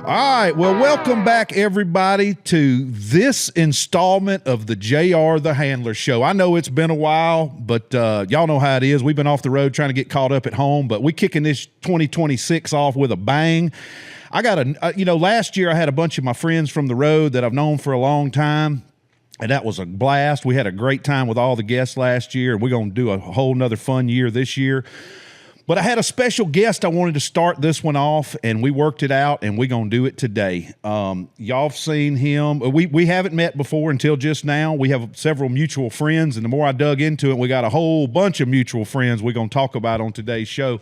All right, well, welcome back, everybody, to this installment of the JR the Handler Show. I know it's been a while, but y'all know how it is. We've been off the road trying to get caught up at home, but we're kicking this 2026 off with a bang. I got last year I had a bunch of my friends from the road that I've known for a long time, and that was a blast. We had a great time with all the guests last year, and we're going to do a whole nother fun year this year. But I had a special guest I wanted to start this one off, and we worked it out, and we're going to do it today. Y'all have seen him. We haven't met before until just now. We have several mutual friends, and the more I dug into it, we got a whole bunch of mutual friends we're going to talk about on today's show.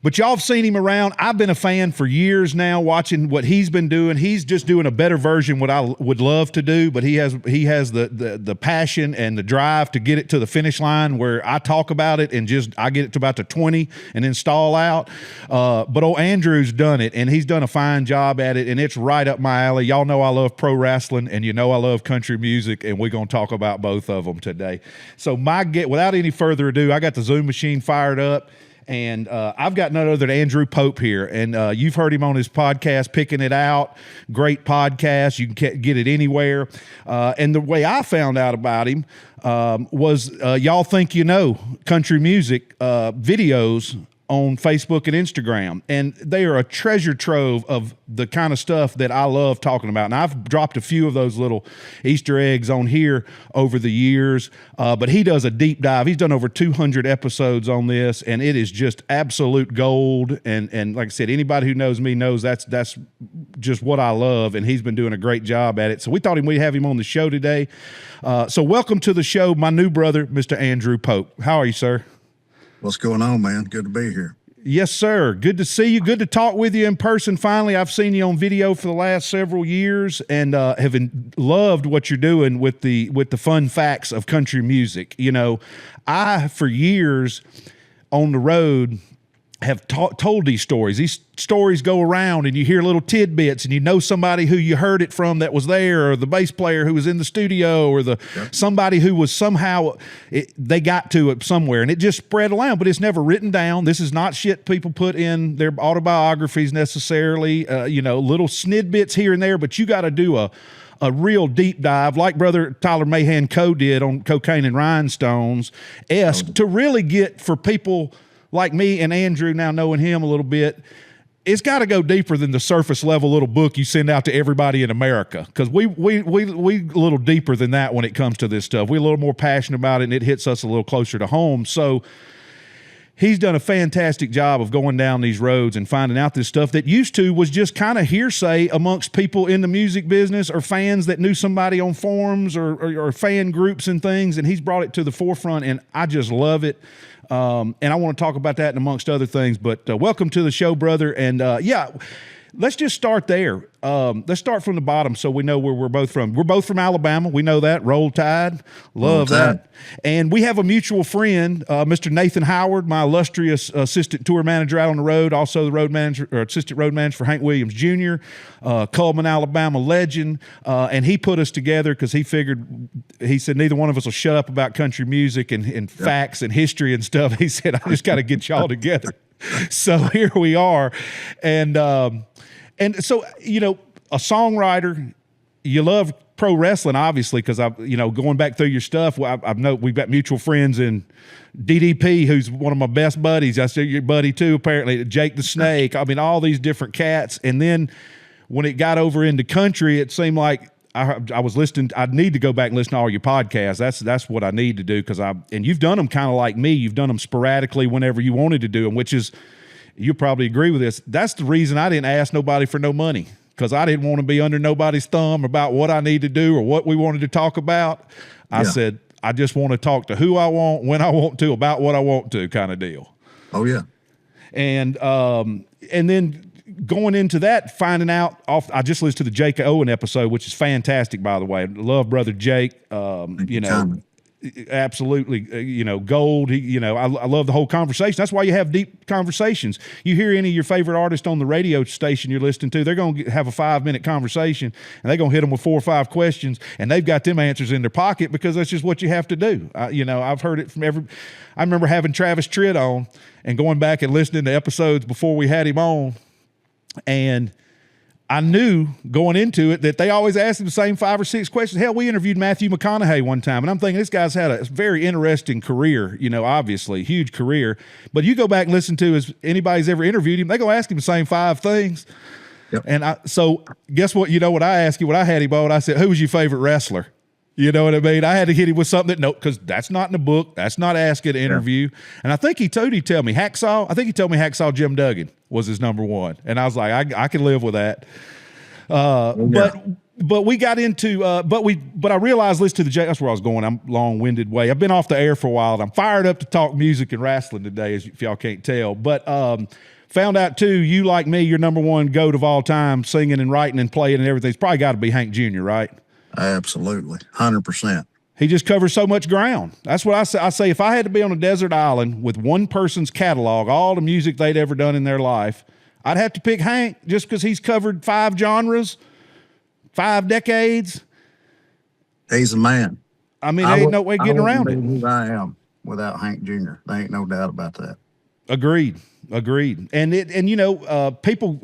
But y'all have seen him around. I've been a fan for years now, watching what he's been doing. He's just doing a better version of what I would love to do, but he has the passion and the drive to get it to the finish line where I talk about it and I get it to about the 20 and then stall out. But old Andrew's done it, and he's done a fine job at it, and it's right up my alley. Y'all know I love pro wrestling, and you know I love country music, and we're going to talk about both of them today. So without any further ado, I got the Zoom machine fired up. And I've got none other than Andrew Pope here. And you've heard him on his podcast, Pickin It Out. Great podcast. You can get it anywhere. And the way I found out about him was Y'all Think You Know country music videos on Facebook and Instagram. And they are a treasure trove of the kind of stuff that I love talking about. And I've dropped a few of those little Easter eggs on here over the years, but he does a deep dive. He's done over 200 episodes on this, and it is just absolute gold. And like I said, anybody who knows me knows that's just what I love, and he's been doing a great job at it. So we thought we'd have him on the show today. So welcome to the show, my new brother, Mr. Andrew Pope. How are you, sir? What's going on, man? Good to be here. Yes, sir. Good to see you. Good to talk with you in person. Finally, I've seen you on video for the last several years, and have loved what you're doing with the fun facts of country music. You know, I for years on the road have told these stories. These stories go around, and you hear little tidbits, and you know somebody who you heard it from that was there, or the bass player who was in the studio, or somebody who was somehow they got to it somewhere, and it just spread around. But it's never written down. This is not shit people put in their autobiographies necessarily. Little snidbits here and there, but you got to do a real deep dive, like Brother Tyler Mahan Co. did on Cocaine and Rhinestones-esque, to really get for people like me and Andrew, now knowing him a little bit. It's got to go deeper than the surface level little book you send out to everybody in America, because we a little deeper than that when it comes to this stuff. We're a little more passionate about it, and it hits us a little closer to home. So he's done a fantastic job of going down these roads and finding out this stuff that used to was just kind of hearsay amongst people in the music business or fans that knew somebody on forums or fan groups and things, and he's brought it to the forefront, and I just love it. And I want to talk about that and amongst other things, but welcome to the show, brother. And let's just start there. Let's start from the bottom so we know where we're both from. We're both from Alabama. We know that. Roll Tide. Love that. And we have a mutual friend, Mr. Nathan Howard, my illustrious assistant tour manager out on the road, also the road manager or assistant road manager for Hank Williams Jr., Cullman, Alabama legend. And he put us together because he said neither one of us will shut up about country music and facts and history and stuff. He said, I just got to get y'all together. So here we are. And so, a songwriter, you love pro wrestling, obviously, because going back through your stuff, I know we've got mutual friends in DDP, who's one of my best buddies. I said your buddy too, apparently, Jake the Snake. I mean, all these different cats. And then when it got over into country, it seemed like I was listening. I need to go back and listen to all your podcasts. That's what I need to do, and you've done them kind of like me. You've done them sporadically whenever you wanted to do them, which is, you probably agree with this. That's the reason I didn't ask nobody for no money, because I didn't want to be under nobody's thumb about what I need to do or what we wanted to talk about. I said, I just want to talk to who I want, when I want to, about what I want to, kind of deal. Oh yeah. And then going into that, finding out I just listened to the Jake Owen episode, which is fantastic, by the way. Love Brother Jake. Absolutely, gold. I love the whole conversation. That's why you have deep conversations. You hear any of your favorite artists on the radio station you're listening to, they're going to have a 5-minute conversation, and they're going to hit them with 4 or 5 questions, and they've got them answers in their pocket because that's just what you have to do. I've heard it from I remember having Travis Tritt on and going back and listening to episodes before we had him on, And I knew going into it that they always asked him the same 5 or 6 questions. Hell, we interviewed Matthew McConaughey one time, and I'm thinking this guy's had a very interesting career, obviously, huge career. But you go back and listen to anybody's ever interviewed him, they're going to ask him the same 5 things. Yep. And so guess what? What I asked you, what I had him on, I said, who was your favorite wrestler? You know what I mean? I had to hit him with something because that's not in the book. That's not asked at an interview. And I think he tell me Hacksaw. I think he told me Hacksaw Jim Duggan was his number 1. And I was like, I can live with that. But we got into, but I realized, listen to that's where I was going. I'm long-winded way. I've been off the air for a while, and I'm fired up to talk music and wrestling today, if y'all can't tell. But found out too, you like me, your number 1 goat of all time, singing and writing and playing and everything. It's probably got to be Hank Jr., right? Absolutely. 100%. He just covers so much ground. That's what I say. I say if I had to be on a desert island with one person's catalog, all the music they'd ever done in their life, I'd have to pick Hank just because he's covered 5 genres, 5 decades. He's a man. I mean, there ain't no way getting around it. Who I am without Hank Jr. There ain't no doubt about that. Agreed. And people,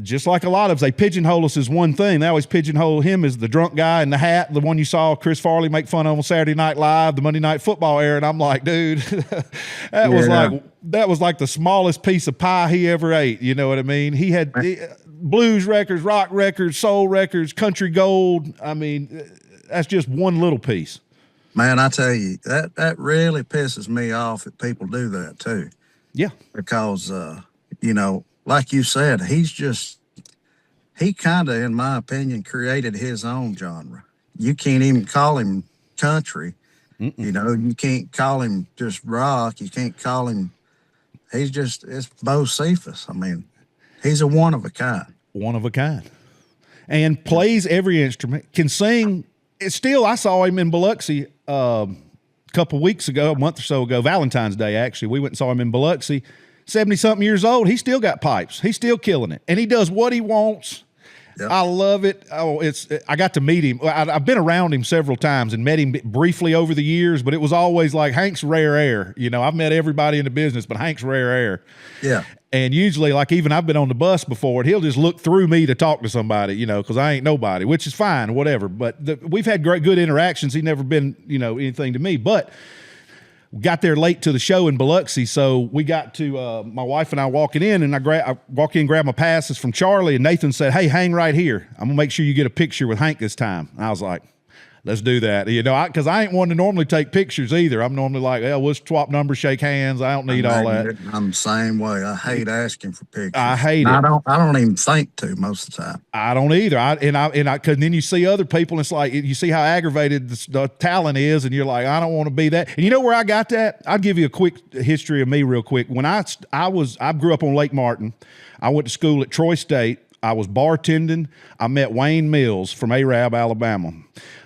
just like a lot of us, they pigeonhole us as one thing. They always pigeonhole him as the drunk guy in the hat, the one you saw Chris Farley make fun of on Saturday Night Live, the Monday Night Football era. And I'm like, dude, that was like the smallest piece of pie he ever ate. You know what I mean? He had blues records, rock records, soul records, country gold. I mean, that's just one little piece. Man, I tell you, that really pisses me off that people do that too. Yeah. Because, like you said, he kind of, in my opinion, created his own genre. You can't even call him country. Mm-mm. You can't call him just rock. You can't call him, it's Bo Cephas. I mean, he's a one of a kind. One of a kind. And plays every instrument, can sing. It's still, I saw him in Biloxi a couple weeks ago, a month or so ago, Valentine's Day, actually. We went and saw him in Biloxi. 70-something years old, he's still got pipes. He's still killing it. And he does what he wants. Yep. I love it. I got to meet him. I've been around him several times and met him briefly over the years, but it was always like Hank's rare air. I've met everybody in the business, but Hank's rare air. Yeah. And usually, like even I've been on the bus before, and he'll just look through me to talk to somebody, because I ain't nobody, which is fine, whatever. But we've had good interactions. He's never been, anything to me. But got there late to the show in Biloxi, so we got to my wife and I walking in, and I walk in, grab my passes from Charlie, and Nathan said, "Hey, hang right here. I'm gonna make sure you get a picture with Hank this time." And I was like, let's do that. Because I ain't one to normally take pictures either. I'm normally like, we'll swap numbers, shake hands. I don't need all that. I'm the same way. I hate asking for pictures. I hate it. I don't even think to most of the time. I don't either. Because then you see other people, and it's like you see how aggravated the talent is, and you're like, I don't want to be that. And you know where I got that? I'll give you a quick history of me real quick. When I grew up on Lake Martin. I went to school at Troy State. I was bartending. I met Wayne Mills from Arab, Alabama.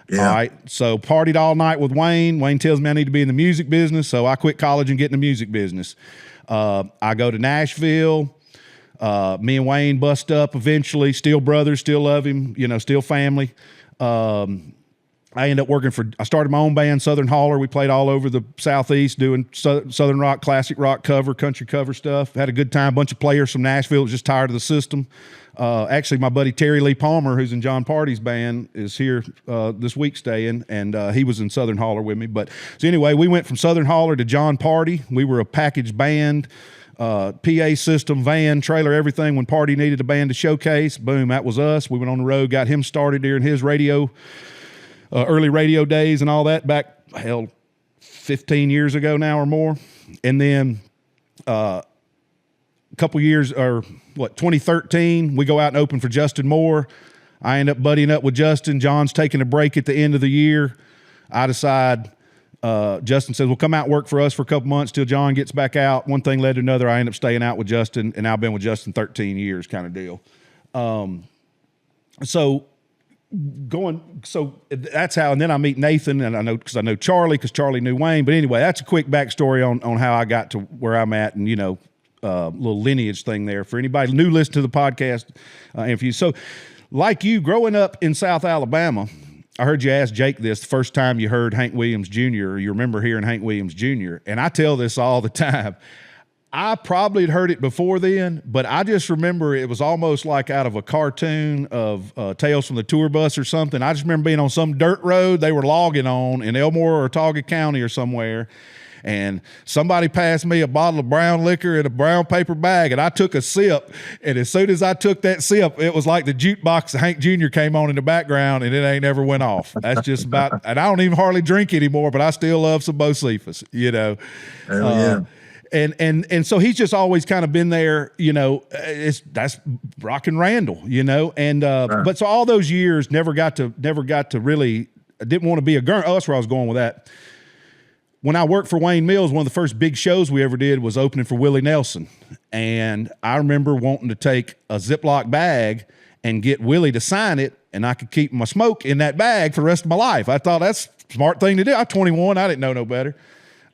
Yeah. All right. So partied all night with Wayne. Wayne tells me I need to be in the music business. So I quit college and get in the music business. I go to Nashville. Me and Wayne bust up eventually. Still brothers, still love him, still family. I ended up I started my own band, Southern Holler. We played all over the Southeast doing Southern rock, classic rock cover, country cover stuff. Had a good time. Bunch of players from Nashville was just tired of the system. Actually, my buddy Terry Lee Palmer, who's in John Party's band, is here this week staying, and he was in Southern Holler with me. But so anyway, we went from Southern Holler to John Party. We were a package band, PA system, van, trailer, everything. When Party needed a band to showcase, boom, that was us. We went on the road, got him started during his early radio days and all that back, 15 years ago now or more. And then a couple years, 2013, we go out and open for Justin Moore. I end up buddying up with Justin. John's taking a break at the end of the year. I decide, Justin says, well, come out and work for us for a couple months till John gets back out. One thing led to another. I end up staying out with Justin, and I've been with Justin 13 years kind of deal. So that's how, and then I meet Nathan, and I know Charlie, because Charlie knew Wayne. But anyway, that's a quick backstory on how I got to where I'm at, and little lineage thing there for anybody new listening to the podcast. And for you, so like you growing up in South Alabama, I heard you ask Jake this the first time you heard Hank Williams Jr., or you remember hearing Hank Williams Jr., and I tell this all the time. I probably had heard it before then, but I just remember it was almost like out of a cartoon of Tales from the Tour Bus or something. I just remember being on some dirt road they were logging on in Elmore or Tauga County or somewhere, and somebody passed me a bottle of brown liquor in a brown paper bag, and I took a sip, and as soon as I took that sip, it was like the jukebox of Hank Jr. came on in the background, and it ain't never went off. That's just about, and I don't even hardly drink anymore, but I still love some Bocephus, you know. Hell yeah. And so he's just always kind of been there, you know. That's Rockin' Randall, you know. And Right. but so all those years never got to really, I didn't want to be a gurn. Oh, that's where I was going with that. When I worked for Wayne Mills, one of the first big shows we ever did was opening for Willie Nelson. And I remember wanting to take a Ziploc bag and get Willie to sign it, and I could keep my smoke in that bag for the rest of my life. I thought that's a smart thing to do. I was 21. I didn't know no better.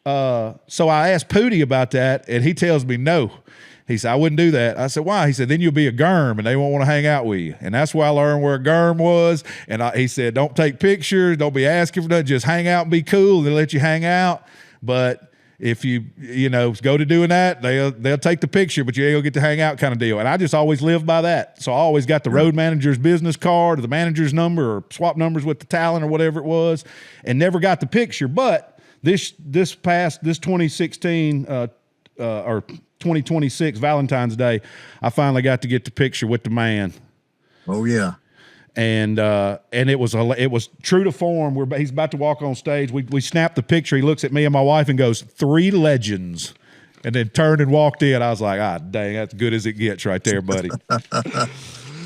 So I asked Pootie about that, and he tells me no. He said, I wouldn't do that. I said, why? He said, then you'll be a germ, and they won't want to hang out with you. And that's where I learned where a germ was. And he said, don't take pictures. Don't be asking for nothing. Just hang out and be cool. They'll let you hang out. But if you go to doing that, they'll take the picture, but you ain't gonna get to hang out kind of deal. And I just always lived by that. So I always got the road manager's business card or the manager's number or swap numbers with the talent or whatever it was, and never got the picture. But this 2016 or 2026 Valentine's Day, I finally got to get the picture with the man. Oh yeah. And it was true to form. He's about to walk on stage. We snapped the picture. He looks at me and my wife and goes, 3 legends, and then turned and walked in. I was like, dang, that's good as it gets right there, buddy.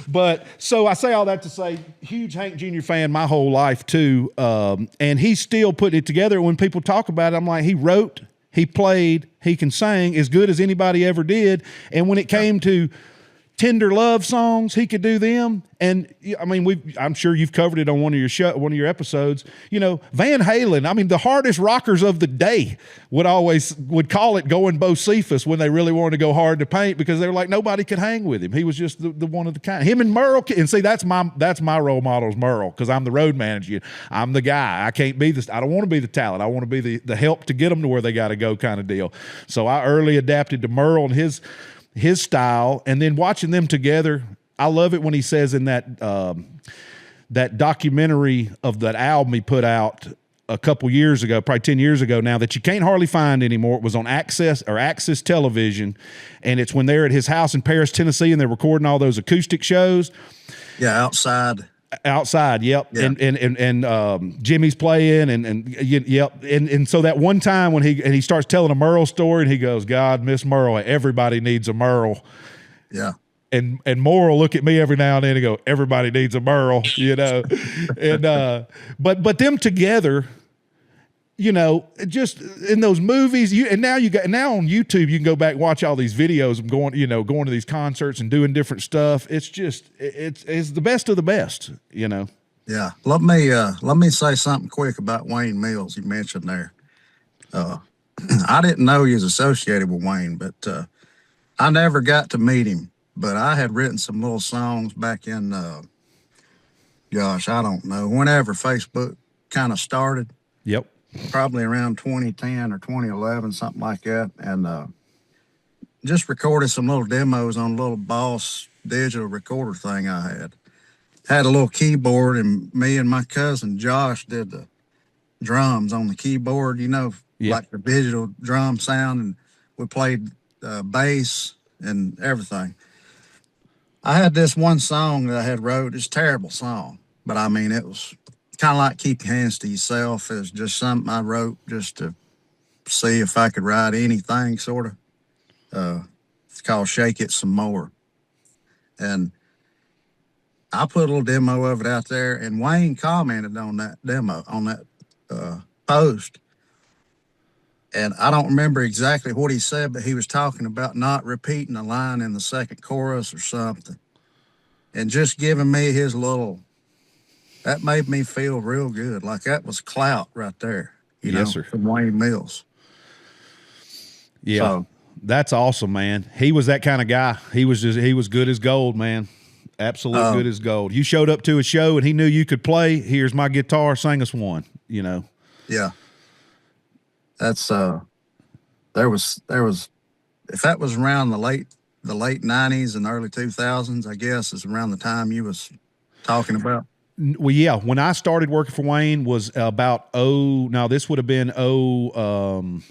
But so I say all that to say, huge Hank Jr. fan my whole life too. And he's still putting it together. When people talk about it, I'm like, he wrote, he played, he can sing as good as anybody ever did. And when it came to tender love songs, he could do them. And I mean, I'm sure you've covered it on one of your episodes. You know, Van Halen, I mean, the hardest rockers of the day would call it going Bocephus when they really wanted to go hard to paint, because they were like, nobody could hang with him. He was just the one of the kind. Him and Merle, and see, that's my role model is Merle, because I'm the road manager. I'm the guy. I don't want to be the talent. I want to be the help to get them to where they got to go kind of deal. So I early adapted to Merle and his style, and then watching them together. I love it when he says in that documentary of that album he put out a couple years ago, probably 10 years ago now, that you can't hardly find anymore. It was on Access Television, and it's when they're at his house in Paris, Tennessee, and they're recording all those acoustic shows. Yeah, outside. Yep. Yeah. And Jimmy's playing yep. And so that one time when he starts telling a Merle story, and he goes, God, Miss Merle, everybody needs a Merle. Yeah. And Moore will look at me every now and then and go, everybody needs a Merle, you know. And but them together, you know, just in those movies, now on YouTube you can go back and watch all these videos of going to these concerts and doing different stuff. It's just it's the best of the best, you know. Yeah. Let me say something quick about Wayne Mills you mentioned there. I didn't know he was associated with Wayne, but I never got to meet him. But I had written some little songs back in, I don't know, whenever Facebook kind of started. Yep. Probably around 2010 or 2011, something like that. And just recorded some little demos on a little Boss digital recorder thing I had. Had a little keyboard, and me and my cousin Josh did the drums on the keyboard, like the digital drum sound. And we played bass and everything. I had this one song that I had wrote. It's a terrible song, but I mean, it was kind of like Keep Your Hands to Yourself. It was just something I wrote just to see if I could write anything, sort of. It's called Shake It Some More. And I put a little demo of it out there, and Wayne commented on that demo, on that post. And I don't remember exactly what he said, but he was talking about not repeating a line in the second chorus or something. And just giving me his little, that made me feel real good. Like that was clout right there, yes, sir. From Wayne Mills. Yeah. So, that's awesome, man. He was that kind of guy. He was good as gold, man. Absolute good as gold. You showed up to a show and he knew you could play. Here's my guitar, sing us one, Yeah. That's there was if that was around the late 90s and early 2000s, I guess is around the time you was talking about. Well, yeah, when I started working for Wayne was about this would have been 02,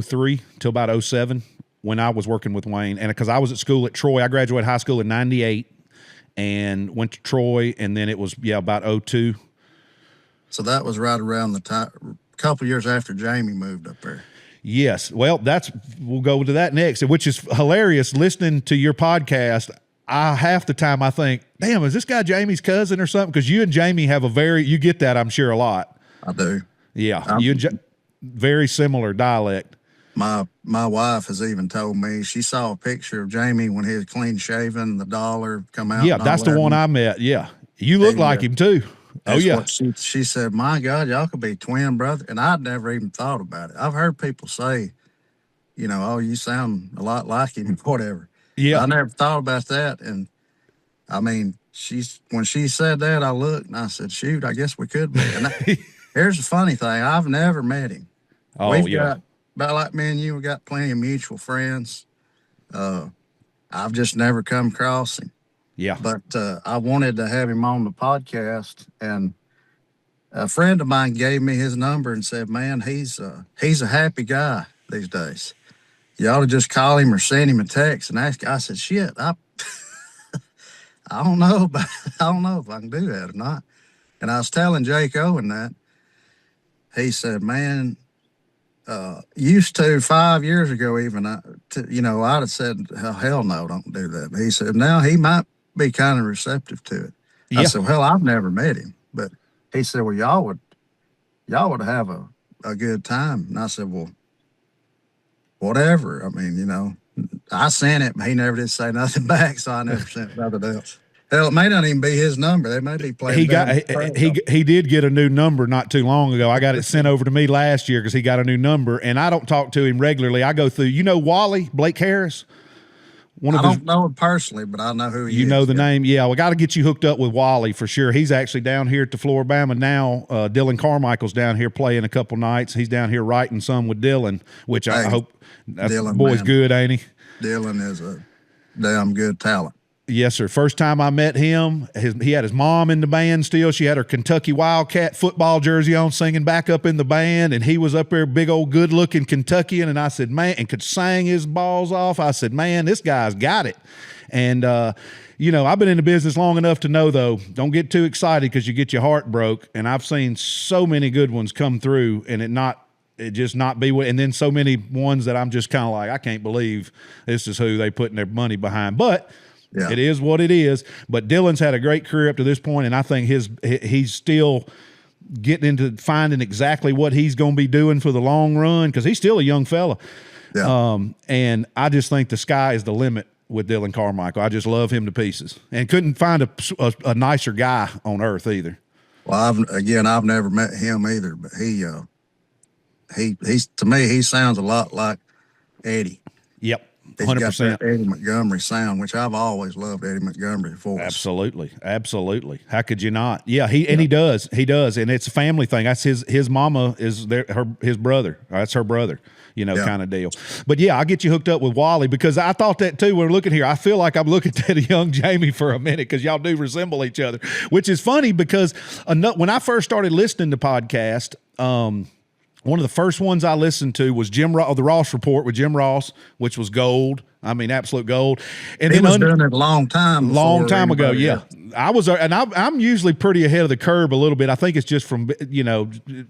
03 till about 07 when I was working with Wayne. And because I was at school at Troy, I graduated high school in 98 and went to Troy, and then it was, about 02. So that was right around the time, a couple years after Jamie moved up there. Yes. Well, we'll go to that next, which is hilarious. Listening to your podcast, half the time I think, damn, is this guy Jamie's cousin or something? Because you and Jamie have you get that, I'm sure, a lot. I do. Yeah. You and very similar dialect. My wife has even told me she saw a picture of Jamie when he was clean shaven, the dollar come out. Yeah, that's the one I met. Yeah. You look like him too. That's what she said, my God, y'all could be twin brother. And I'd never even thought about it. I've heard people say, oh, you sound a lot like him, whatever. Yeah. I never thought about that. And I mean, when she said that, I looked and I said, shoot, I guess we could be. And here's the funny thing. I've never met him. Oh, We've got, about like me and you, we got plenty of mutual friends. I've just never come across him. Yeah. But I wanted to have him on the podcast, and a friend of mine gave me his number and said, man, he's a happy guy these days. You ought to just call him or send him a text and ask. I said, shit, I don't know if I can do that or not. And I was telling Jake Owen that. He said, man, used to 5 years ago even, I'd have said, hell no, don't do that. But he said, now he might be kind of receptive to it. Yeah. I said, well, I've never met him. But he said, well, y'all would have a good time. And I said, well, whatever. I mean, I sent it, but he never did say nothing back, so I never sent nothing else. Hell, it may not even be his number. They may be playing. He did get a new number not too long ago. I got it sent over to me last year because he got a new number, and I don't talk to him regularly. I go through, Wally Blake Harris. I don't know him personally, but I know who he is. You know the name? Yeah, we got to get you hooked up with Wally for sure. He's actually down here at the Alabama now. Dylan Carmichael's down here playing a couple nights. He's down here writing some with Dylan, which I hope that boy's good, ain't he? Dylan is a damn good talent. Yes, sir. First time I met him, he had his mom in the band still. She had her Kentucky Wildcat football jersey on, singing back up in the band, and he was up there, big old good-looking Kentuckian, and I said, man, and could sing his balls off. I said, man, this guy's got it. And, I've been in the business long enough to know, though, don't get too excited because you get your heart broke, and I've seen so many good ones come through, and it just not be, and then so many ones that I'm just kind of like, I can't believe this is who they putting their money behind. But yeah. It is what it is. But Dylan's had a great career up to this point, and I think he's still getting into finding exactly what he's going to be doing for the long run because he's still a young fella. Yeah. And I just think the sky is the limit with Dylan Carmichael. I just love him to pieces, and couldn't find a nicer guy on earth either. Well, I've never met him either, but he's to me he sounds a lot like Eddie. Yep. 100%. Eddie Montgomery sound, which I've always loved Eddie Montgomery voice. Absolutely. How could you not? Yeah, he does, and it's a family thing. That's his mama is his brother. That's her brother, kind of deal. But yeah, I'll get you hooked up with Wally because I thought that too. When we're looking here, I feel like I'm looking at a young Jamie for a minute because y'all do resemble each other, which is funny because when I first started listening to podcasts, one of the first ones I listened to was the Ross Report with Jim Ross, which was gold. I mean, absolute gold. And he was doing it a long time ago. Yeah, I was, and I'm usually pretty ahead of the curve a little bit. I think it's just from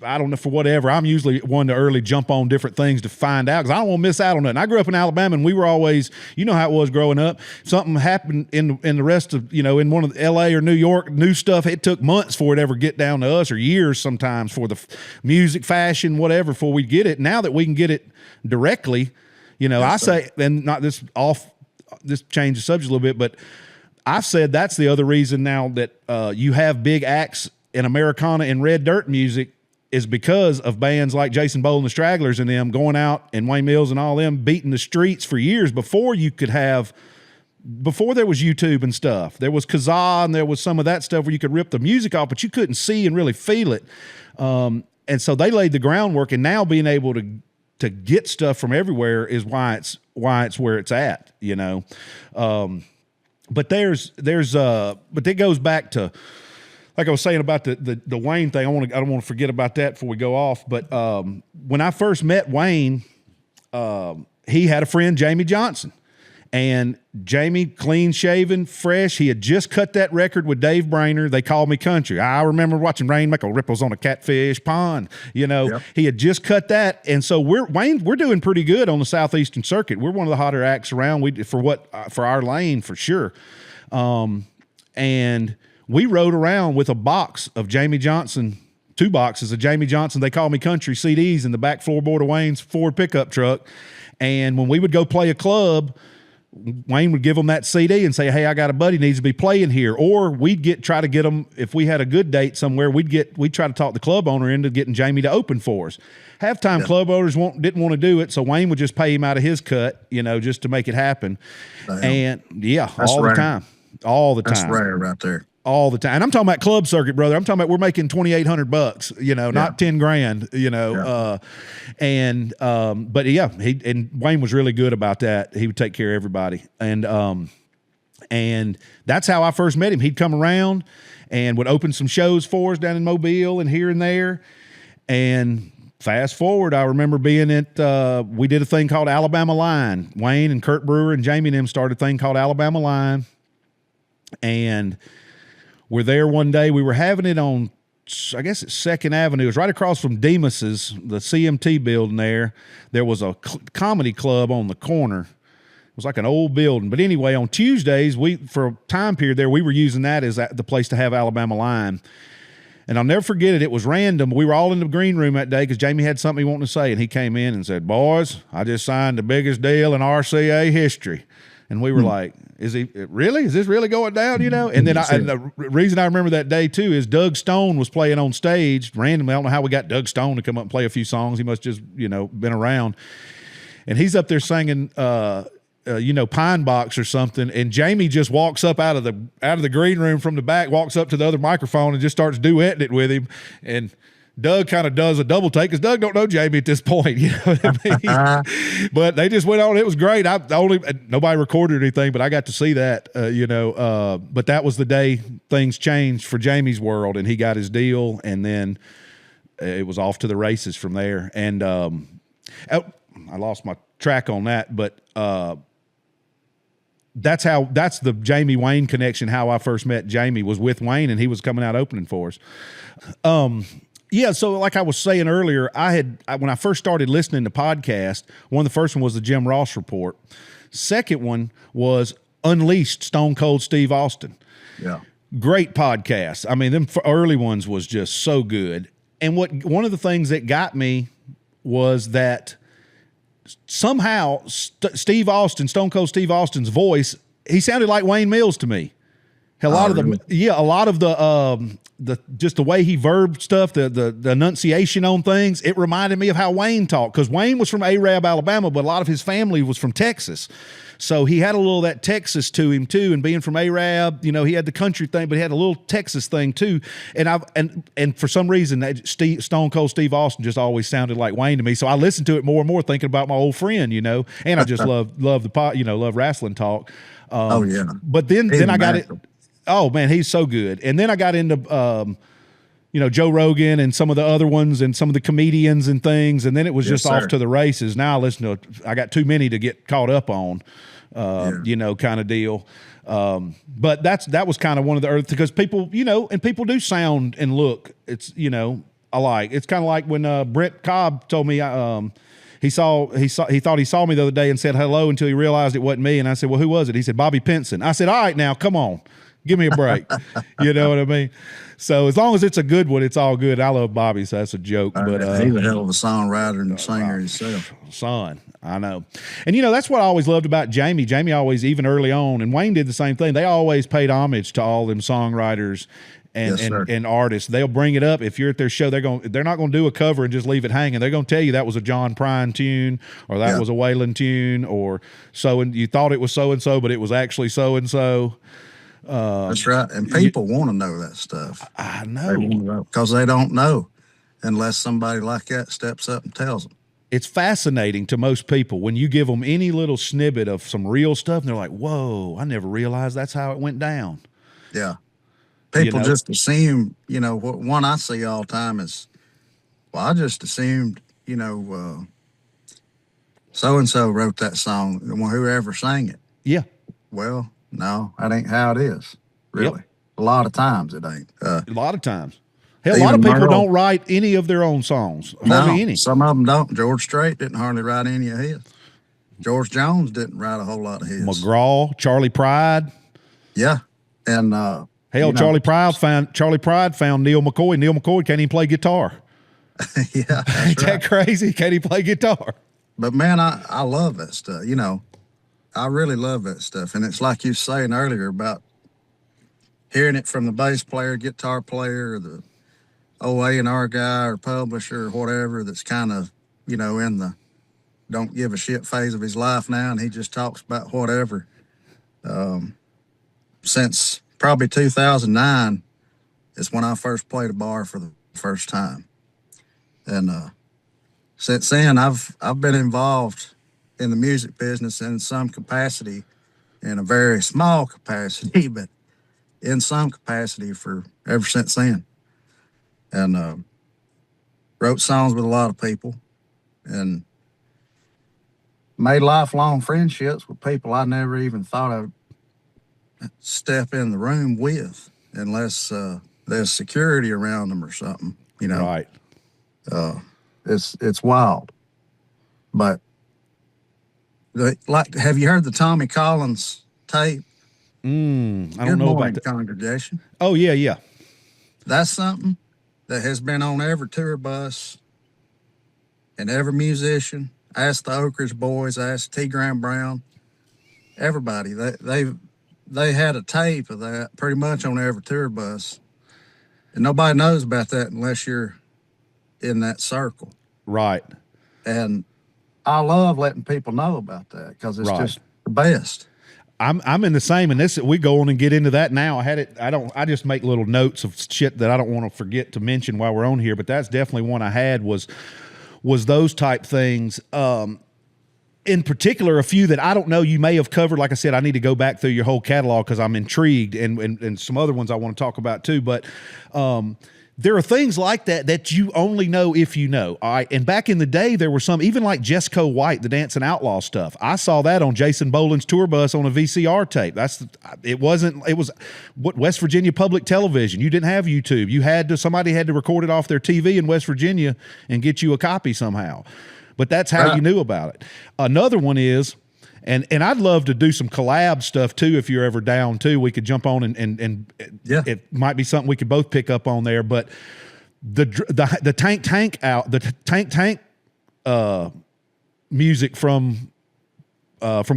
I don't know, for whatever. I'm usually one to early jump on different things to find out because I don't want to miss out on nothing. I grew up in Alabama, and we were always, how it was growing up. Something happened in the rest of in one of the L.A. or New York, new stuff. It took months for it ever get down to us, or years sometimes for the music, fashion, whatever, before we get it. Now that we can get it directly. I say, and not this change the subject a little bit, but I've said that's the other reason now that you have big acts in Americana and Red Dirt music is because of bands like Jason Bowl and the Stragglers and them going out, and Wayne Mills and all them beating the streets for years before there was YouTube and stuff. There was Kazaa and there was some of that stuff where you could rip the music off, but you couldn't see and really feel it. And so they laid the groundwork, and now being able to to get stuff from everywhere is why it's where it's at, you know. But but that goes back to, like I was saying about the Wayne thing. I don't want to forget about that before we go off. But when I first met Wayne, he had a friend, Jamie Johnson. And Jamie, clean shaven, fresh. He had just cut that record with Dave Brainerd. They Called Me Country. I remember watching Rain Make a Ripples on a Catfish Pond. You know, yep. He had just cut that, and so we're doing pretty good on the Southeastern Circuit. We're one of the hotter acts around. For our lane for sure. And we rode around with a box of Jamie Johnson. 2 boxes of Jamie Johnson, They Call Me Country CDs in the back floorboard of Wayne's Ford pickup truck. And when we would go play a club, Wayne would give them that CD and say, hey, I got a buddy needs to be playing here. Or we'd try to get them, if we had a good date somewhere, we'd try to talk the club owner into getting Jamie to open for us. Halftime club owners didn't want to do it, so Wayne would just pay him out of his cut, you know, just to make it happen. And that's all rare. The time. All the time. That's rare right there. All the time. And I'm talking about club circuit, brother. I'm talking about we're making $2,800, you know, not 10 grand, you know. But yeah, Wayne was really good about that. He would take care of everybody. And that's how I first met him. He'd come around and would open some shows for us down in Mobile and here and there. And fast forward, I remember being at, we did a thing called Alabama Line. Wayne and Kurt Brewer and Jamie and them started a thing called Alabama Line. And we're there one day. We were having it on, I guess it's 2nd Avenue. It was right across from Demas's, the CMT building there. There was a comedy club on the corner. It was like an old building. But anyway, on Tuesdays, for a time period there, we were using that as the place to have Alabama Line. And I'll never forget it. It was random. We were all in the green room that day because Jamie had something he wanted to say. And he came in and said, boys, I just signed the biggest deal in RCA history. And we were like, is this really going down, you know? And then the reason I remember that day too is Doug Stone was playing on stage randomly. I don't know how we got Doug Stone to come up and play a few songs. He must just, you know, been around. And he's up there singing, Pine Box or something. And Jamie just walks up out of the green room from the back, walks up to the other microphone and just starts duetting it with him. And Doug kind of does a double take because Doug don't know Jamie at this point, you know what I mean? But they just went on. It was great. Nobody recorded anything, but I got to see that, but that was the day things changed for Jamie's world and he got his deal. And then it was off to the races from there. And I lost my track on that, but that's the Jamie Wayne connection. How I first met Jamie was with Wayne and he was coming out opening for us. Yeah, so like I was saying earlier, when I first started listening to podcasts, one of the first one was the Jim Ross Report. Second one was Unleashed, Stone Cold Steve Austin. Yeah. Great podcast. I mean, them early ones was just so good. And one of the things that got me was that somehow Steve Austin, Stone Cold Steve Austin's voice, he sounded like Wayne Mills to me. A lot of the just the way he verbed stuff, the enunciation on things, it reminded me of how Wayne talked because Wayne was from Arab, Alabama, but a lot of his family was from Texas. So he had a little of that Texas to him too, and being from Arab, you know, he had the country thing, but he had a little Texas thing too. And for some reason, Stone Cold Steve Austin just always sounded like Wayne to me. So I listened to it more and more, thinking about my old friend, you know, and I just love the pot, you know, love wrestling talk. But then I got it. Oh man, he's so good. And then I got into, Joe Rogan and some of the other ones and some of the comedians and things. And then it was just off to the races. Now I got too many to get caught up on, kind of deal. But that was kind of one of the earth because people, and people do sound and look, it's, alike. It's kind of like when Brett Cobb told me, he thought he saw me the other day and said hello until he realized it wasn't me. And I said, well, who was it? He said, Bobby Pinson. I said, all right, now come on. Give me a break. You know what I mean? So as long as it's a good one, it's all good. I love Bobby, so that's a joke. But he's a hell of a songwriter and singer himself. Son, I know. And, that's what I always loved about Jamie. Jamie always, even early on, and Wayne did the same thing. They always paid homage to all them songwriters and artists. They'll bring it up. If you're at their show, they're not going to do a cover and just leave it hanging. They're going to tell you that was a John Prine tune or that was a Waylon tune or so, and you thought it was so-and-so, but it was actually so-and-so. That's right. And people want to know that stuff. I know. Because they don't know unless somebody like that steps up and tells them. it's fascinating to most people when you give them any little snippet of some real stuff, and they're like, "Whoa, I never realized that's how it went down." Yeah. People know? just assume, what one I see all the time is, well, I just assumed, so and so wrote that song, whoever sang it. Yeah. Well, no, that ain't how it is, really. Yep. A lot of times it ain't. A lot of times. Hell, a lot of people don't write any of their own songs. Hardly any. Some of them don't. George Strait didn't hardly write any of his. George Jones didn't write a whole lot of his. McGraw, Charlie Pride. Yeah. And hell, Charlie Pride found Neil McCoy. Neil McCoy can't even play guitar. Yeah. Ain't that crazy? Can't even play guitar. But man, I love that stuff. I really love that stuff. And it's like you were saying earlier about hearing it from the bass player, guitar player, or the A&R guy or publisher or whatever that's kind of, in the don't give a shit phase of his life now, and he just talks about whatever. Since probably 2009 is when I first played a bar for the first time. And since then, I've been involved in the music business in some capacity, in a very small capacity, but in some capacity for ever since then. And wrote songs with a lot of people and made lifelong friendships with people I never even thought I'd step in the room with unless there's security around them or something, Right. It's wild. But have you heard the Tommy Collins tape? I don't Good know morning, about that. congregation. Oh, yeah. That's something that has been on every tour bus and every musician. Ask the Oak Ridge Boys, ask T. Graham Brown, everybody. They had a tape of that pretty much on every tour bus. And nobody knows about that unless you're in that circle. Right. And I love letting people know about that because it's just the best. I'm in the same, and we go on and get into that now. I just make little notes of shit that I don't want to forget to mention while we're on here, but that's definitely one I had was those type things. In particular, a few that I don't know you may have covered. Like I said, I need to go back through your whole catalog because I'm intrigued, and some other ones I want to talk about too. But there are things like that you only know if you know. All right. And back in the day, there were some, even like Jesco White, the Dancing Outlaw stuff. I saw that on Jason Boland's tour bus on a VCR tape. It was what West Virginia Public Television. You didn't have YouTube. Somebody had to record it off their TV in West Virginia and get you a copy somehow. But that's how you knew about it. Another one is, and I'd love to do some collab stuff too if you're ever down too. We could jump on and it might be something we could both pick up on there. But the tank music from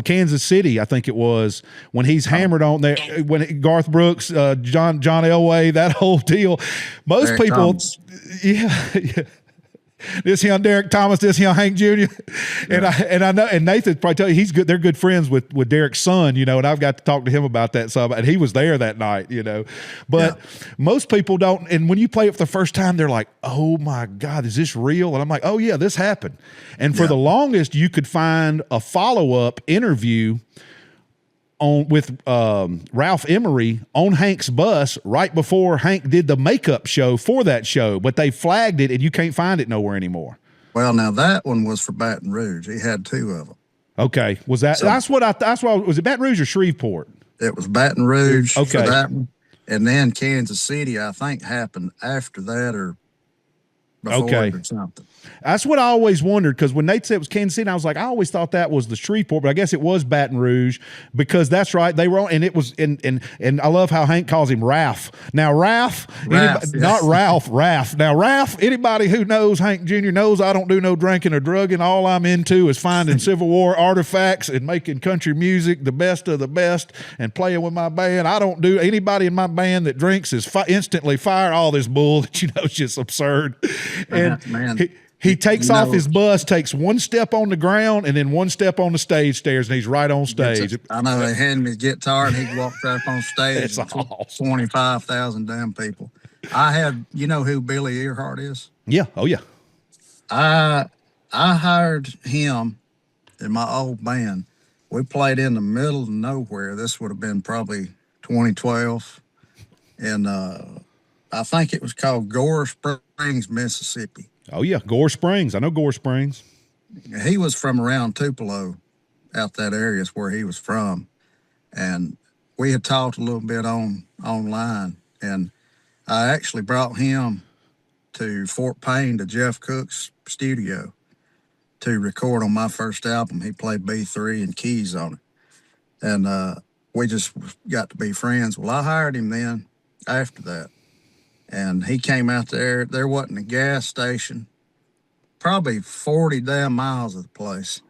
Kansas City, I think it was, when he's hammered on there, when Garth Brooks, John Elway, that whole deal. Most Derek people, Thomas. yeah. This young Derek Thomas, this young Hank Jr. And I know, and Nathan probably tell you he's good. They're good friends with Derek's son, and I've got to talk to him about that some. And he was there that night, But most people don't. And when you play it for the first time, they're like, "Oh my God, is this real?" And I'm like, "Oh yeah, this happened." And for the longest, you could find a follow-up interview with Ralph Emery on Hank's bus right before Hank did the makeup show for that show, but they flagged it and you can't find it nowhere anymore. Well, now that one was for Baton Rouge. He had two of them. Okay, was that? So, that's why was it Baton Rouge or Shreveport? It was Baton Rouge for Okay. that one, and then Kansas City, I think, happened after that or before it or something. That's what I always wondered, because when Nate said it was Kansas City, I was like, I always thought that was the Shreveport, but I guess it was Baton Rouge, because that's right. They were on, and it was, and I love how Hank calls him Ralph. Now, Ralph, not Ralph, Ralph. Now, Ralph, anybody who knows Hank Jr. knows I don't do no drinking or drugging. All I'm into is finding Civil War artifacts and making country music the best of the best and playing with my band. I don't do, anybody in my band that drinks is instantly fire. All this bull that is just absurd. And man. He takes off his bus, takes one step on the ground, and then one step on the stage stairs, and he's right on stage. I know they handed me his guitar, and he walked up on stage. It's awesome. 25,000 damn people. I had, you know who Billy Earhart is? Yeah. Oh, yeah. I I hired him in my old band. We played in the middle of nowhere. This would have been probably 2012. And I think it was called Gore Springs, Mississippi. Oh, yeah. Gore Springs. I know Gore Springs. He was from around Tupelo, out that area is where he was from. And we had talked a little bit online. And I actually brought him to Fort Payne to Jeff Cook's studio to record on my first album. He played B3 and keys on it. And we just got to be friends. Well, I hired him then after that. And he came out there. There wasn't a gas station, probably 40 damn miles of the place.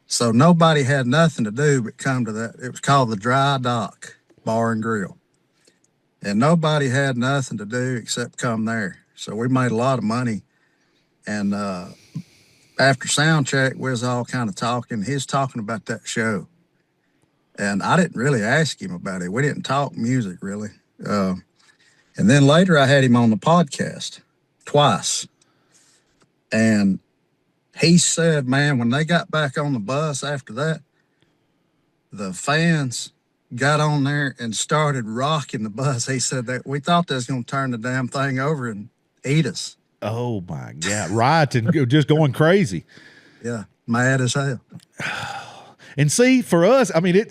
So nobody had nothing to do but come to that. It was called the Dry Dock Bar and Grill. And nobody had nothing to do except come there. So we made a lot of money. And after sound check, we was all kind of talking. He was talking about that show. And I didn't really ask him about it. We didn't talk music, really. And then later I had him on the podcast twice. And he said, man, when they got back on the bus after that, the fans got on there and started rocking the bus. He said that we thought they was going to turn the damn thing over and eat us. Oh, my God. Rioting, just going crazy. Yeah, mad as hell. And see, for us, I mean,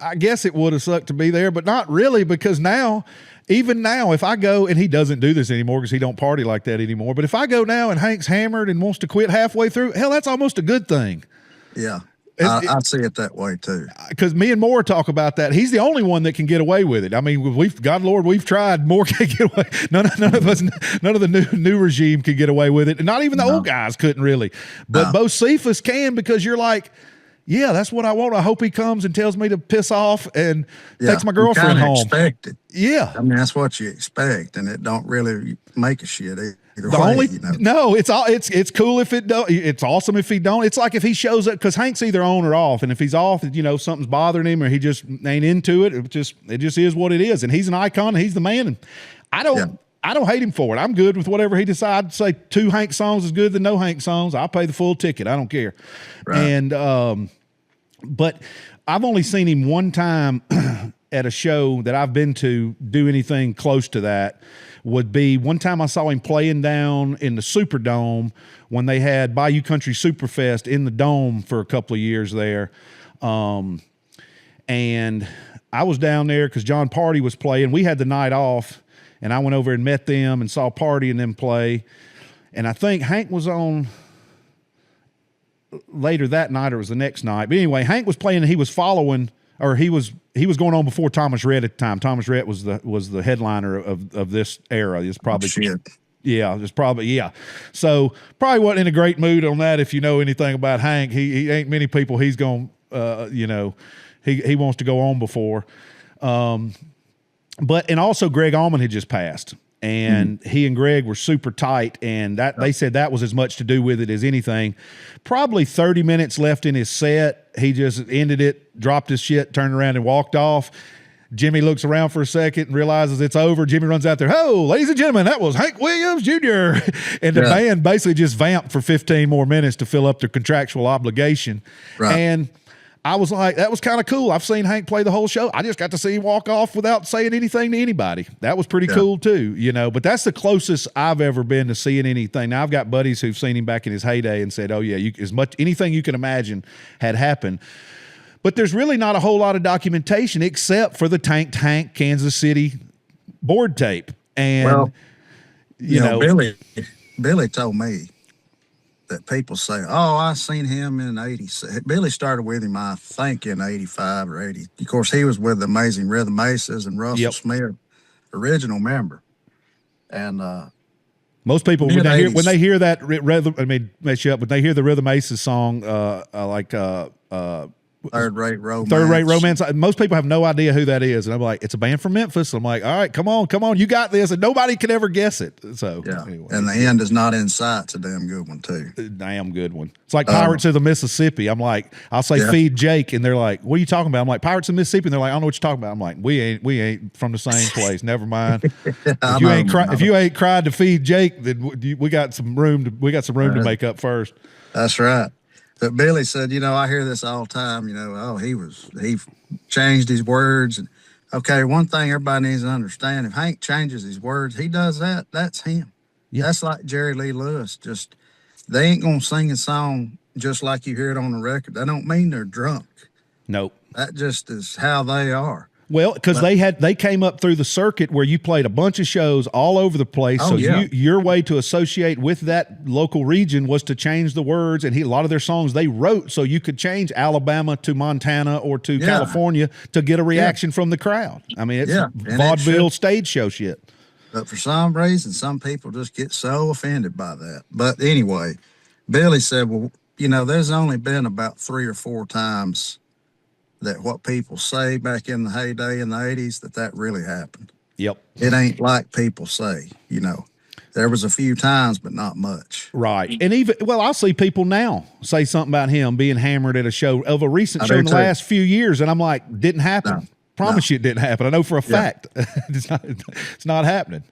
I guess it would have sucked to be there, but not really, because now, even now, if I go, and he doesn't do this anymore because he don't party like that anymore, but if I go now and Hank's hammered and wants to quit halfway through, hell, that's almost a good thing. Yeah, I see it that way too. Because me and Moore talk about that. He's the only one that can get away with it. I mean, God Lord, we've tried. Moore can't get away. None of us, none of the new regime could get away with it, and not even the old guys couldn't really. But both Cephas can, because you're like, yeah, that's what I want. I hope he comes and tells me to piss off and takes my girlfriend home. Expect it. Yeah, I mean, that's what you expect, and it don't really make a shit either way. No, it's cool if it don't. It's awesome if he don't. It's like if he shows up, because Hank's either on or off, and if he's off, something's bothering him or he just ain't into it. It just is what it is, and he's an icon. And he's the man, and I don't hate him for it. I'm good with whatever he decides. Say 2 Hank songs is good than no Hank songs. I'll pay the full ticket. I don't care. Right. And but I've only seen him one time at a show that I've been to do anything close to that. Would be one time I saw him playing down in the Superdome when they had Bayou Country Superfest in the Dome for a couple of years there. And I was down there because John Party was playing. We had the night off, and I went over and met them and saw Party and them play. And I think Hank was on later that night, or it was the next night. But anyway, Hank was playing and he was following, or he was going on before Thomas Rhett at the time. Thomas Rhett was the headliner of this era. It's probably So probably wasn't in a great mood on that. If you know anything about Hank, he ain't many people he's going he wants to go on before. But also Greg Allman had just passed, and he and Greg were super tight, and that they said that was as much to do with it as anything. Probably 30 minutes left in his set. He just ended it, dropped his shit, turned around and walked off. Jimmy looks around for a second and realizes it's over. Jimmy runs out there. Oh, ladies and gentlemen, that was Hank Williams Jr. And the band basically just vamped for 15 more minutes to fill up their contractual obligation. Right. And I was like, that was kind of cool. I've seen Hank play the whole show. I just got to see him walk off without saying anything to anybody. That was pretty cool too, but that's the closest I've ever been to seeing anything. Now I've got buddies who've seen him back in his heyday and said, oh yeah, anything you can imagine had happened. But there's really not a whole lot of documentation except for the Tank Kansas City board tape. And Billy told me that people say, oh, I seen him in 86. Billy started with him, I think, in 85 or 80. Of course, he was with the Amazing Rhythm Aces and Russell Smith, original member. And most people, when they hear that rhythm, when they hear the Rhythm Aces song, Third Rate Romance. Third Rate Romance. Most people have no idea who that is. And I'm like, it's a band from Memphis. I'm like, all right, come on. You got this. And nobody can ever guess it. So, yeah. Anyway. And The End Is Not in Sight's a damn good one, too. Damn good one. It's like Pirates of the Mississippi. I'm like, I'll say Feed Jake. And they're like, what are you talking about? I'm like, Pirates of Mississippi. And they're like, I don't know what you're talking about. I'm like, we ain't from the same place. Never mind. If you ain't cried to Feed Jake, then we got some room to make up first. That's right. But Billy said, I hear this all the time, he changed his words. And okay, one thing everybody needs to understand, if Hank changes his words, he does that, that's him. Yeah. That's like Jerry Lee Lewis. Just, they ain't going to sing a song just like you hear it on the record. That don't mean they're drunk. Nope. That just is how they are. Well, because they came up through the circuit where you played a bunch of shows all over the place. Oh, so your way to associate with that local region was to change the words. And a lot of their songs they wrote so you could change Alabama to Montana or to California to get a reaction from the crowd. I mean, it's vaudeville stage show shit. But for some reason, some people just get so offended by that. But anyway, Billy said, well, there's only been about 3 or 4 times that what people say back in the heyday in the 80s, that really happened. Yep. It ain't like people say, There was a few times, but not much. Right. And I'll see people now say something about him being hammered at a show of a recent show in the last few years, and I'm like, didn't happen. No. Promise you it didn't happen. I know for a fact. It's not happening.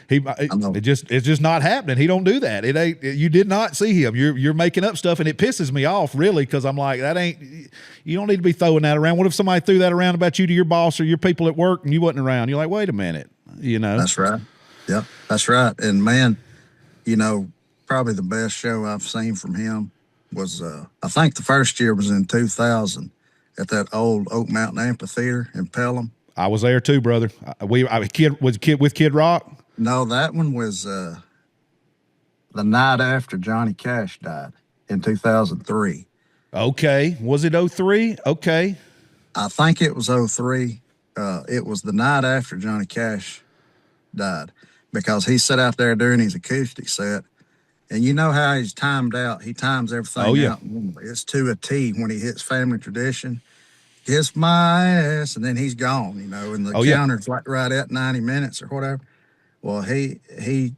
It's just not happening. He don't do that. It ain't. You did not see him. You're making up stuff, and it pisses me off really because I'm like, that ain't. You don't need to be throwing that around. What if somebody threw that around about you to your boss or your people at work and you wasn't around? You're like, wait a minute. That's right. Yeah, that's right. And man, probably the best show I've seen from him was I think the first year was in 2000 at that old Oak Mountain Amphitheater in Pelham. I was there too, brother. Was Kid Rock. No, that one was the night after Johnny Cash died in 2003. Okay. Was it 03? Okay. I think it was 03. It was the night after Johnny Cash died because he sat out there during his acoustic set. And you know how he's timed out. He times everything out. It's to a T when he hits Family Tradition. Kiss my ass, and then he's gone, and the counter's like right at 90 minutes or whatever. Well, he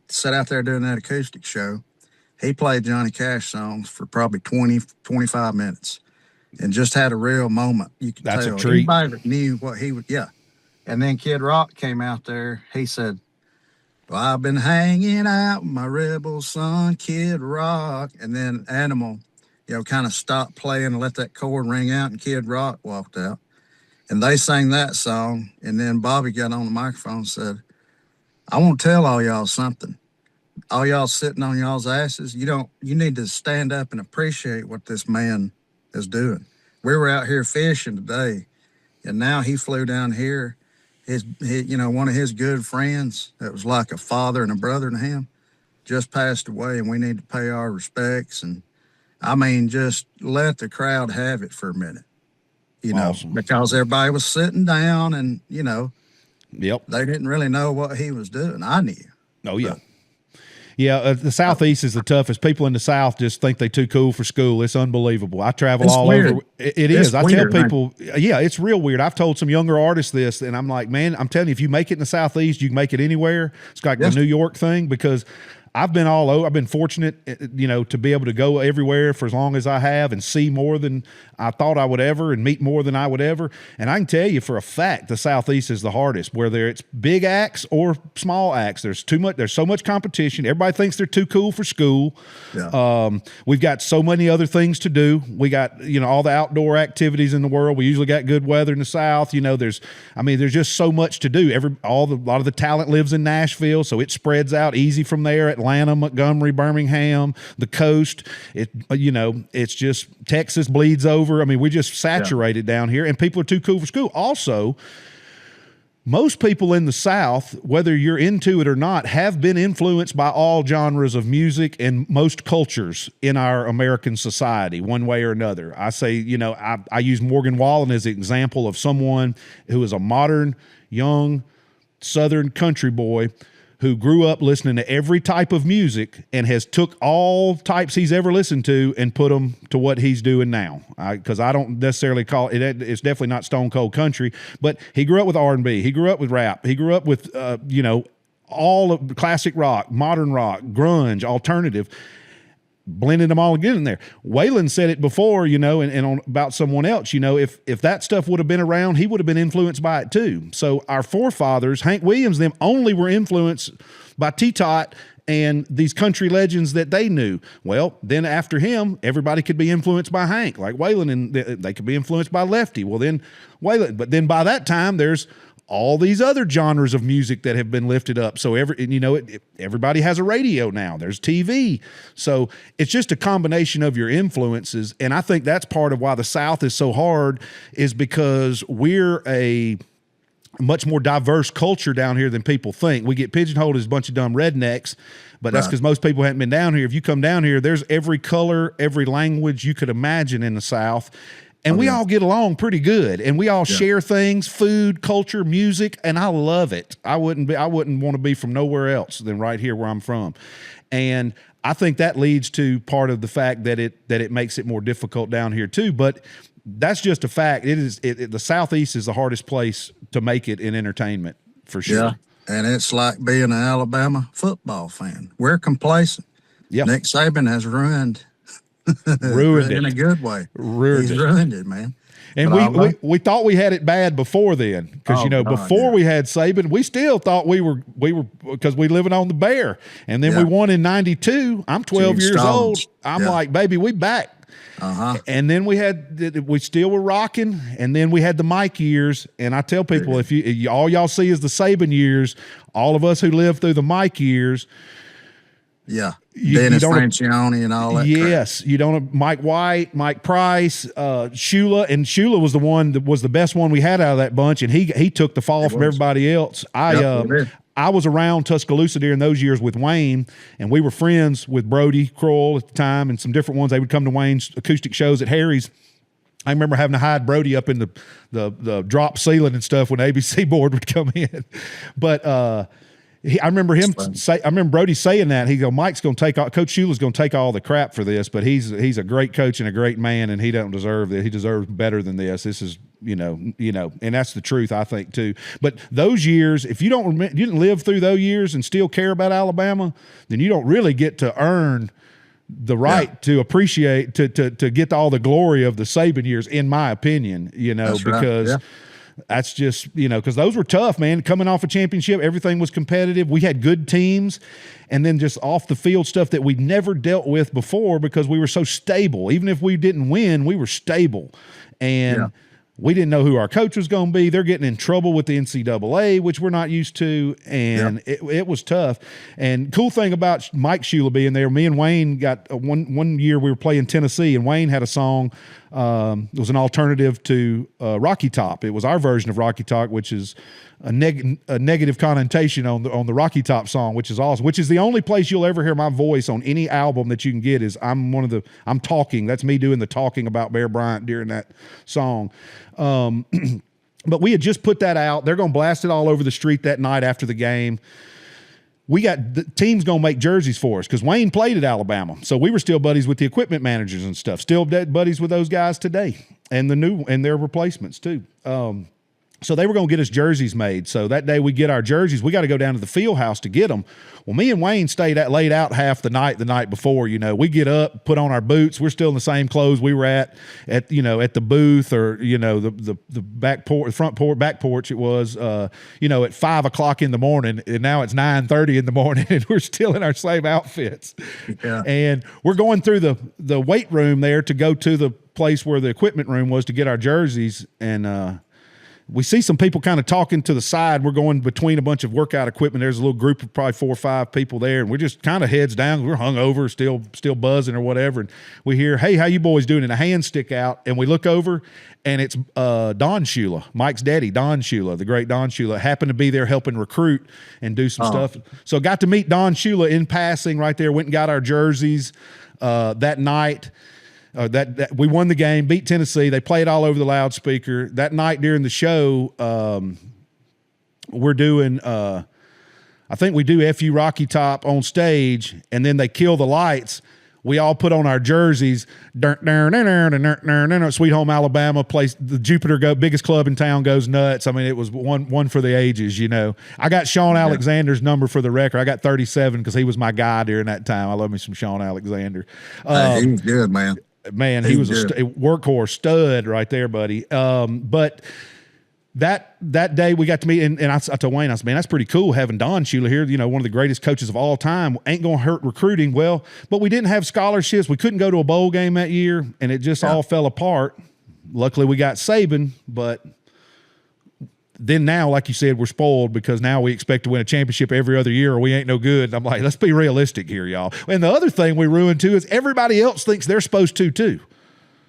sat out there doing that acoustic show. He played Johnny Cash songs for probably 20, 25 minutes and just had a real moment. You could tell. That's a treat. Anybody knew what he would, And then Kid Rock came out there. He said, well, I've been hanging out with my rebel son, Kid Rock. And then Animal, kind of stopped playing and let that chord ring out, and Kid Rock walked out. And they sang that song, and then Bobby got on the microphone and said, I want to tell all y'all something. All y'all sitting on y'all's asses, you need to stand up and appreciate what this man is doing. We were out here fishing today, and now he flew down here. One of his good friends that was like a father and a brother to him just passed away, and we need to pay our respects. And I mean, just let the crowd have it for a minute, awesome. Because everybody was sitting down and, Yep. They didn't really know what he was doing. I knew. Oh, yeah. The Southeast is the toughest. People in the South just think they're too cool for school. It's unbelievable. I travel all over. It is. I tell people, it's real weird. I've told some younger artists this, and I'm like, man, I'm telling you, if you make it in the Southeast, you can make it anywhere. It's like the New York thing because I've been all over. I've been fortunate, to be able to go everywhere for as long as I have and see more than I thought I would ever and meet more than I would ever. And I can tell you for a fact, the Southeast is the hardest, whether it's big acts or small acts. There's so much competition. Everybody thinks they're too cool for school. Yeah. We've got so many other things to do. We got, all the outdoor activities in the world. We usually got good weather in the South. There's just so much to do. A lot of the talent lives in Nashville, so it spreads out easy from there. Atlanta, Montgomery, Birmingham, the coast. It's just Texas bleeds over. We're just saturated down here, and people are too cool for school. Also, most people in the South, whether you're into it or not, have been influenced by all genres of music and most cultures in our American society, one way or another. I say, I use Morgan Wallen as an example of someone who is a modern, young, Southern country boy who grew up listening to every type of music and has took all types he's ever listened to and put them to what he's doing now. Because I don't necessarily call it, it's definitely not stone cold country, but he grew up with R&B. He grew up with rap. He grew up with, all of classic rock, modern rock, grunge, alternative, blending them all again in there. Waylon said it before, and on, about someone else, if that stuff would have been around, he would have been influenced by it too. So our forefathers, Hank Williams, them only were influenced by T-Tot and these country legends that they knew. Well, then after him, everybody could be influenced by Hank, like Waylon, and they could be influenced by Lefty. Well, then Waylon, but then by that time, there's all these other genres of music that have been lifted up. So everybody has a radio now. There's TV. So it's just a combination of your influences. And I think that's part of why the South is so hard, is because we're a much more diverse culture down here than people think. We get pigeonholed as a bunch of dumb rednecks, but that's because most people haven't been down here. If you come down here, there's every color, every language you could imagine in the South. And we all get along pretty good, and we all share things, food, culture, music, and I love it. I wouldn't want to be from nowhere else than right here where I'm from. And I think that leads to part of the fact that it makes it more difficult down here too. But that's just a fact. The Southeast is the hardest place to make it in entertainment, for sure. Yeah. And it's like being an Alabama football fan. We're complacent. Yeah. Nick Saban has ruined it in a good way. He's ruined it, man. And we thought we had it bad before then, because before we had Saban, we still thought we were because we living on the Bear, and then we won in '92. I'm 12 years old. I'm like, baby, we back. And then we still were rocking, and then we had the Mike years. And I tell people, if all y'all see is the Saban years, all of us who lived through the Mike years. Yeah. Dennis Francione and all that. Yes. crap. You don't, Mike White, Mike Price, Shula. And Shula was the one that was the best one we had out of that bunch. And he took the fall from everybody else. I was around Tuscaloosa during those years with Wayne, and we were friends with Brody Kroll at the time and some different ones. They would come to Wayne's acoustic shows at Harry's. I remember having to hide Brody up in the drop ceiling and stuff when the ABC board would come in. But I remember Brody saying that. He go, Mike's going to take all, Coach Shula's going to take all the crap for this, but he's a great coach and a great man, and he don't deserve it. He deserves better than this. This is, and that's the truth, I think, too. But those years, if you didn't live through those years and still care about Alabama, then you don't really get to earn the right to appreciate, to get all the glory of the Saban years, in my opinion, because that's just, because those were tough, man. Coming off a championship, everything was competitive. We had good teams, and then just off the field stuff that we'd never dealt with before because we were so stable. Even if we didn't win, we were stable. And we didn't know who our coach was going to be. They're getting in trouble with the NCAA, which we're not used to, and it was tough. And cool thing about Mike Shula being there, me and Wayne got one year we were playing Tennessee, and Wayne had a song. It was an alternative to Rocky Top. It was our version of Rocky Top, which is a negative connotation on the Rocky Top song, which is awesome. Which is the only place you'll ever hear my voice on any album that you can get. Is I'm talking. That's me doing the talking about Bear Bryant during that song. But we had just put that out. They're going to blast it all over the street that night after the game. We got the team's going to make jerseys for us because Wayne played at Alabama. So we were still buddies with the equipment managers and stuff, still buddies with those guys today, and their replacements too. So they were going to get us jerseys made. So that day we get our jerseys. We got to go down to the field house to get them. Well, me and Wayne laid out half the night before. We get up, put on our boots. We're still in the same clothes we were at the booth, or the back porch, front porch, back porch. It was at 5 o'clock in the morning, and now it's 9:30 in the morning, and we're still in our same outfits. Yeah. And we're going through the weight room there to go to the place where the equipment room was to get our jerseys, and we see some people kind of talking to the side. We're going between a bunch of workout equipment. There's a little group of probably 4 or 5 people there, and we're just kind of heads down. We're hungover, still buzzing or whatever. And we hear, "Hey, how you boys doing?" And a hand stick out, and we look over, and it's Don Shula, Mike's daddy, Don Shula, the great Don Shula, happened to be there helping recruit and do some stuff. So got to meet Don Shula in passing right there. Went and got our jerseys that night. That we won the game, beat Tennessee. They played all over the loudspeaker. That night during the show, we're doing I think we do FU Rocky Top on stage, and then they kill the lights. We all put on our jerseys, Sweet Home Alabama, place the Jupiter biggest club in town goes nuts. I mean, it was one for the ages, you know. I got Sean Alexander's number for the record. I got 37 because he was my guy during that time. I love me some Sean Alexander. He was good, man. Man, he was a workhorse stud right there, buddy. But that day we got to meet, and I told Wayne, I said, man, that's pretty cool having Don Shula here, you know, one of the greatest coaches of all time. Ain't going to hurt recruiting. Well, but we didn't have scholarships. We couldn't go to a bowl game that year, and it just all fell apart. Luckily, we got Saban, but then now, like you said, we're spoiled because now we expect to win a championship every other year or we ain't no good. And I'm like, let's be realistic here, y'all. And the other thing we ruined, too, is everybody else thinks they're supposed to, too.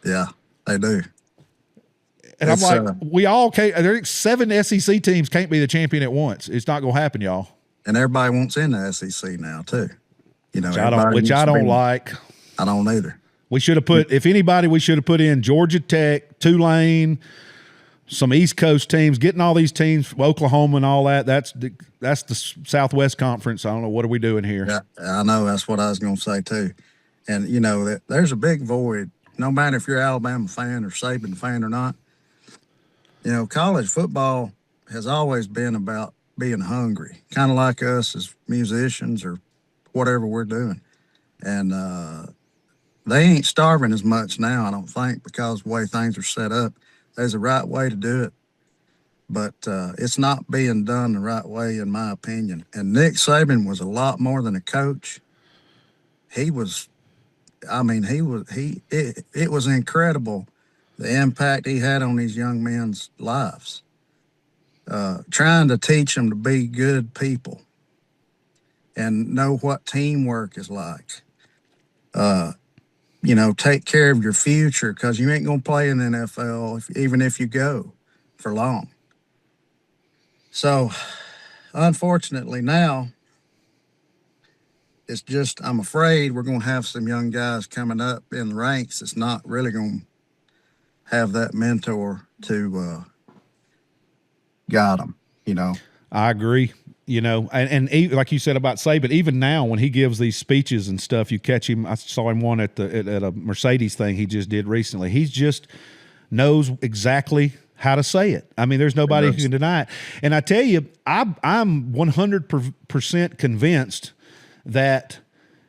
Yeah, they do. And I'm like, we all can't. There's 7 SEC teams can't be the champion at once. It's not going to happen, y'all. And everybody wants in the SEC now too. You know, which I don't like. I don't either. We should have put, if anybody, we should have put in Georgia Tech, Tulane, some East Coast teams, getting all these teams, Oklahoma and all that. That's the Southwest Conference. I don't know, what are we doing here? Yeah, I know. That's what I was going to say too. And you know, there's a big void. No matter if you're an Alabama fan or Saban fan or not. You know, college football has always been about being hungry, kind of like us as musicians or whatever we're doing. And they ain't starving as much now, I don't think, because the way things are set up. There's a right way to do it, but it's not being done the right way, in my opinion. And Nick Saban was a lot more than a coach. He was, I mean, it was incredible the impact he had on these young men's lives, trying to teach them to be good people and know what teamwork is like. You know, take care of your future because you ain't going to play in the NFL even if you go for long. So, unfortunately now, it's just, I'm afraid we're going to have some young guys coming up in the ranks that's not really going to have that mentor to guide them, you know. I agree. You know, and like you said about Saban, even now when he gives these speeches and stuff, you catch him. I saw him one at a Mercedes thing he just did recently. He just knows exactly how to say it. I mean, there's nobody who can deny it. And I tell you, I'm 100% convinced that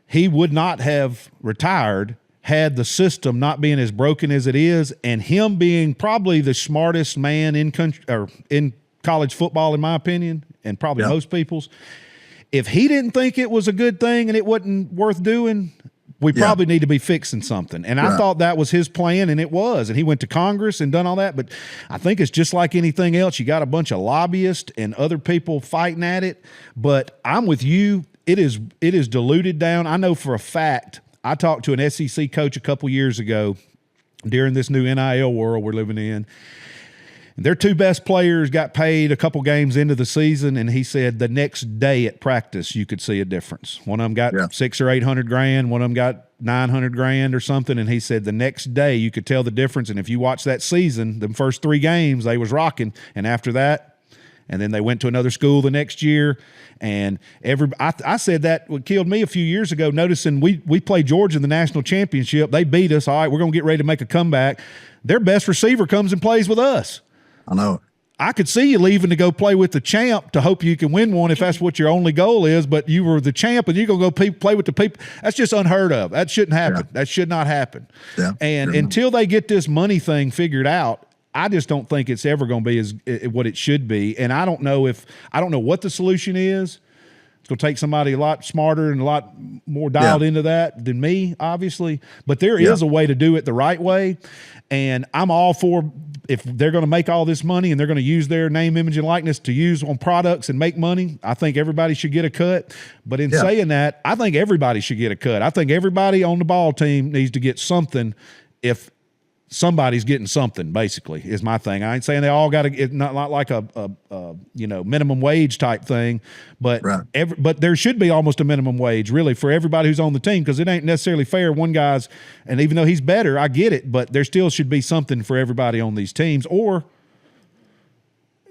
he would not have retired had the system not being as broken as it is, and him being probably the smartest man in country or in college football, in my opinion, and probably most people's. If he didn't think it was a good thing and it wasn't worth doing, we probably need to be fixing something. And I thought that was his plan, and it was. And he went to Congress and done all that. But I think it's just like anything else. You got a bunch of lobbyists and other people fighting at it. But I'm with you. It is diluted down. I know for a fact. I talked to an SEC coach a couple years ago during this new NIL world we're living in. Their 2 best players got paid a couple games into the season, and he said the next day at practice you could see a difference. One of them got $600,000 or $800,000, one of them got $900,000 or something, and he said the next day you could tell the difference. And if you watch that season, the first 3 games they was rocking, and after that, and then they went to another school the next year. And I said that what killed me a few years ago, noticing we played Georgia in the national championship. They beat us. All right, we're going to get ready to make a comeback. Their best receiver comes and plays with us. I know. I could see you leaving to go play with the champ to hope you can win one if that's what your only goal is, but you were the champ and you're going to go play with the people. That's just unheard of. That shouldn't happen. Yeah. That should not happen. Yeah. And until they get this money thing figured out, I just don't think it's ever going to be as what it should be. And I don't know what the solution is. It's going to take somebody a lot smarter and a lot more dialed into that than me, obviously. But there is a way to do it the right way. And I'm all for, if they're going to make all this money and they're going to use their name, image, and likeness to use on products and make money, I think everybody should get a cut. But in saying that, I think everybody should get a cut. I think everybody on the ball team needs to get something if somebody's getting something, basically, is my thing. I ain't saying they all got to get, not like a minimum wage type thing, but but there should be almost a minimum wage, really, for everybody who's on the team, because it ain't necessarily fair. One guy's, and even though he's better, I get it, but there still should be something for everybody on these teams, or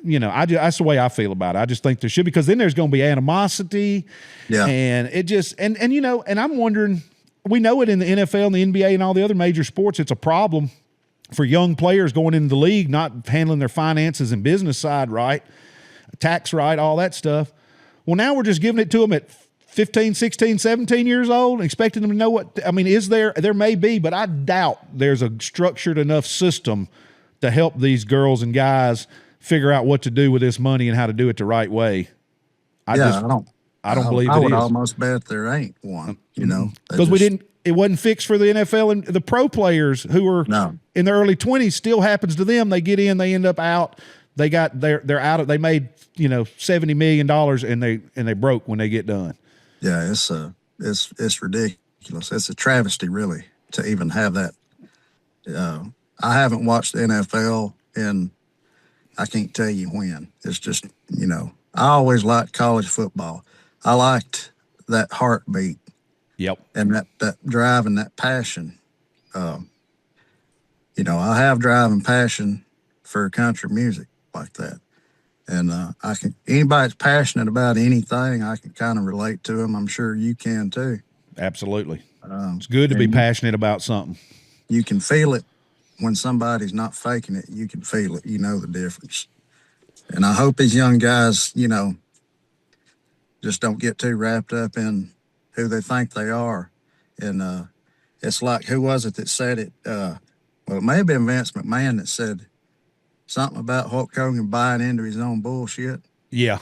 that's the way I feel about it. I just think there should, because then there's going to be animosity. Yeah. And it just, and I'm wondering, we know it in the NFL and the NBA and all the other major sports, it's a problem for young players going into the league, not handling their finances and business side right, tax right, all that stuff. Well, now we're just giving it to them at 15, 16, 17 years old, expecting them to know what, I mean, there may be, but I doubt there's a structured enough system to help these girls and guys figure out what to do with this money and how to do it the right way. I don't believe I it would is. almost bet there ain't one, Because it wasn't fixed for the NFL, and the pro players who were in their early 20s, still happens to them. They get in, they end up out. They're out of, they made, $70 million and they broke when they get done. Yeah, it's ridiculous. It's a travesty, really, to even have that. I haven't watched the NFL in, I can't tell you when. It's just, I always liked college football. I liked that heartbeat. Yep. And that drive and that passion. I have drive and passion for country music like that. And anybody that's passionate about anything, I can kind of relate to them. I'm sure you can too. Absolutely. It's good to be passionate about something. You can feel it when somebody's not faking it. You can feel it. You know the difference. And I hope these young guys, just don't get too wrapped up in who they think they are. And it's like, who was it that said it? Well, it may have been Vince McMahon that said something about Hulk Hogan buying into his own bullshit. Yeah.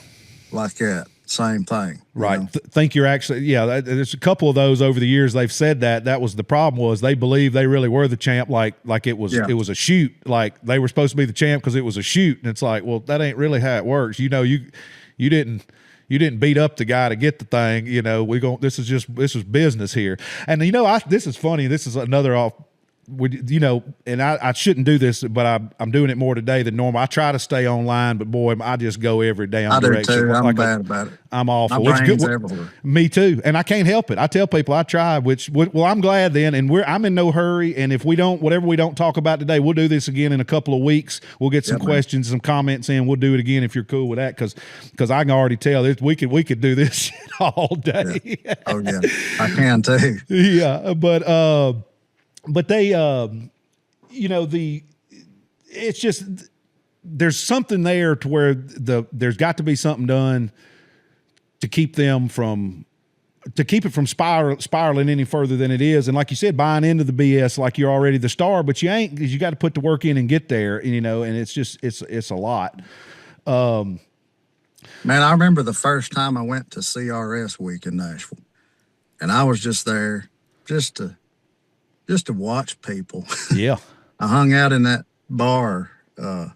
Like that. Same thing. Right. Think you're actually, there's a couple of those over the years they've said that. That was the problem, was they believed they really were the champ, like it was it was a shoot. Like they were supposed to be the champ because it was a shoot. And it's like, well, that ain't really how it works. You didn't beat up the guy to get the thing. This is business here. And this is funny. This is another off. And I shouldn't do this, but I'm doing it more today than normal. I try to stay online, but boy, I just go every damn direction. I do too. I'm bad about it. I'm awful. My brain's everywhere. Me too, and I can't help it. I tell people I try. Well, I'm glad then, and I'm in no hurry. And if whatever we don't talk about today, we'll do this again in a couple of weeks. We'll get some questions, some comments in. We'll do it again if you're cool with that, because I can already tell this we could do this shit all day. Yeah. Oh yeah, I can too. Yeah, but they, it's just, there's something there to where there's got to be something done to keep it from spiraling any further than it is. And like you said, buying into the BS like you're already the star, but you ain't, because you got to put the work in and get there, and it's just, it's a lot. Man, I remember the first time I went to CRS week in Nashville, and I was just there just to watch people. Yeah. I hung out in that bar. What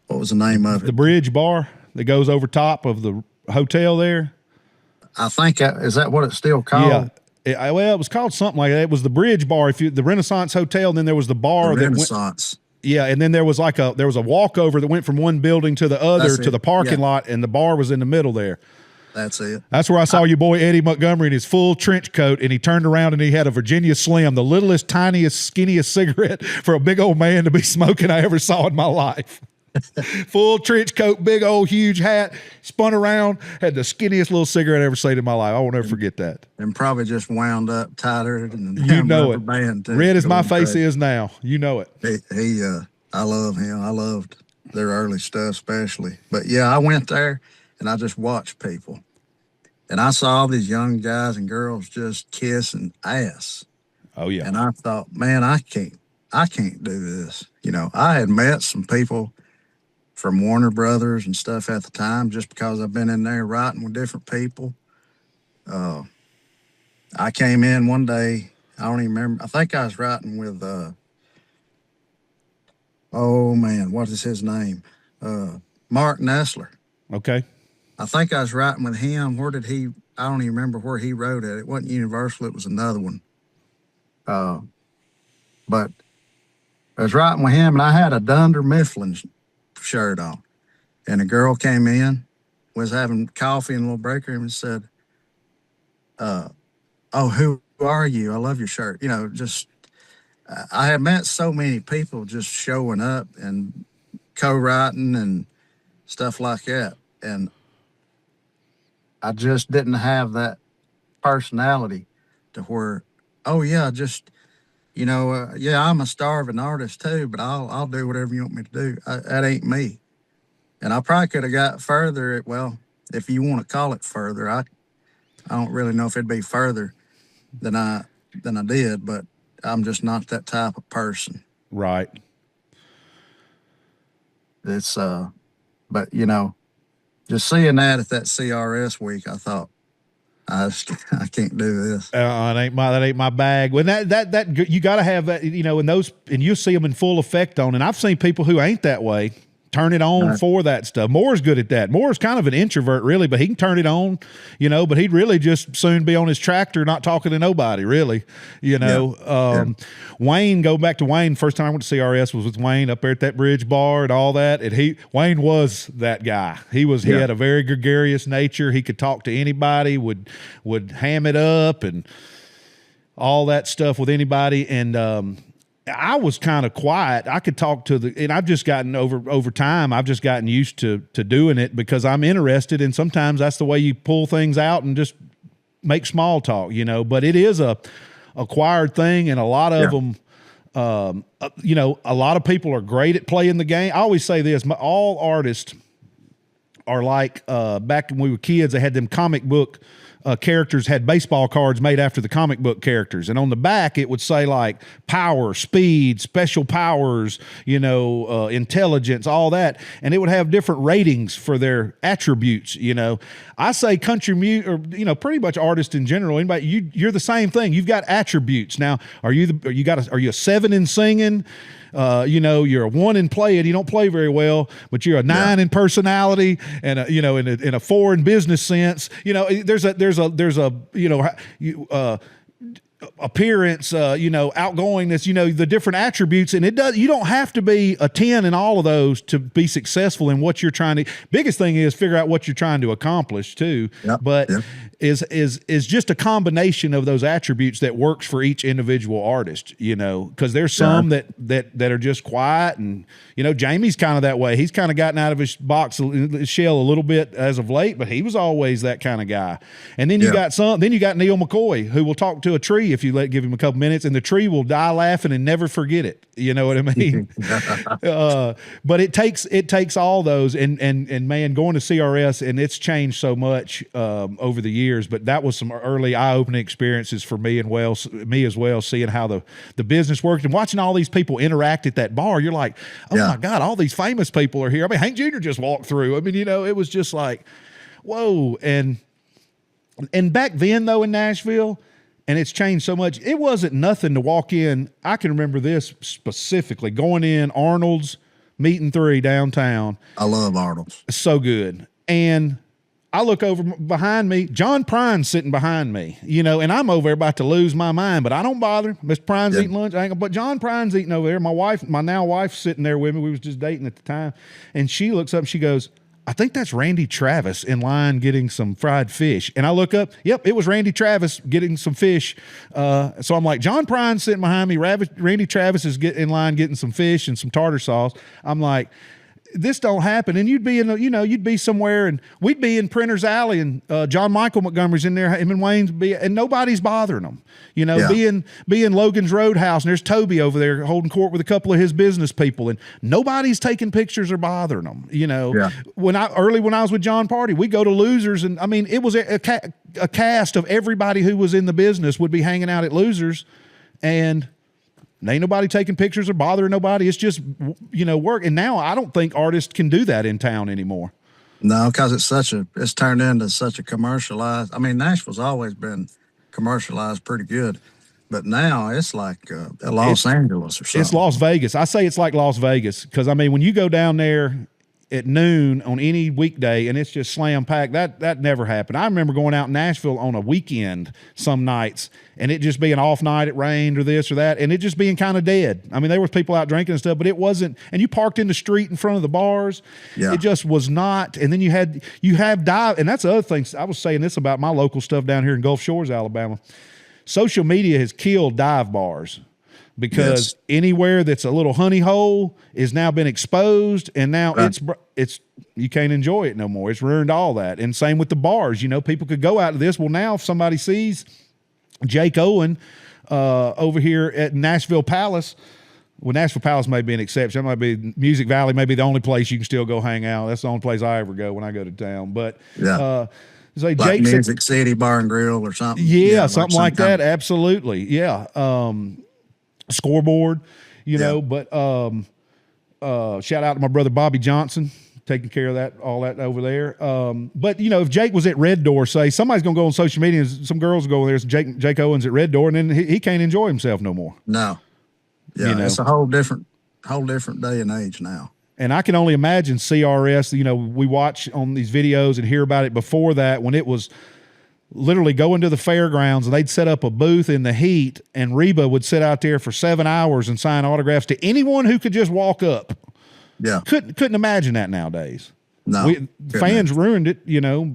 was the name of it? The Bridge Bar that goes over top of the hotel there. I think is that what it's still called? Yeah. It was called something like that. It was the Bridge Bar. The Renaissance Hotel, and then there was the bar. Renaissance. And then there was there was a walkover that went from one building to the other to the parking lot, and the bar was in the middle there. That's it. That's where I saw your boy Eddie Montgomery in his full trench coat, and he turned around and he had a Virginia Slim, the littlest, tiniest, skinniest cigarette for a big old man to be smoking I ever saw in my life. Full trench coat, big old huge hat, spun around, had the skinniest little cigarette I ever seen in my life. I won't ever forget that. And probably just wound up tighter than the band too. Red as my face is now. You know it. I love him. I loved their early stuff especially. But yeah, I went there and I just watched people. And I saw all these young guys and girls just kissing ass. Oh yeah. And I thought, man, I can't do this. I had met some people from Warner Brothers and stuff at the time, just because I've been in there writing with different people. I came in one day, I don't even remember. I think I was writing with, what is his name? Mark Nessler. Okay. I think I was writing with him. I don't even remember where he wrote it. It wasn't Universal. It was another one. But I was writing with him, and I had a Dunder Mifflin shirt on. And a girl came in, was having coffee in a little break room, and said, who are you? I love your shirt. I had met so many people just showing up and co-writing and stuff like that. And I just didn't have that personality to where, oh yeah, just yeah, I'm a starving artist too, but I'll do whatever you want me to do. That ain't me. And I probably could have got further. Well, if you want to call it further, I don't really know if it'd be further than I did, but I'm just not that type of person. Right. It's but just seeing that at that CRS week, I thought, I can't do this. That ain't my bag. When that you got to have that, and you'll see them in full effect on. And I've seen people who ain't that way turn it on for that stuff. Moore's good at that. Moore's kind of an introvert, really, but he can turn it on, but he'd really just soon be on his tractor, not talking to nobody, really, Wayne, go back to Wayne. First time I went to CRS was with Wayne up there at that bridge bar and all that. And Wayne was that guy. He had a very gregarious nature. He could talk to anybody, would ham it up and all that stuff with anybody. And, I was kind of quiet. I could talk and I've just gotten over time. I've just gotten used to doing it because I'm interested, and sometimes that's the way you pull things out and just make small talk, But it is a acquired thing, and a lot of them, a lot of people are great at playing the game. I always say this: all artists are like back when we were kids. They had them comic book. Characters had baseball cards made after the comic book characters, and on the back it would say like power, speed, special powers, intelligence, all that, and it would have different ratings for their attributes. I say country music, or pretty much artists in general. Anybody, you're the same thing. You've got attributes. Now, are you a 7 in singing? You're a 1 in playing. You don't play very well, but you're a 9 in personality, and in a 4 in business sense. There's a appearance, outgoingness, the different attributes, and you don't have to be a 10 in all of those to be successful in what you're trying to. Biggest thing is figure out what you're trying to accomplish too. But is just a combination of those attributes that works for each individual artist, because there's some that are just quiet, and Jamie's kind of that way. He's kind of gotten out of his shell a little bit as of late, but he was always that kind of guy. And then you got Neil McCoy, who will talk to a tree if you give him a couple minutes, and the tree will die laughing and never forget it. You know what I mean? But it takes all those, and man, going to CRS, and it's changed so much over the years. But that was some early eye-opening experiences for me as well, seeing how the business worked and watching all these people interact at that bar. You're like, oh my God, all these famous people are here. I mean, Hank Jr. just walked through. I mean, it was just like, whoa. And back then though in Nashville, and it's changed so much, it wasn't nothing to walk in. I can remember this specifically, going in Arnold's Meat & 3 downtown. I love Arnold's. So good. And I look over behind me, John Prine's sitting behind me, and I'm over there about to lose my mind, but I don't bother. Mr. Prine's eating lunch, but John Prine's eating over there. My now wife's sitting there with me. We was just dating at the time, and she looks up and she goes, I think that's Randy Travis in line getting some fried fish. And I look up, yep, it was Randy Travis getting some fish. So I'm like, John Prine's sitting behind me. Randy Travis is in line getting some fish and some tartar sauce. I'm like, this don't happen. And you'd be you'd be somewhere, and we'd be in Printer's Alley, and John Michael Montgomery's in there, him and Wayne's and nobody's bothering them. Being Logan's Roadhouse, and there's Toby over there holding court with a couple of his business people, and nobody's taking pictures or bothering them. When I was with John Party, we go to Losers, and I mean, it was a cast of everybody who was in the business would be hanging out at Losers, and ain't nobody taking pictures or bothering nobody. It's just, work. And now I don't think artists can do that in town anymore. No, because it's turned into such a commercialized. I mean, Nashville's always been commercialized pretty good, but now it's like Los Angeles or something. It's Las Vegas. I say it's like Las Vegas because, I mean, when you go down there at noon on any weekday and it's just slam packed, that never happened. I remember going out in Nashville on a weekend some nights and it just being off night, it rained or this or that, and it just being kind of dead. I mean, there was people out drinking and stuff, but it wasn't, and you parked in the street in front of the bars. Yeah. It just was not. And then you have dive, and that's the other thing. I was saying this about my local stuff down here in Gulf Shores, Alabama. Social media has killed dive bars. because anywhere that's a little honey hole is now been exposed, and now it's you can't enjoy it no more. It's ruined all that. And same with the bars. You know, people could go out to this. Well, now if somebody sees Jake Owen over here at Nashville Palace. Well, Nashville Palace may be an exception. That might be Music Valley, may be the only place you can still go hang out. That's the only place I ever go when I go to town. But say like Jake Music City Bar and Grill or something. Yeah, something like that. Absolutely. Yeah. Scoreboard, you know, but shout out to my brother Bobby Johnson, taking care of that, all that over there. But you know, if Jake was at Red Door, say somebody's gonna go on social media and some girls will go there, so Jake Owens at Red Door, and then he can't enjoy himself no more. No. Yeah, you know? It's a whole different day and age now. And I can only imagine CRS, you know, we watch on these videos and hear about it before that, when it was literally going to the fairgrounds and they'd set up a booth in the heat, and Reba would sit out there for 7 hours and sign autographs to anyone who could just walk up. Yeah. Couldn't imagine that nowadays. No. Fans ruined it, you know,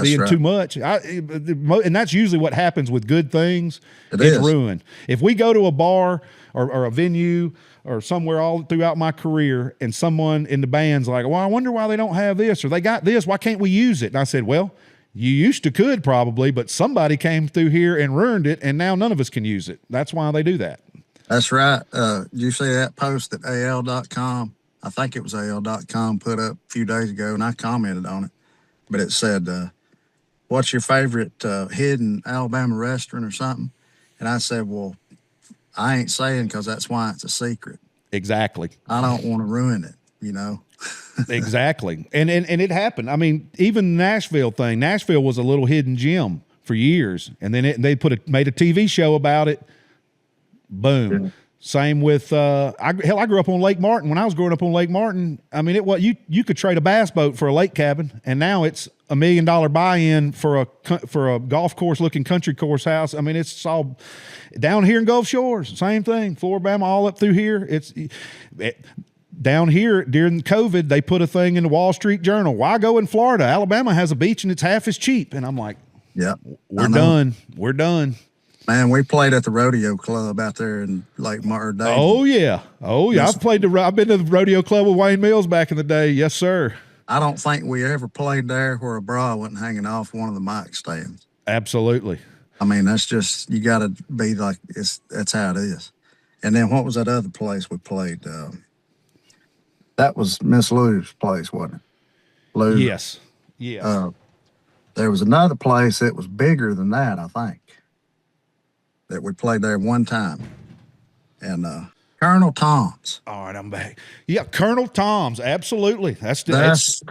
being too much. And that's usually what happens with good things. It's ruined. If we go to a bar or a venue or somewhere all throughout my career, and someone in the band's like, well, I wonder why they don't have this, or they got this, why can't we use it? And I said, well, you used to could probably, but somebody came through here and ruined it, and now none of us can use it. That's why they do that. That's right. Did you see that post that AL.com, I think it was AL.com, put up a few days ago, and I commented on it, but it said, what's your favorite hidden Alabama restaurant or something? And I said, well, I ain't saying, because that's why it's a secret. Exactly. I don't want to ruin it, you know. Exactly. And it happened. I mean, even the Nashville thing. Nashville was a little hidden gem for years, and then they made a TV show about it. Boom. Yeah. Same with I grew up on Lake Martin. When I was growing up on Lake Martin, I mean, you could trade a bass boat for a lake cabin, and now it's $1 million buy-in for a golf course looking country course house. I mean, it's all down here in Gulf Shores. Same thing, Floribama, all up through here. Down here during COVID, they put a thing in the Wall Street Journal. Why go in Florida? Alabama has a beach and it's half as cheap. And I'm like, yeah, we're done. We're done. Man, we played at the rodeo club out there in Lake Martin. Oh yeah. I've been to the rodeo club with Wayne Mills back in the day. Yes, sir. I don't think we ever played there where a bra wasn't hanging off one of the mic stands. Absolutely. I mean, that's just, you got to be like, that's how it is. And then what was that other place we played? That was Miss Lou's place, wasn't it? Lou. Yes. Yeah. There was another place that was bigger than that, I think, that we played there one time. And Colonel Tom's. All right, I'm back. Yeah, Colonel Tom's. Absolutely. That's a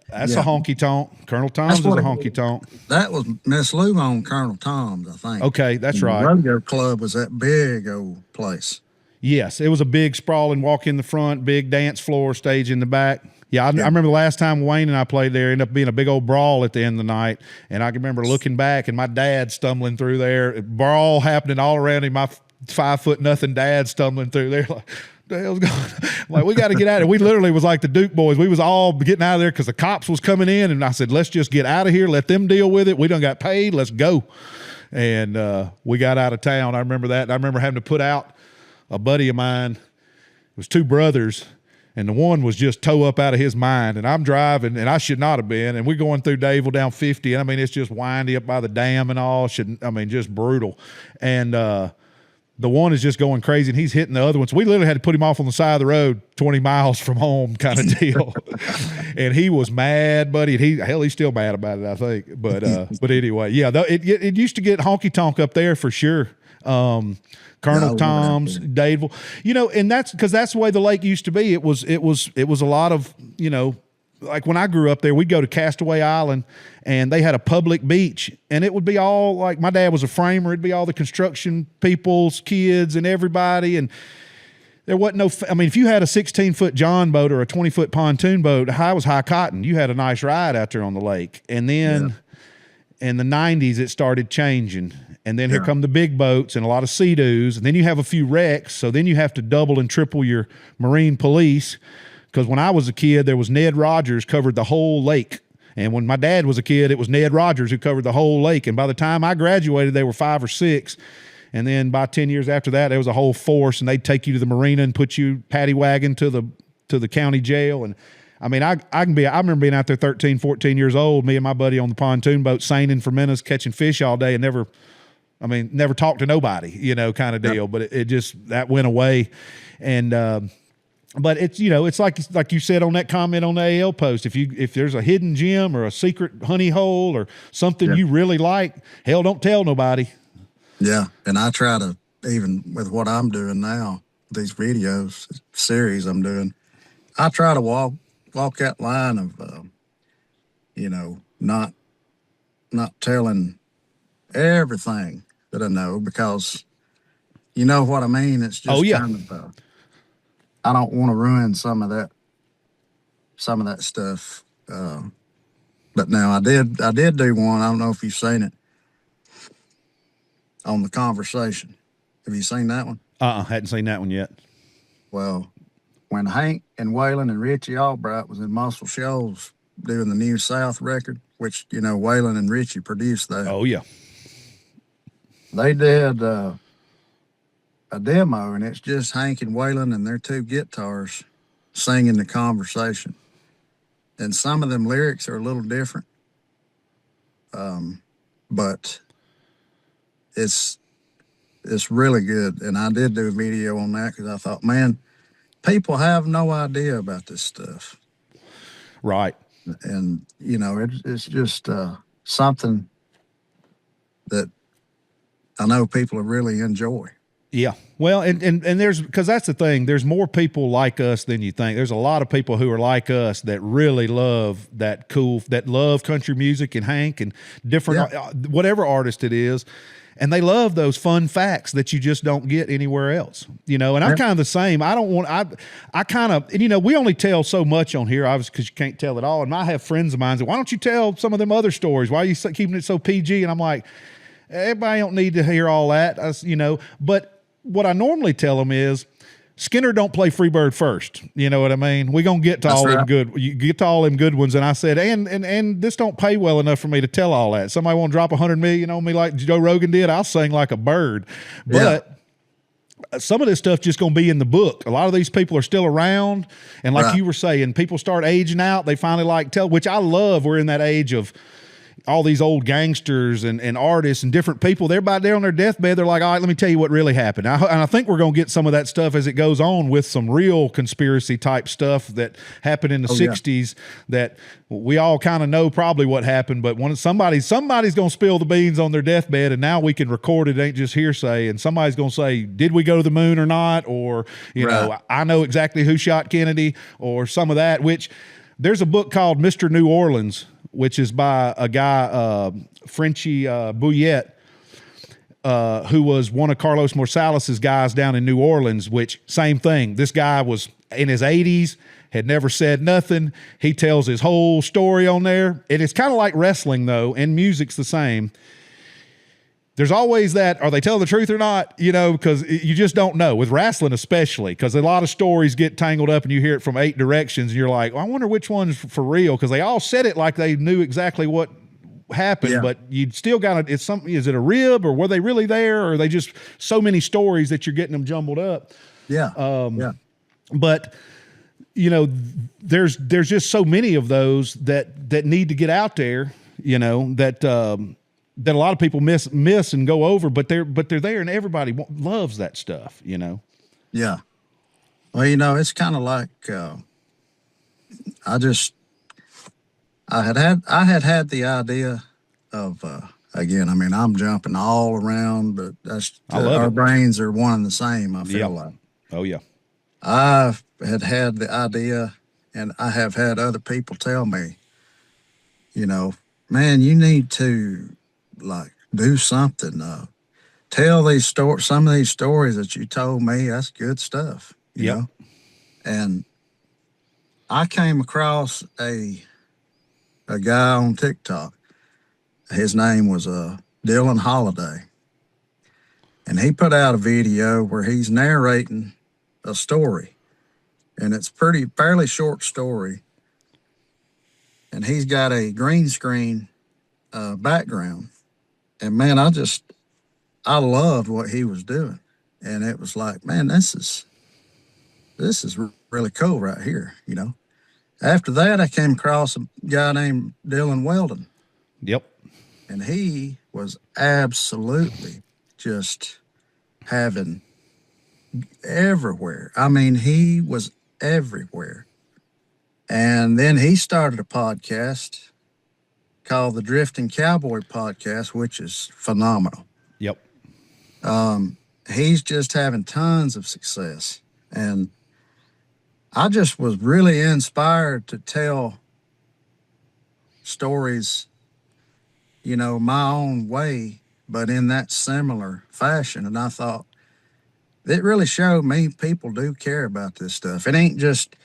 honky tonk. Colonel Tom's is a honky tonk. That was Miss Lou on Colonel Tom's, I think. Okay, that's right. The rodeo club was that big old place. Yes, it was a big sprawling walk in the front, big dance floor, stage in the back. Yeah, I remember the last time Wayne and I played there, ended up being a big old brawl at the end of the night. And I can remember looking back and my dad stumbling through there, brawl happening all around him, my 5'0" dad stumbling through there like, the hell's going on? Like, we got to get out of here. We literally was like the Duke boys. We was all getting out of there because the cops was coming in, and I said, let's just get out of here. Let them deal with it. We done got paid. Let's go. And we got out of town. I remember that. I remember having to put out a buddy of mine. It was two brothers, and the one was just toe up out of his mind. And I'm driving, and I should not have been. And we're going through Dadeville down 50. And I mean, it's just windy up by the dam and all. Just brutal. And the one is just going crazy, and he's hitting the other one. So we literally had to put him off on the side of the road 20 miles from home kind of deal. And he was mad, buddy. He's still mad about it, I think. But anyway, yeah, it used to get honky-tonk up there for sure. Colonel Tom's, Dadeville. You know, and that's because that's the way the lake used to be. It was a lot of, you know, like when I grew up there, we'd go to Castaway Island, and they had a public beach, and it would be all like, my dad was a framer. It'd be all the construction people's kids and everybody. And there wasn't I mean, if you had a 16-foot John boat or a 20-foot pontoon boat, I was high cotton. You had a nice ride out there on the lake. And then in the 90s, it started changing. And then here come the big boats and a lot of Sea-Doos. And then you have a few wrecks. So then you have to double and triple your Marine police. Because when I was a kid, there was Ned Rogers covered the whole lake. And when my dad was a kid, it was Ned Rogers who covered the whole lake. And by the time I graduated, they were 5 or 6. And then by 10 years after that, there was a whole force, and they'd take you to the marina and put you paddy wagon to the county jail. And I mean, I remember being out there 13, 14 years old, me and my buddy on the pontoon boat, seining for minnows, catching fish all day, and never talked to nobody, you know, kind of deal. Yep. But it just, that went away. And, but it's, you know, it's like you said on that comment on the AL post, if there's a hidden gem or a secret honey hole or something you really like, hell, don't tell nobody. Yeah. And I try to, even with what I'm doing now, these videos series I'm doing, I try to walk that line of, you know, not telling everything that I know, because you know what I mean? It's just kind of, I don't want to ruin some of that stuff. But now I did do one. I don't know if you've seen it, on The Conversation. Have you seen that one? Hadn't seen that one yet. Well, when Hank and Waylon and Richie Albright was in Muscle Shoals doing the New South record, which, you know, Waylon and Richie produced that. Oh, yeah. They did a demo, and it's just Hank and Waylon and their two guitars singing The Conversation. And some of them lyrics are a little different. But it's really good. And I did do a video on that because I thought, man, people have no idea about this stuff. Right. And, you know, it's just something that I know people really enjoy. Yeah. Well, and there's, because that's the thing, there's more people like us than you think. There's a lot of people who are like us that really love that love country music and Hank and different, whatever artist it is. And they love those fun facts that you just don't get anywhere else, you know. And I'm kind of the same. I kind of, and you know, we only tell so much on here, obviously, because you can't tell it all. And I have friends of mine that, why don't you tell some of them other stories? Why are you keeping it so PG? And I'm like, everybody don't need to hear all that, you know. But what I normally tell them is, Skinner don't play Freebird first. You know what I mean? We're going to get to all them good ones. And I said, and this don't pay well enough for me to tell all that. Somebody want to drop $100 million on me like Joe Rogan did, I'll sing like a bird. But some of this stuff just going to be in the book. A lot of these people are still around. And like you were saying, people start aging out. They finally which I love. We're in that age of all these old gangsters and artists and different people. They're about there on their deathbed. They're like, all right, let me tell you what really happened. And I think we're going to get some of that stuff as it goes on, with some real conspiracy type stuff that happened in the 60s that we all kind of know probably what happened. But when somebody's going to spill the beans on their deathbed, and now we can record it. It ain't just hearsay. And somebody's going to say, did we go to the moon or not? Or, you know, I know exactly who shot Kennedy, or some of that, which there's a book called Mr. New Orleans, which is by a guy, Frenchy Bouillet, who was one of Carlos Morsales's guys down in New Orleans, which, same thing. This guy was in his 80s, had never said nothing. He tells his whole story on there. And it's kind of like wrestling, though, and music's the same. There's always that, are they telling the truth or not? You know, because you just don't know. With wrestling especially, because a lot of stories get tangled up and you hear it from 8 directions, and you're like, well, I wonder which one's for real, because they all said it like they knew exactly what happened, but you still got to, is it a rib, or were they really there, or are they just so many stories that you're getting them jumbled up? But, you know, there's just so many of those that need to get out there, you know, that a lot of people miss and go over, but they're there, and everybody loves that stuff, you know? Yeah. Well, you know, it's kind of like, I had the idea of, again, I mean, I'm jumping all around, but our brains are one and the same, I feel like. Oh, yeah. I had the idea, and I have had other people tell me, you know, man, you need to, like, do something. Tell some of these stories that you told me. That's good stuff, you know? And I came across a guy on TikTok. His name was Dylan Holiday. And he put out a video where he's narrating a story. And it's fairly short story. And he's got a green screen background. And man, I I loved what he was doing, and it was like, man, this is really cool right here. After that, I came across a guy named Dylan Weldon, Yep. and he was absolutely just having everywhere. I mean, he was everywhere. And then he started a podcast called the Drifting Cowboy Podcast, which is phenomenal. Yep. He's just having tons of success. And I just was really inspired to tell stories, my own way, but in that similar fashion. And I thought it really showed me people do care about this stuff. It ain't just,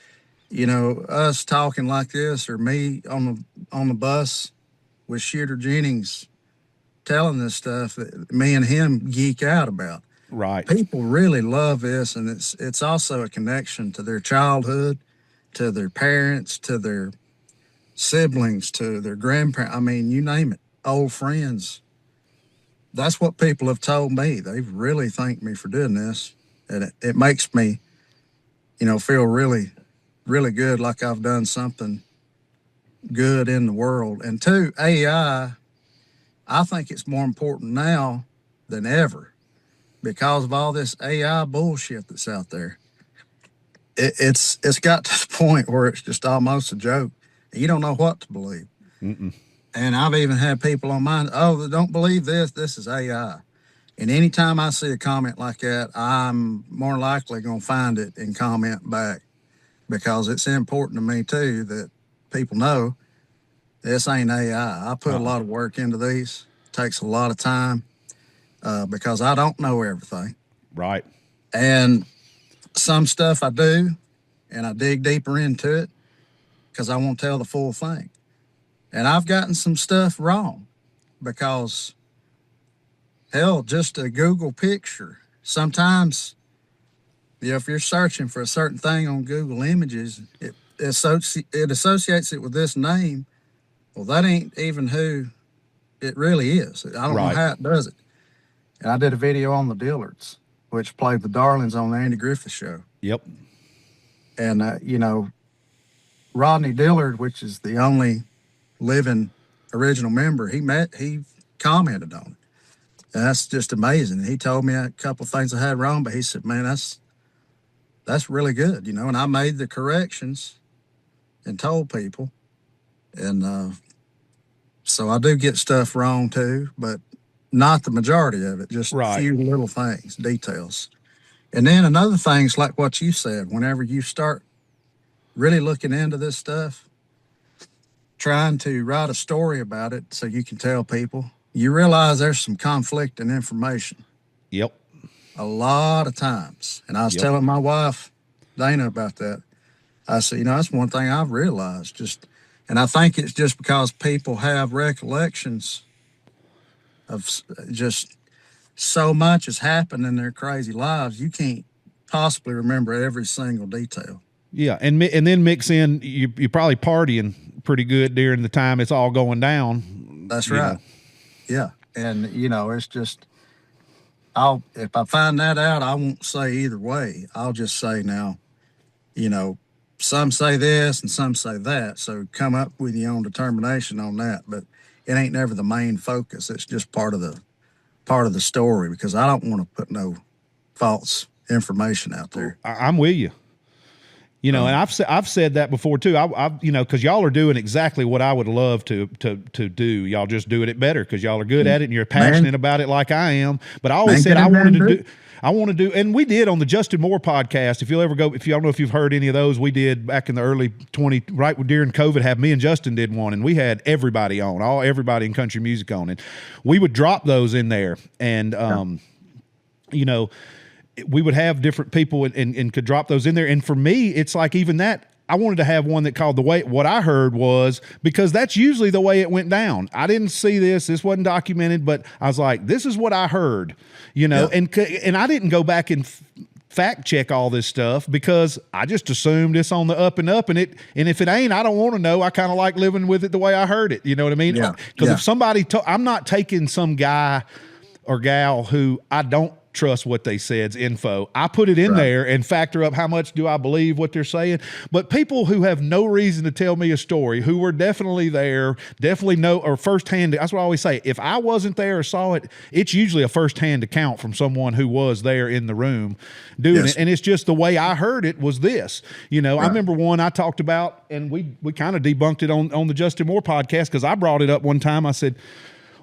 us talking like this, or me on the bus with Shooter Jennings telling this stuff that me and him geek out about. Right. People really love this, and it's also a connection to their childhood, to their parents, to their siblings, to their grandparents. I mean, you name it, old friends. That's what people have told me. They've really thanked me for doing this, and it makes me, feel really, really good, like I've done something good in the world. And two, AI, I think it's more important now than ever because of all this AI bullshit that's out there. It's got to the point where it's just almost a joke. You don't know what to believe. Mm-mm. And I've even had people on mine, they don't believe this. This is AI. And anytime I see a comment like that, I'm more likely going to find it and comment back, because it's important to me too that people know this ain't AI. I put a lot of work into these. It takes a lot of time because I don't know everything. Right. And some stuff I do, and I dig deeper into it because I won't tell the full thing. And I've gotten some stuff wrong because, hell, just a Google picture. Sometimes, if you're searching for a certain thing on Google Images, it associates it with this name. Well, that ain't even who it really is. I don't know how it does it. And I did a video on the Dillards, which played the Darlings on the Andy Griffith Show. Yep. And, Rodney Dillard, which is the only living original member, he commented on it. And that's just amazing. He told me a couple of things I had wrong, but he said, man, that's really good, and I made the corrections and told people. And so I do get stuff wrong too, but not the majority of it, just a few little things, details. And then another thing's like what you said, whenever you start really looking into this stuff, trying to write a story about it so you can tell people, you realize there's some conflicting information. Yep. A lot of times. And I was telling my wife, Dana, about that. I said, that's one thing I've realized. And I think it's just because people have recollections of just so much has happened in their crazy lives, you can't possibly remember every single detail. Yeah, and then mix in, you're probably partying pretty good during the time it's all going down. That's right. Yeah, and it's just, if I find that out, I won't say either way. I'll just say now, some say this and some say that. So come up with your own determination on that. But it ain't never the main focus. It's just part of the story, because I don't want to put no false information out there. I'm with you. And I've said that before too. Because y'all are doing exactly what I would love to do. Y'all just doing it better because y'all are good at it and you're passionate about it like I am. But I always said I want to do, and we did on the Justin Moore podcast. If you don't know if you've heard any of those, we did back in the early right during COVID. Me and Justin did one, and we had everybody on, everybody in country music on, and we would drop those in there, and we would have different people and could drop those in there. And for me, it's like even that, I wanted to have one that called what I heard was, because that's usually the way it went down. I didn't see this wasn't documented, but I was like, this is what I heard, and I didn't go back and fact check all this stuff because I just assumed it's on the up and up, and if it ain't, I don't want to know. I kind of like living with it the way I heard it. You know what I mean? Because if somebody I'm not taking some guy or gal who I don't trust what they said's info. I put it in there and factor up how much do I believe what they're saying. But people who have no reason to tell me a story, who were definitely there, definitely know, or firsthand, that's what I always say. If I wasn't there or saw it, it's usually a firsthand account from someone who was there in the room doing it. And it's just the way I heard it was this. You know, I remember one I talked about, and we kind of debunked it on the Justin Moore podcast, because I brought it up one time. I said,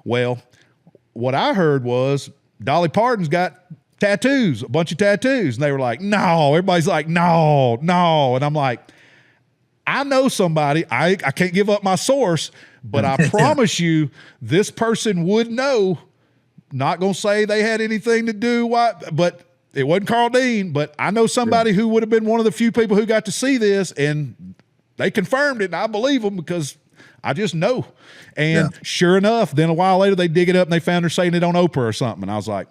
well, what I heard was Dolly Parton's got tattoos, a bunch of tattoos. And they were like, no. Everybody's like, no. And I'm like, I know somebody. I can't give up my source, but I promise you this person would know. Not going to say they had anything to do, but it wasn't Carl Dean, but I know somebody who would have been one of the few people who got to see this, and they confirmed it, and I believe them because I just know. And sure enough, then a while later, they dig it up and they found her saying it on Oprah or something. And I was like,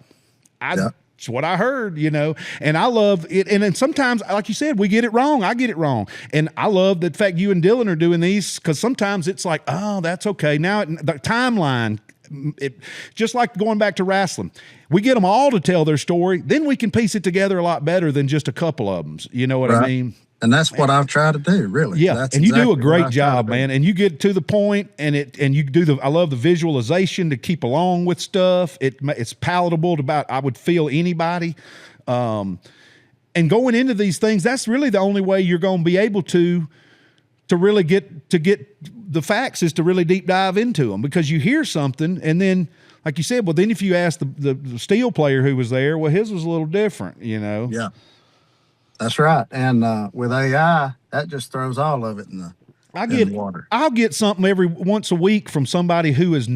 it's what I heard, you know, and I love it. And then sometimes, like you said, we get it wrong. I get it wrong. And I love the fact you and Dylan are doing these, because sometimes it's like, oh, that's okay. Now the timeline, just like going back to wrestling, we get them all to tell their story. Then we can piece it together a lot better than just a couple of them. You know what I mean? And that's what I've tried to do, really. Yeah, that's and you do a great job, man. And you get to the point, and you do I love the visualization to keep along with stuff. It's palatable to about, I would feel, anybody. And going into these things, that's really the only way you're going to be able to really get the facts, is to really deep dive into them, because you hear something, and then, like you said, well, then if you ask the steel player who was there, well, his was a little different, you know. Yeah. That's right. And with AI, that just throws all of it in the water. I'll get something every once a week from somebody who is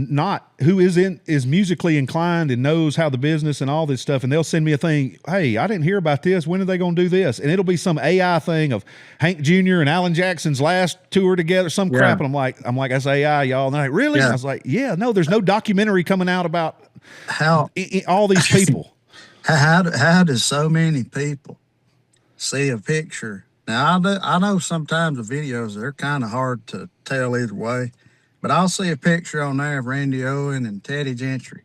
musically inclined and knows how the business and all this stuff, and they'll send me a thing. Hey, I didn't hear about this. When are they going to do this? And it'll be some AI thing of Hank Jr. and Alan Jackson's last tour together, some crap. And I'm like, that's AI, y'all. And they're like, really? I was like, yeah, no, there's no documentary coming out about how all these people. How does so many people see a picture? Now, I know sometimes the videos, they're kind of hard to tell either way, but I'll see a picture on there of Randy Owen and Teddy Gentry,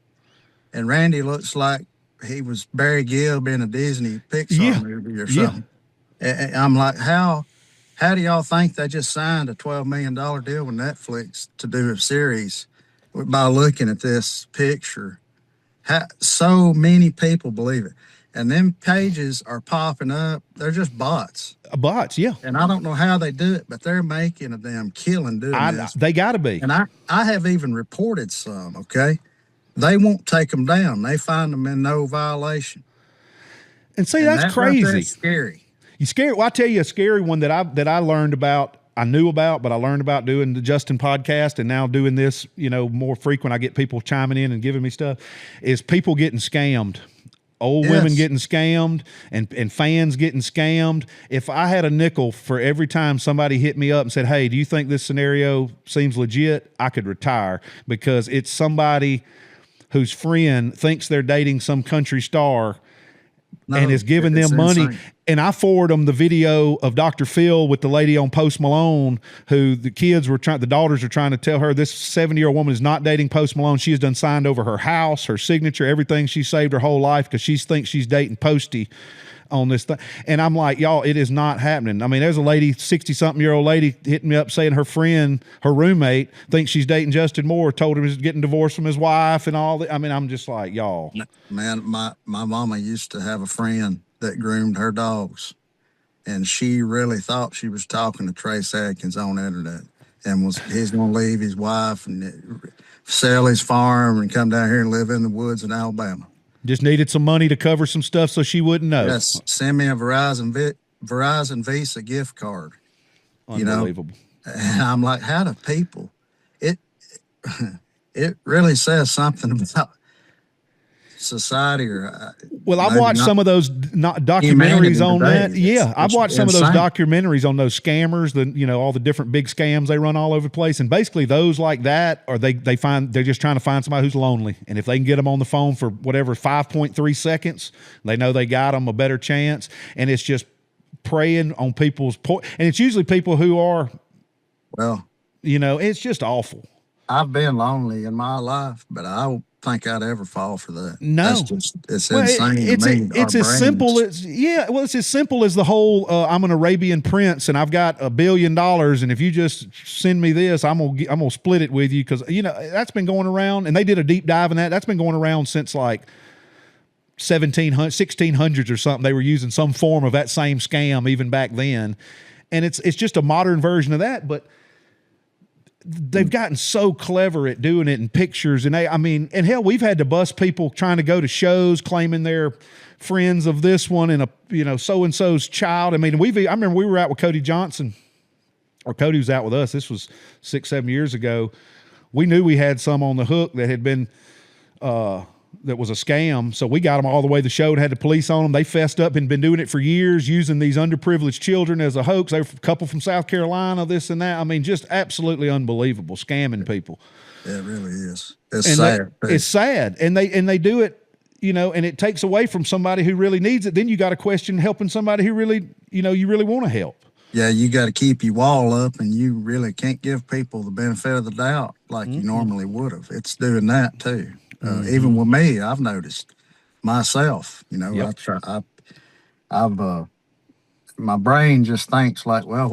and Randy looks like he was Barry Gibb in a Disney Pixar movie or something. And I'm like, how do y'all think they just signed a $12 million deal with Netflix to do a series by looking at this picture? So many people believe it. And them pages are popping up. They're just bots. Bots, yeah. And I don't know how they do it, but they're making a damn killing doing this. They got to be. And I have even reported some, okay? They won't take them down. They find them in no violation. And see, that's crazy. That's scary. You scary. Well, I'll tell you a scary one that I learned about. I knew about, but I learned about doing the Justin podcast, and now doing this, more frequent. I get people chiming in and giving me stuff, is people getting scammed. Old women getting scammed and fans getting scammed. If I had a nickel for every time somebody hit me up and said, hey, do you think this scenario seems legit? I could retire, because it's somebody whose friend thinks they're dating some country star and is giving them money. Insane. And I forward them the video of Dr. Phil with the lady on Post Malone, who the daughters are trying to tell her this 70-year-old woman is not dating Post Malone. She has done signed over her house, her signature, everything she saved her whole life, because she thinks she's dating Posty on this thing. And I'm like, y'all, it is not happening. I mean, there's a lady, 60-something-year-old lady, hitting me up saying her friend, her roommate, thinks she's dating Justin Moore, told him he's getting divorced from his wife and all that. I mean, I'm just like, y'all. Man, my mama used to have a friend that groomed her dogs, and she really thought she was talking to Trace Adkins on the internet, and he's going to leave his wife and sell his farm and come down here and live in the woods in Alabama. Just needed some money to cover some stuff so she wouldn't know. Yes, send me a Verizon Visa gift card. Unbelievable. And I'm like, how do people? It really says something about society. Well, I've watched some of those documentaries on that. Yeah, I've watched some of those documentaries on those scammers, all the different big scams they run all over the place. And basically those like that, or they're just trying to find somebody who's lonely. And if they can get them on the phone for whatever, 5.3 seconds, they know they got them a better chance. And it's just preying on people's and it's usually people who are, it's just awful. I've been lonely in my life, but think I'd ever fall for that. No. That's just, it's Well, insane it's to me. it's as simple as well, it's as simple as the whole I'm an Arabian prince and I've got $1 billion, and if you just send me this, I'm gonna split it with you, because that's been going around, and they did a deep dive in that. That's been going around since like 1600s or something. They were using some form of that same scam even back then, and it's just a modern version of that, but they've gotten so clever at doing it in pictures. And and hell, we've had to bust people trying to go to shows claiming they're friends of this one and so-and-so's child. I remember we were out with Cody Johnson, or Cody was out with us. This was 6-7 years ago. We knew we had some on the hook that had been, that was a scam. So we got them all the way to the show and had the police on them. They fessed up and been doing it for years, using these underprivileged children as a hoax. They were a couple from South Carolina, this and that. I mean, just absolutely unbelievable, scamming people. It really is. It's sad. It's sad. And they do it, and it takes away from somebody who really needs it. Then you got to question helping somebody who really, you really want to help. Yeah, you got to keep your wall up, and you really can't give people the benefit of the doubt like you normally would have. It's doing that too. Even with me, I've noticed myself, Yep. My brain just thinks like, well,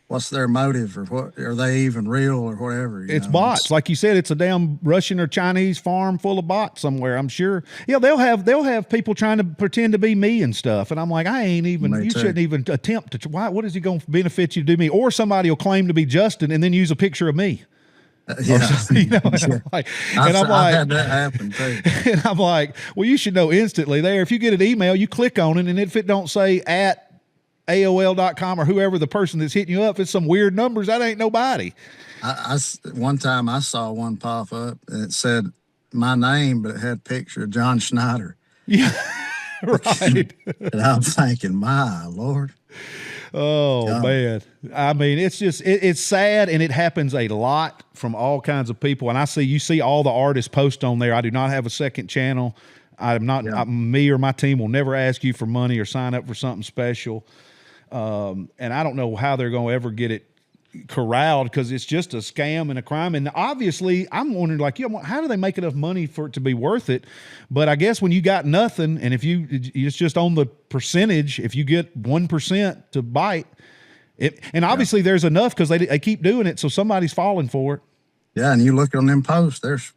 what's their motive, or what, are they even real, or whatever? It's bots. Like you said, it's a damn Russian or Chinese farm full of bots somewhere, I'm sure. Yeah, they'll have people trying to pretend to be me and stuff. And I'm like, you shouldn't even attempt to. What is he going to benefit you to do me? Or somebody will claim to be Justin and then use a picture of me. Yeah. I've had that happen too. And I'm like, well, you should know instantly there. If you get an email, you click on it, and if it don't say at AOL.com or whoever the person that's hitting you up, it's some weird numbers. That ain't nobody. One time I saw one pop up and it said my name, but it had a picture of John Schneider. Yeah, right. And I'm thinking, my Lord. Oh, man. I mean, it's just, it's sad, and it happens a lot from all kinds of people. And you see all the artists post on there. I do not have a second channel. I'm not, me or my team will never ask you for money or sign up for something special. And I don't know how they're going to ever get it corralled, because it's just a scam and a crime. And obviously I'm wondering, like, how do they make enough money for it to be worth it? But I guess when you got nothing, and if it's just on the percentage, if you get 1% to bite it, and obviously there's enough, because they keep doing it, so somebody's falling for it. Yeah, and you look on them posts, there's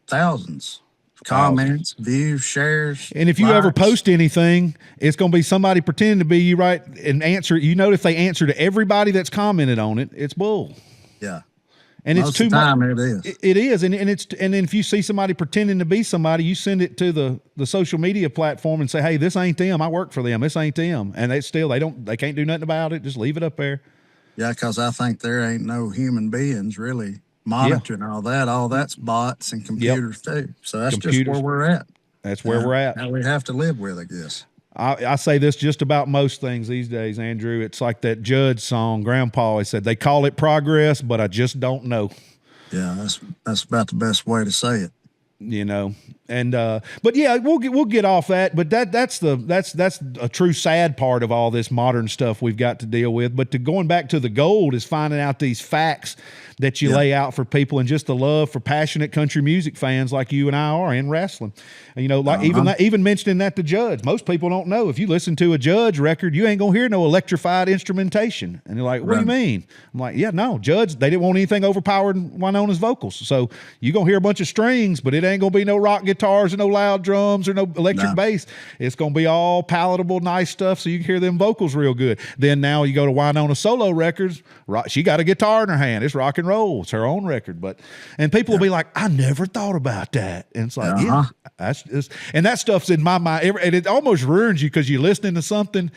thousands. Comments, views, shares. And if you ever post anything, it's going to be somebody pretending to be you, right? And answer. If they answer to everybody that's commented on it, it's bull. Yeah. And most it's too of the time much. it is. It is. And then if you see somebody pretending to be somebody, you send it to the social media platform and say, hey, this ain't them. I work for them. This ain't them. And they can't do nothing about it. Just leave it up there. Yeah, because I think there ain't no human beings really monitoring all that. All that's bots and computers too. So that's just where we're at. That's where we're at. How we have to live with, I guess. I say this just about most things these days, Andrew. It's like that Judge song, Grandpa. He said, they call it progress, but I just don't know. Yeah, that's about the best way to say it. And but yeah, we'll get off that. But that's a true sad part of all this modern stuff we've got to deal with. But going back to the gold is finding out these facts that you lay out for people, and just the love for passionate country music fans like you and I are in wrestling. And, even mentioning that to Judge, most people don't know. If you listen to a Judge record, you ain't gonna hear no electrified instrumentation. And they're like, what do you mean? I'm like, yeah, no, Judge, they didn't want anything overpowering Winona's vocals. So you're gonna hear a bunch of strings, but it ain't gonna be no rock guitars or no loud drums or no electric bass. It's gonna be all palatable, nice stuff, so you can hear them vocals real good. Then now you go to Winona solo records, she got a guitar in her hand. It's rock and roll. It's her own record. And people will be like, I never thought about that. And it's like, and that stuff's in my mind. And it almost ruins you, because you're listening to something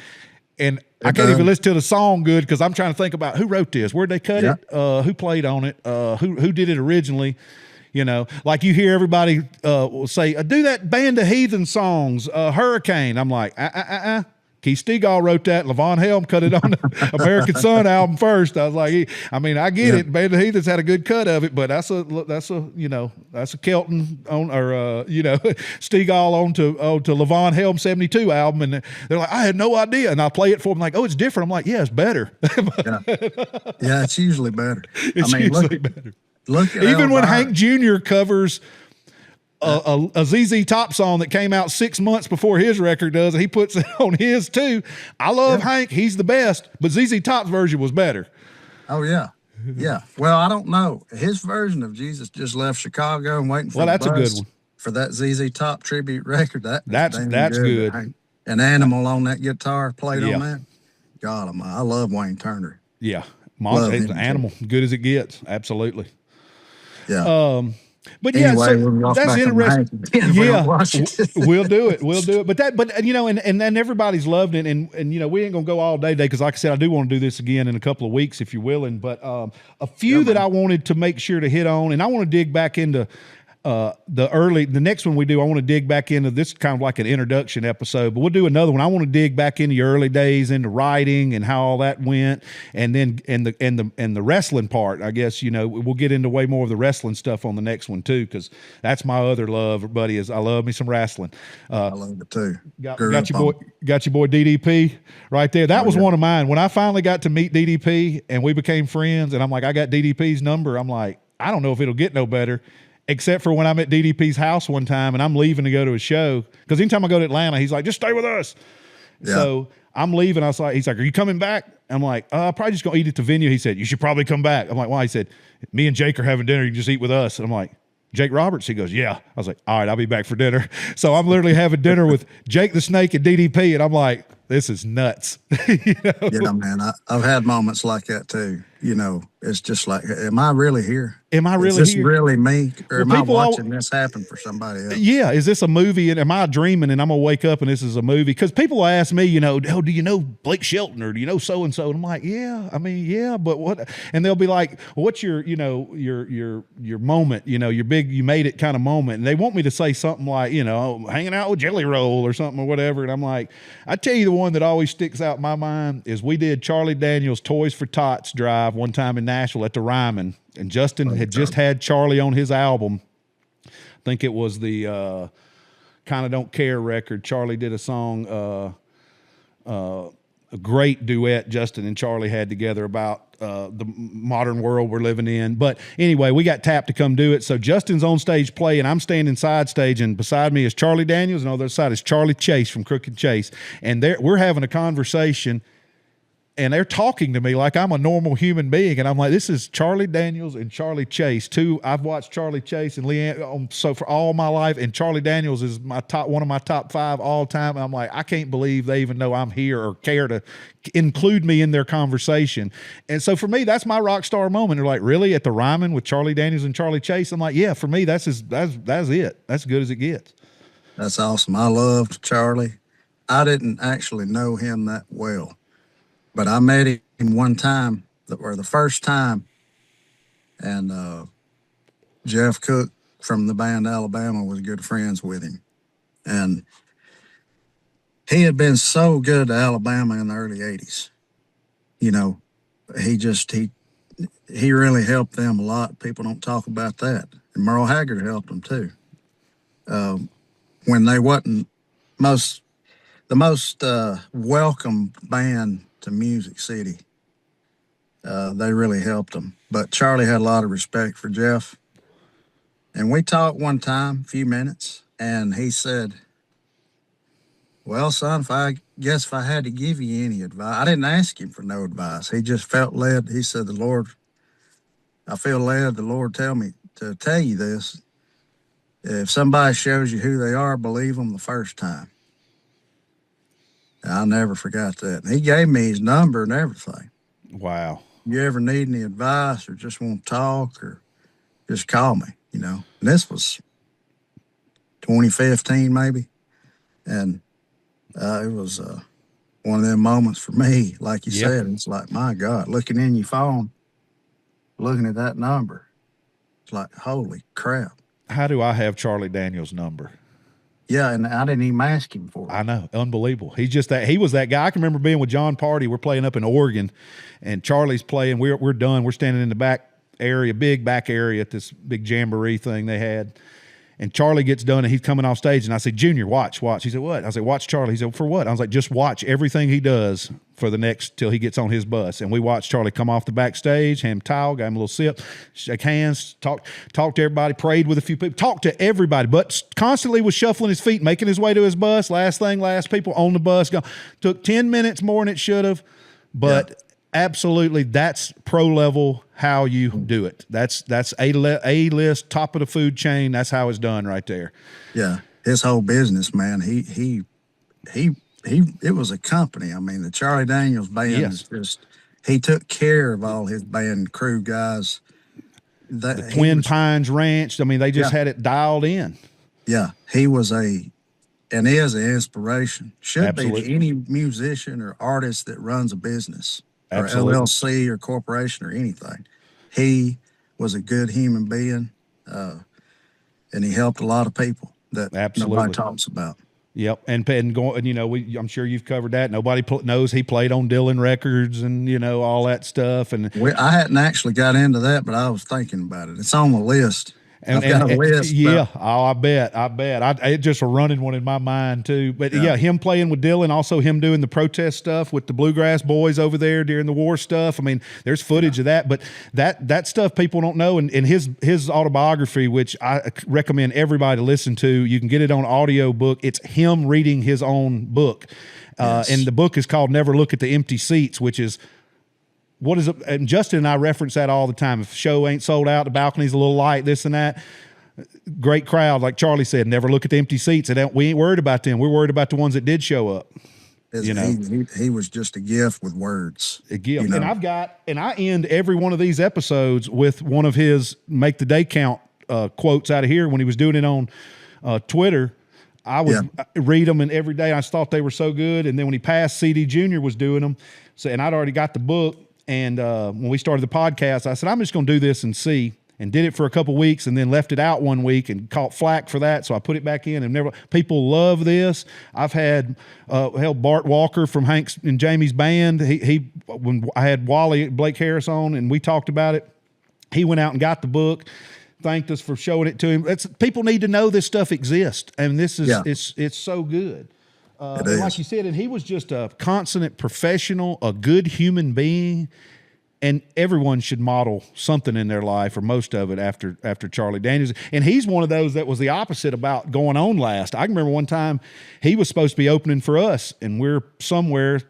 and I can't even listen to the song good, because I'm trying to think about who wrote this, where'd they cut it, who played on it, who did it originally. Like you hear everybody say, do that Band of Heathen songs, Hurricane. I'm like, Keith Stegall wrote that. Levon Helm cut it on the American Sun album first. I was like, I get it. Band of Heathens had a good cut of it, but that's a Kelton on, or Stegall on to Levon Helm 72 album, and they're like, I had no idea, and I play it for them like, oh, it's different. I'm like, yeah, it's better. It's usually better. It's usually better. Look at even when Hank Jr. covers a ZZ Top song that came out 6 months before his record does, and he puts it on his too. I love Hank; he's the best, but ZZ Top's version was better. Oh yeah, yeah. Well, I don't know. His version of Jesus Just Left Chicago and Waiting for the That's Bus a good one for that ZZ Top tribute record. That's good. An Animal on that guitar played Yeah. on that. God, I love Wayne Turner. Yeah, Love Monster, him, Animal, good as it gets. Absolutely. Yeah. But Anyway, yeah, so we'll that's back on interesting. Hank again. Yeah, We'll we'll do it. But you know, and then everybody's loved it, and you know, we ain't gonna go all day because, like I said, I do want to do this again in a couple of weeks if you're willing. But a few that I wanted to make sure to hit on, and I want to dig back into. The next one we do, I want to dig back into this kind of like an introduction episode, but we'll do another one. I want to dig back into your early days, into writing and how all that went, and then and the wrestling part. I guess, you know, we'll get into way more of the wrestling stuff on the next one too, because that's my other love, buddy. Is I love me some wrestling. I love it too. Got your boy DDP right there. That was one of mine. When I finally got to meet DDP and we became friends, and I'm like, I got DDP's number. I'm like, I don't know if it'll get no better. Except for when I'm at DDP's house one time and I'm leaving to go to a show. Because anytime I go to Atlanta, he's like, just stay with us. Yeah. So I'm leaving. He's like, are you coming back? I'm like, probably just going to eat at the venue. He said, you should probably come back. I'm like, why? He said, me and Jake are having dinner. You can just eat with us. And I'm like, Jake Roberts? He goes, yeah. I was like, all right, I'll be back for dinner. So I'm literally having dinner with Jake the Snake and DDP. And I'm like, this is nuts. You know? Yeah, man. I've had moments like that too. You know, it's just like, am I really here? Am I really is this here? really me? Or am I watching this happen for somebody else? Yeah. Is this a movie? And am I dreaming and I'm going to wake up and this is a movie? Because people ask me, you know, oh, do you know Blake Shelton or do you know so-and-so? And I'm like, yeah. I mean, yeah, but what? And they'll be like, well, what's your, you know, your moment, you know, your big, you made it kind of moment. And they want me to say something like, you know, hanging out with Jelly Roll or something or whatever. And I'm like, I tell you, the one that always sticks out in my mind is we did Charlie Daniels' Toys for Tots drive one time in Nashville at the Ryman. And Justin had just had Charlie on his album. I think it was the Kinda Don't Care record. Charlie did a song, a great duet Justin and Charlie had together about the modern world we're living in. But anyway, we got tapped to come do it. So Justin's on stage playing. I'm standing side stage, and beside me is Charlie Daniels, and on the other side is Charlie Chase from Crooked Chase. And we're having a conversation. And they're talking to me like I'm a normal human being. And I'm like, this is Charlie Daniels and Charlie Chase. I've watched Charlie Chase and Leanne so for all my life. And Charlie Daniels is one of my top 5 all time. And I'm like, I can't believe they even know I'm here or care to include me in their conversation. And so for me, that's my rock star moment. They're like, really? At the Ryman with Charlie Daniels and Charlie Chase? I'm like, yeah, for me, that's it. That's as good as it gets. That's awesome. I loved Charlie. I didn't actually know him that well. But I met him one time, or the first time, and Jeff Cook from the band Alabama was good friends with him. And he had been so good to Alabama in the early 80s. You know, he really helped them a lot. People don't talk about that. And Merle Haggard helped them too. When they wasn't the most welcome band to Music City. They really helped them. But Charlie had a lot of respect for Jeff. And we talked one time, a few minutes, and he said, well, son, if I had to give you any advice, I didn't ask him for no advice. He just felt led. He said, I feel led the Lord tell me to tell you this. If somebody shows you who they are, believe them the first time. I'll never forgot that. He gave me his number and everything. Wow. You ever need any advice or just want to talk, or just call me, you know. And this was 2015 maybe. And it was one of them moments for me, like you said. It's like, my God, looking in your phone, looking at that number. It's like, holy crap. How do I have Charlie Daniels' number? Yeah, and I didn't even ask him for it. I know. Unbelievable. He was that guy. I can remember being with John Party. We're playing up in Oregon, and Charlie's playing. We're done. We're standing in the back area, big back area at this big jamboree thing they had. And Charlie gets done and he's coming off stage. And I said, Junior, watch. He said, what? I said, watch Charlie. He said, for what? I was like, just watch everything he does for the next till he gets on his bus. And we watched Charlie come off the backstage, hand him a towel, got him a little sip, shake hands, talk to everybody, prayed with a few people, talked to everybody, but constantly was shuffling his feet, making his way to his bus. Last people on the bus. Took 10 minutes more than it should have. But absolutely, that's pro level how you do it. That's A-list, top of the food chain. That's how it's done right there. Yeah, his whole business, man. It was a company. I mean, the Charlie Daniels band is just. He took care of all his band crew guys. The Twin Pines Ranch. I mean, they just had it dialed in. Yeah, he was and is an inspiration. Should Absolutely. be to any musician or artist that runs a business. Absolutely. Or LLC or corporation or anything. He was a good human being, and he helped a lot of people that nobody talks about. Yep, and going, I'm sure you've covered that. Nobody knows he played on Dylan records and all that stuff. And I hadn't actually got into that, but I was thinking about it. It's on the list. I've got a list. Yeah. I bet. It just a running one in my mind too. But him playing with Dylan, also him doing the protest stuff with the Bluegrass Boys over there during the war stuff. I mean, there's footage of that, but that stuff people don't know. And his autobiography, which I recommend everybody to listen to, you can get it on audio book. It's him reading his own book. And the book is called Never Look at the Empty Seats, which is, what is it? And Justin and I reference that all the time. If a show ain't sold out, the balcony's a little light, this and that. Great crowd, like Charlie said. Never look at the empty seats. We ain't worried about them. We're worried about the ones that did show up. He was just a gift with words. A gift. And I end every one of these episodes with one of his make the day count quotes out of here when he was doing it on Twitter. I would read them, and every day I thought they were so good. And then when he passed, CD Junior was doing them. And I'd already got the book. And when we started the podcast, I said, I'm just going to do this and see. And did it for a couple weeks and then left it out one week and caught flack for that. So I put it back in and people love this. I've had Bart Walker from Hank's and Jamie's band. When I had Blake Harris on and we talked about it, he went out and got the book, thanked us for showing it to him. People need to know this stuff exists. And this is, it's so good. And like you said, and he was just a consummate professional, a good human being, and everyone should model something in their life, or most of it, after Charlie Daniels. And he's one of those that was the opposite about going on last. I can remember one time he was supposed to be opening for us, and we're somewhere,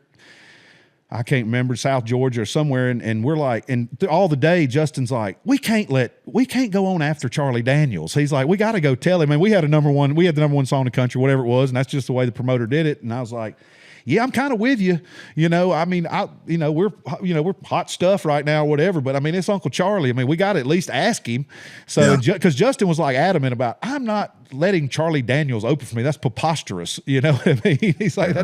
I can't remember, South Georgia or somewhere, and we're like, and all the day, Justin's like, we can't go on after Charlie Daniels. He's like, we got to go tell him. And we had the number one song in the country, whatever it was, and that's just the way the promoter did it. And I was like, yeah, I'm kind of with you. I mean, we're hot stuff right now, or whatever. But I mean, it's Uncle Charlie. I mean, we got to at least ask him. So, because Justin was like adamant about, I'm not letting Charlie Daniels open for me. That's preposterous. You know what I mean? He's like,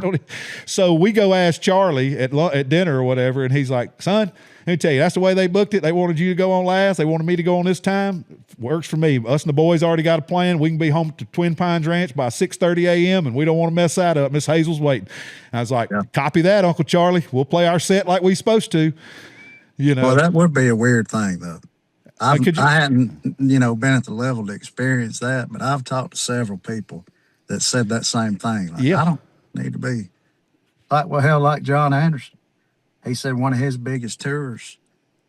So we go ask Charlie at dinner or whatever, and he's like, son, let me tell you, that's the way they booked it. They wanted you to go on last. They wanted me to go on this time. Works for me. Us and the boys already got a plan. We can be home to Twin Pines Ranch by 6:30 a.m., and we don't want to mess that up. Miss Hazel's waiting. And I was like, copy that, Uncle Charlie. We'll play our set like we supposed to. Well, that would be a weird thing, though. I hadn't, been at the level to experience that, but I've talked to several people that said that same thing. Like, I don't need to be like John Anderson. He said one of his biggest tours,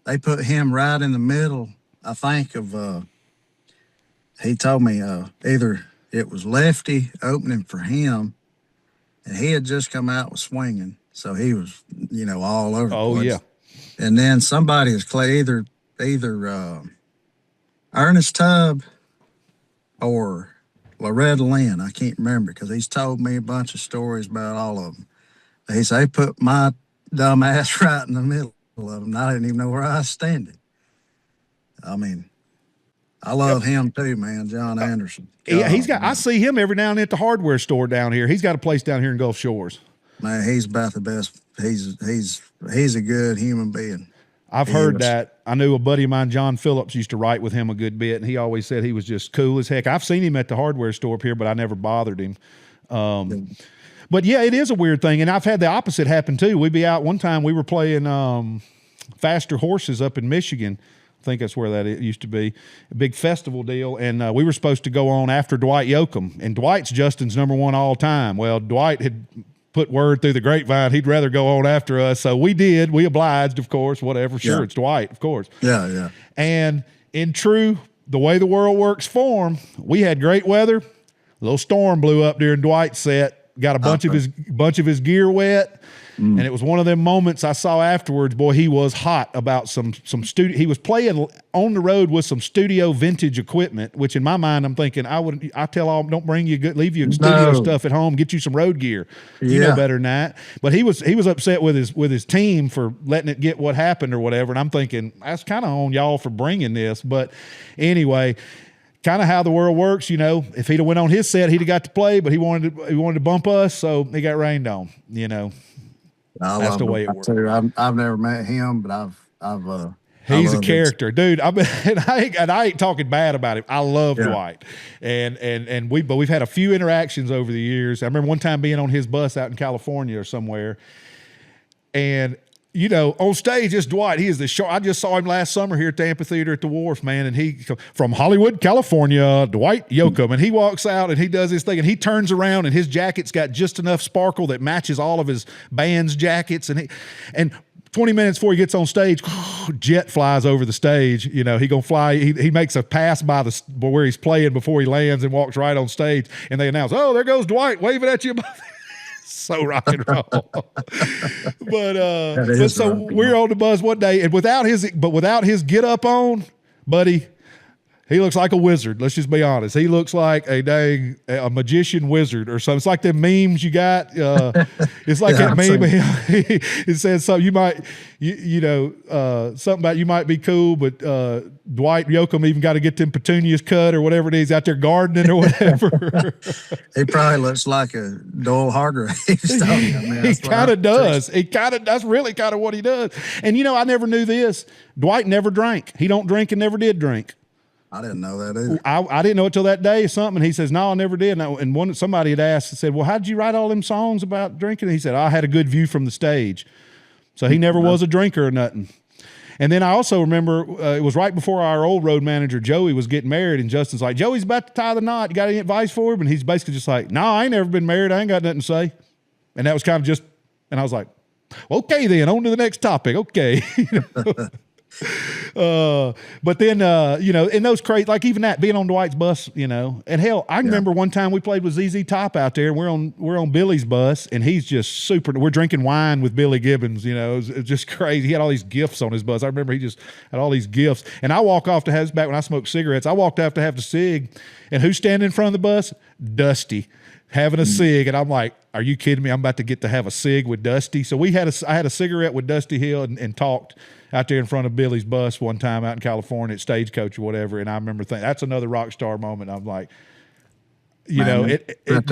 they put him right in the middle, I think, of, he told me either it was Lefty opening for him, and he had just come out with Swinging, so he was, all over the place. Yeah. And then somebody is either Ernest Tubb or Loretta Lynn. I can't remember because he's told me a bunch of stories about all of them. He said, they put my dumb ass right in the middle of them, and I didn't even know where I was standing. I mean, I love him too, man, John Anderson. I see him every now and then at the hardware store down here. He's got a place down here in Gulf Shores. Man, he's about the best. He's a good human being. I've heard that. I knew a buddy of mine, John Phillips, used to write with him a good bit, and he always said he was just cool as heck. I've seen him at the hardware store up here, but I never bothered him. But yeah, it is a weird thing, and I've had the opposite happen too. We'd be out one time. We were playing Faster Horses up in Michigan I think that's where that it used to be, a big festival deal. And we were supposed to go on after Dwight Yoakam. And Dwight's Justin's number one all time. Well, Dwight had put word through the grapevine he'd rather go on after us. So we did. We obliged, of course, whatever. Sure, it's Dwight, of course. Yeah, yeah. And in true the way the world works form, we had great weather. A little storm blew up during Dwight's set, got a bunch of his gear wet. And it was one of them moments I saw afterwards. Boy, he was hot about some studio. He was playing on the road with some studio vintage equipment, which in my mind I'm thinking I tell all don't bring you leave your studio stuff at home, get you some road gear. You know better than that. But he was upset with his team for letting it get what happened or whatever. And I'm thinking that's kind of on y'all for bringing this. But anyway. Kind of how the world works, you know. If he'd have went on his set, he'd have got to play, but he wanted to bump us, so he got rained on. You know, that's the way it works. I've never met him, but I've he's a character, dude. And I ain't talking bad about him. I love Dwight, but we've had a few interactions over the years. I remember one time being on his bus out in California or somewhere, and. You know, on stage, it's Dwight. He is the show. I just saw him last summer here at the amphitheater at the Wharf, man. And he from Hollywood, California, Dwight Yoakam. And he walks out and he does his thing. And he turns around and his jacket's got just enough sparkle that matches all of his band's jackets. And 20 minutes before he gets on stage, jet flies over the stage. You know, he gonna fly. He makes a pass by where he's playing before he lands and walks right on stage. And they announce, "Oh, there goes Dwight waving at you." So rock and roll. but so we're on the bus one day, and without his get up on, buddy, he looks like a wizard. Let's just be honest. He looks like a magician wizard or something. It's like them memes you got. It's like that meme. It says something you might, something about you might be cool, but Dwight Yoakam even got to get them petunias cut or whatever it is out there gardening or whatever. He probably looks like a Doyle Hargraves. He kind of does. That's really kind of what he does. And I never knew this. Dwight never drank. He don't drink and never did drink. I didn't know that either. I didn't know it till that day or something. And he says, "No, I never did." And somebody had asked and said, "Well, how did you write all them songs about drinking?" And he said, "I had a good view from the stage." So he never was a drinker or nothing. And then I also remember it was right before our old road manager, Joey, was getting married. And Justin's like, "Joey's about to tie the knot. You got any advice for him?" And he's basically just like, "No, I ain't never been married. I ain't got nothing to say." And that was kind of just, and I was like, "Okay, then on to the next topic." Okay. But then, in those crazy, like even that being on Dwight's bus, and hell, I remember one time we played with ZZ Top out there and we're on Billy's bus and he's just super, we're drinking wine with Billy Gibbons, it was just crazy. He had all these gifts on his bus. I remember he just had all these gifts and I walk off to have, back when I smoked cigarettes, I walked off to have the cig and who's standing in front of the bus? Dusty. Having a cig, and I'm like, "Are you kidding me? I'm about to get to have a cig with Dusty." So I had a cigarette with Dusty Hill and talked out there in front of Billy's bus one time out in California at Stagecoach or whatever. And I remember thinking, that's another rock star moment. I'm like, it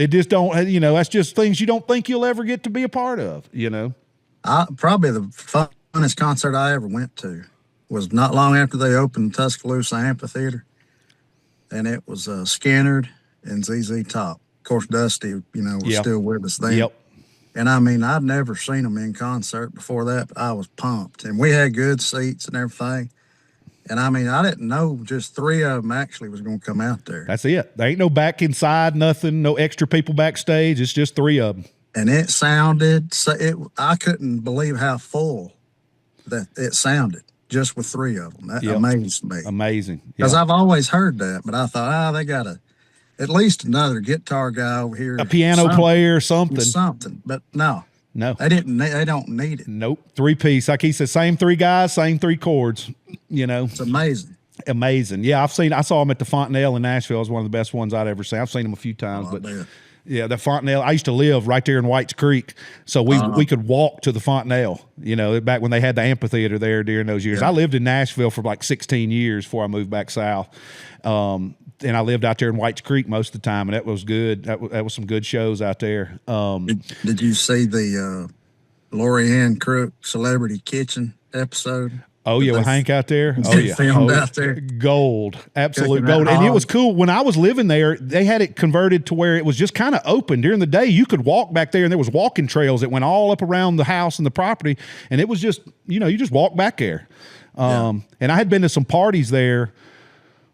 just don't, that's just things you don't think you'll ever get to be a part of, Probably the funnest concert I ever went to was not long after they opened Tuscaloosa Amphitheater. And it was Skinnerd and ZZ Top. Of course, Dusty, was still with us then. Yep. And I'd never seen them in concert before that, but I was pumped. And we had good seats and everything. And I didn't know just three of them actually was going to come out there. That's it. There ain't no back inside, nothing, no extra people backstage. It's just three of them. And it sounded, I couldn't believe how full that it sounded just with three of them. That amazed me. Amazing. Because I've always heard that, but I thought, they got at least another guitar guy over here. A piano player, something. Something. But no. They don't need it. Nope. Three-piece. Like he said, same three guys, same three chords, It's amazing. Amazing. Yeah, I saw him at the Fontanelle in Nashville. It was one of the best ones I'd ever seen. I've seen him a few times, yeah, the Fontanelle. I used to live right there in Whites Creek, so we could walk to the Fontanelle, back when they had the amphitheater there during those years. I lived in Nashville for like 16 years before I moved back south. And I lived out there in Whites Creek most of the time, and that was good. That was some good shows out there. Did you see the Lori Ann Crook Celebrity Kitchen episode? Oh, yeah, with Hank out there. Oh, yeah. Filmed out there. Gold. Absolute gold. And it was cool. When I was living there, they had it converted to where it was just kind of open. During the day, you could walk back there, and there was walking trails that went all up around the house and the property, and it was just, you just walk back there. And I had been to some parties there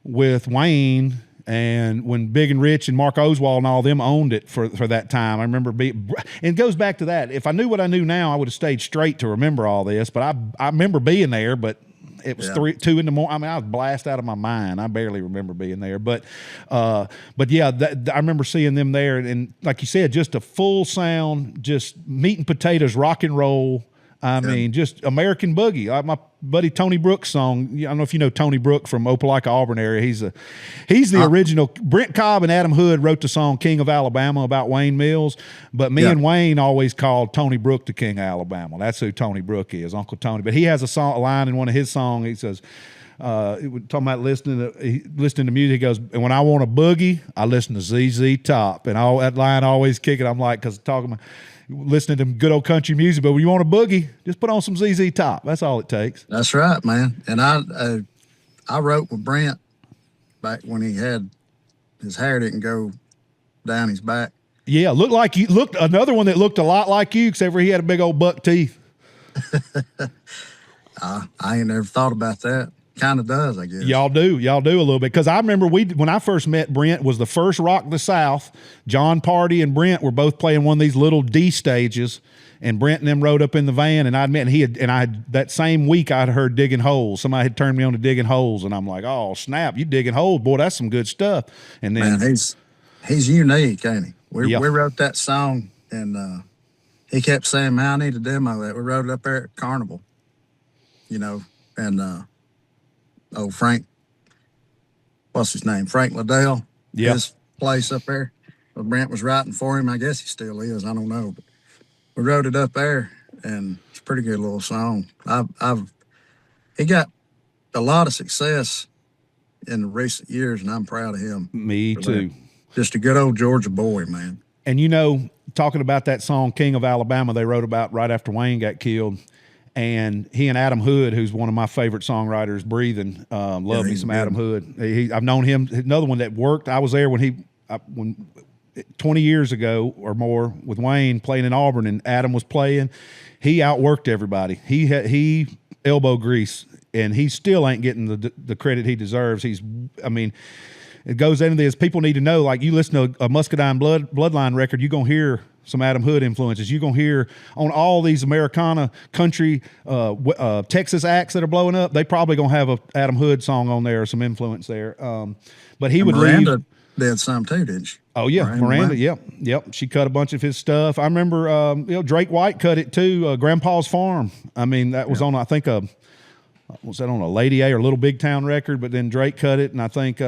with Wayne, and when Big and Rich and Mark Oswald and all them owned it for that time. I remember and it goes back to that. If I knew what I knew now, I would have stayed straight to remember all this. But I remember being there, but it was 2 in the morning. I mean, I was blasted out of my mind. I barely remember being there. But yeah, I remember seeing them there. And like you said, just a full sound, just meat and potatoes, rock and roll. I mean, just American Boogie. Like my buddy Tony Brooks' song. I don't know if you know Tony Brook from Opelika, Auburn area. He's the original. Brent Cobb and Adam Hood wrote the song "King of Alabama" about Wayne Mills, but me and Wayne always called Tony Brook the King of Alabama. That's who Tony Brook is, Uncle Tony. But he has a line in one of his songs. He says, talking about listening to music. He goes, and when I want a boogie, I listen to ZZ Top, and that line always kick it. I'm like, because talking about listening to good old country music, but when you want a boogie, just put on some ZZ Top. That's all it takes. That's right, man. And I wrote with Brent back when he had his hair didn't go down his back. Yeah, looked another one that looked a lot like you, except for he had a big old buck teeth. I ain't never thought about that. Kind of does, I guess. Y'all do a little bit, because I remember when I first met Brent, was the first Rock the South. John Party and Brent were both playing one of these little D stages, and Brent and them rode up in the van, and I'd met, and that same week I'd heard Digging Holes. Somebody had turned me on to Digging Holes, and I'm like, oh snap, you digging holes, boy, that's some good stuff. And then man, he's unique, ain't he? We wrote that song, and he kept saying, man, I need to demo that. We wrote it up there at Carnival, and Frank, what's his name? Frank Liddell. Yeah. His place up there. Well, Brent was writing for him. I guess he still is. I don't know. But we wrote it up there, and it's a pretty good little song. He got a lot of success in the recent years, and I'm proud of him. Me too. Just a good old Georgia boy, man. And talking about that song "King of Alabama," they wrote about right after Wayne got killed. And he and Adam Hood, who's one of my favorite songwriters, breathing, love me some good. Adam Hood. I've known him. Another one that worked. I was there when 20 years ago or more with Wayne playing in Auburn, and Adam was playing. He outworked everybody. He elbow grease, and he still ain't getting the credit he deserves. It goes into this. People need to know, like, you listen to a Muscadine Bloodline record, you're going to hear some Adam Hood influences. You're going to hear on all these Americana country Texas acts that are blowing up, they probably going to have a Adam Hood song on there or some influence there. But he would Miranda did some too, didn't she? Oh, yeah. Miranda, yep. She cut a bunch of his stuff. I remember Drake White cut it too, Grandpa's Farm. I mean, that was on, I think, was that on a Lady A or Little Big Town record? But then Drake cut it, and I think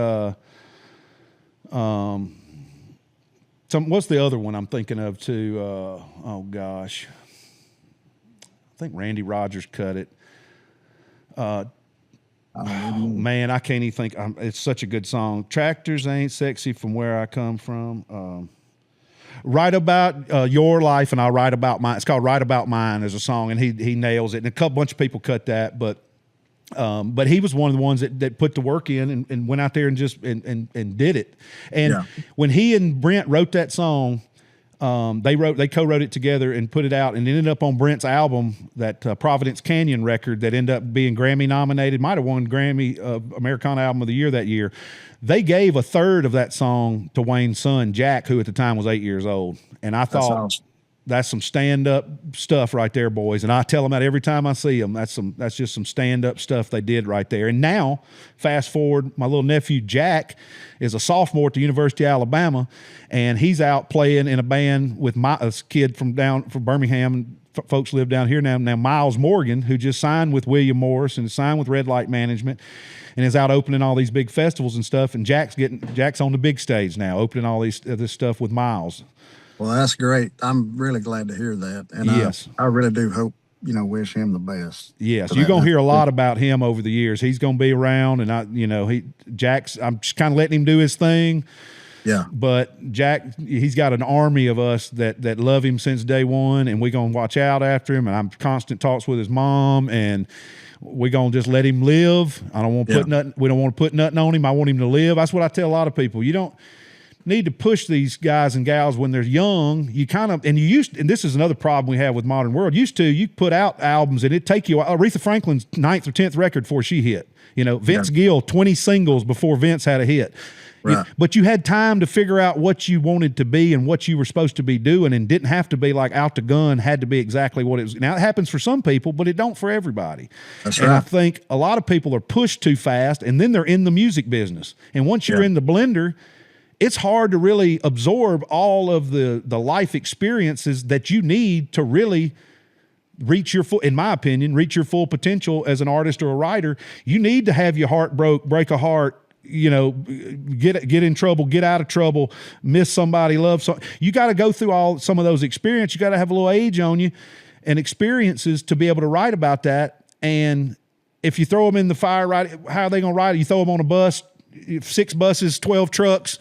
what's the other one I'm thinking of too? Oh gosh, I think Randy Rogers cut it. Man, I can't even think. It's such a good song. Tractors ain't sexy from where I come from. Write about your life, and I'll write about mine. It's called "Write About Mine" as a song, and he nails it. And a bunch of people cut that, but he was one of the ones that put the work in and went out there and just and did it. And when he and Brent wrote that song, they co-wrote it together and put it out, and it ended up on Brent's album, that Providence Canyon record that ended up being Grammy nominated, might have won Grammy Americana Album of the Year that year. They gave a third of that song to Wayne's son, Jack, who at the time was 8 years old. And I thought, that's some stand-up stuff right there, boys. And I tell them that every time I see them. That's just some stand-up stuff they did right there. And now, fast forward, my little nephew Jack is a sophomore at the University of Alabama, and he's out playing in a band with a kid from Birmingham. Folks live down here now. Now Miles Morgan, who just signed with William Morris and signed with Red Light Management, and is out opening all these big festivals and stuff. And Jack's on the big stage now, opening all this stuff with Miles. Well, that's great. I'm really glad to hear that. And yes, I really do hope, wish him the best. Yes, you're going to hear a lot about him over the years. He's going to be around, and I'm just kind of letting him do his thing. Yeah. But Jack, he's got an army of us that love him since day one, and we're going to watch out after him, and I'm constant talks with his mom, and we're going to just let him live. I don't want to put nothing. We don't want to put nothing on him. I want him to live. That's what I tell a lot of people. need to push these guys and gals when they're young. You kind of, and this is another problem we have with modern world. Used to, you put out albums and it'd take you, Aretha Franklin's 9th or 10th record before she hit. You know, Vince Gill, 20 singles before Vince had a hit. Right. But you had time to figure out what you wanted to be and what you were supposed to be doing, and didn't have to be like out the gun, had to be exactly what it was. Now, it happens for some people, but it don't for everybody. That's and right. I think a lot of people are pushed too fast, and then they're in the music business. And once you're in the blender, it's hard to really absorb all of the life experiences that you need to really reach your full, in my opinion, reach your full potential as an artist or a writer. You need to have your heart break a heart, you know, get in trouble, get out of trouble, miss somebody, love some. You got to go through some of those experiences. You got to have a little age on you and experiences to be able to write about that. And if you throw them in the fire, how are they going to write it? You throw them on a bus, 6 buses, 12 trucks,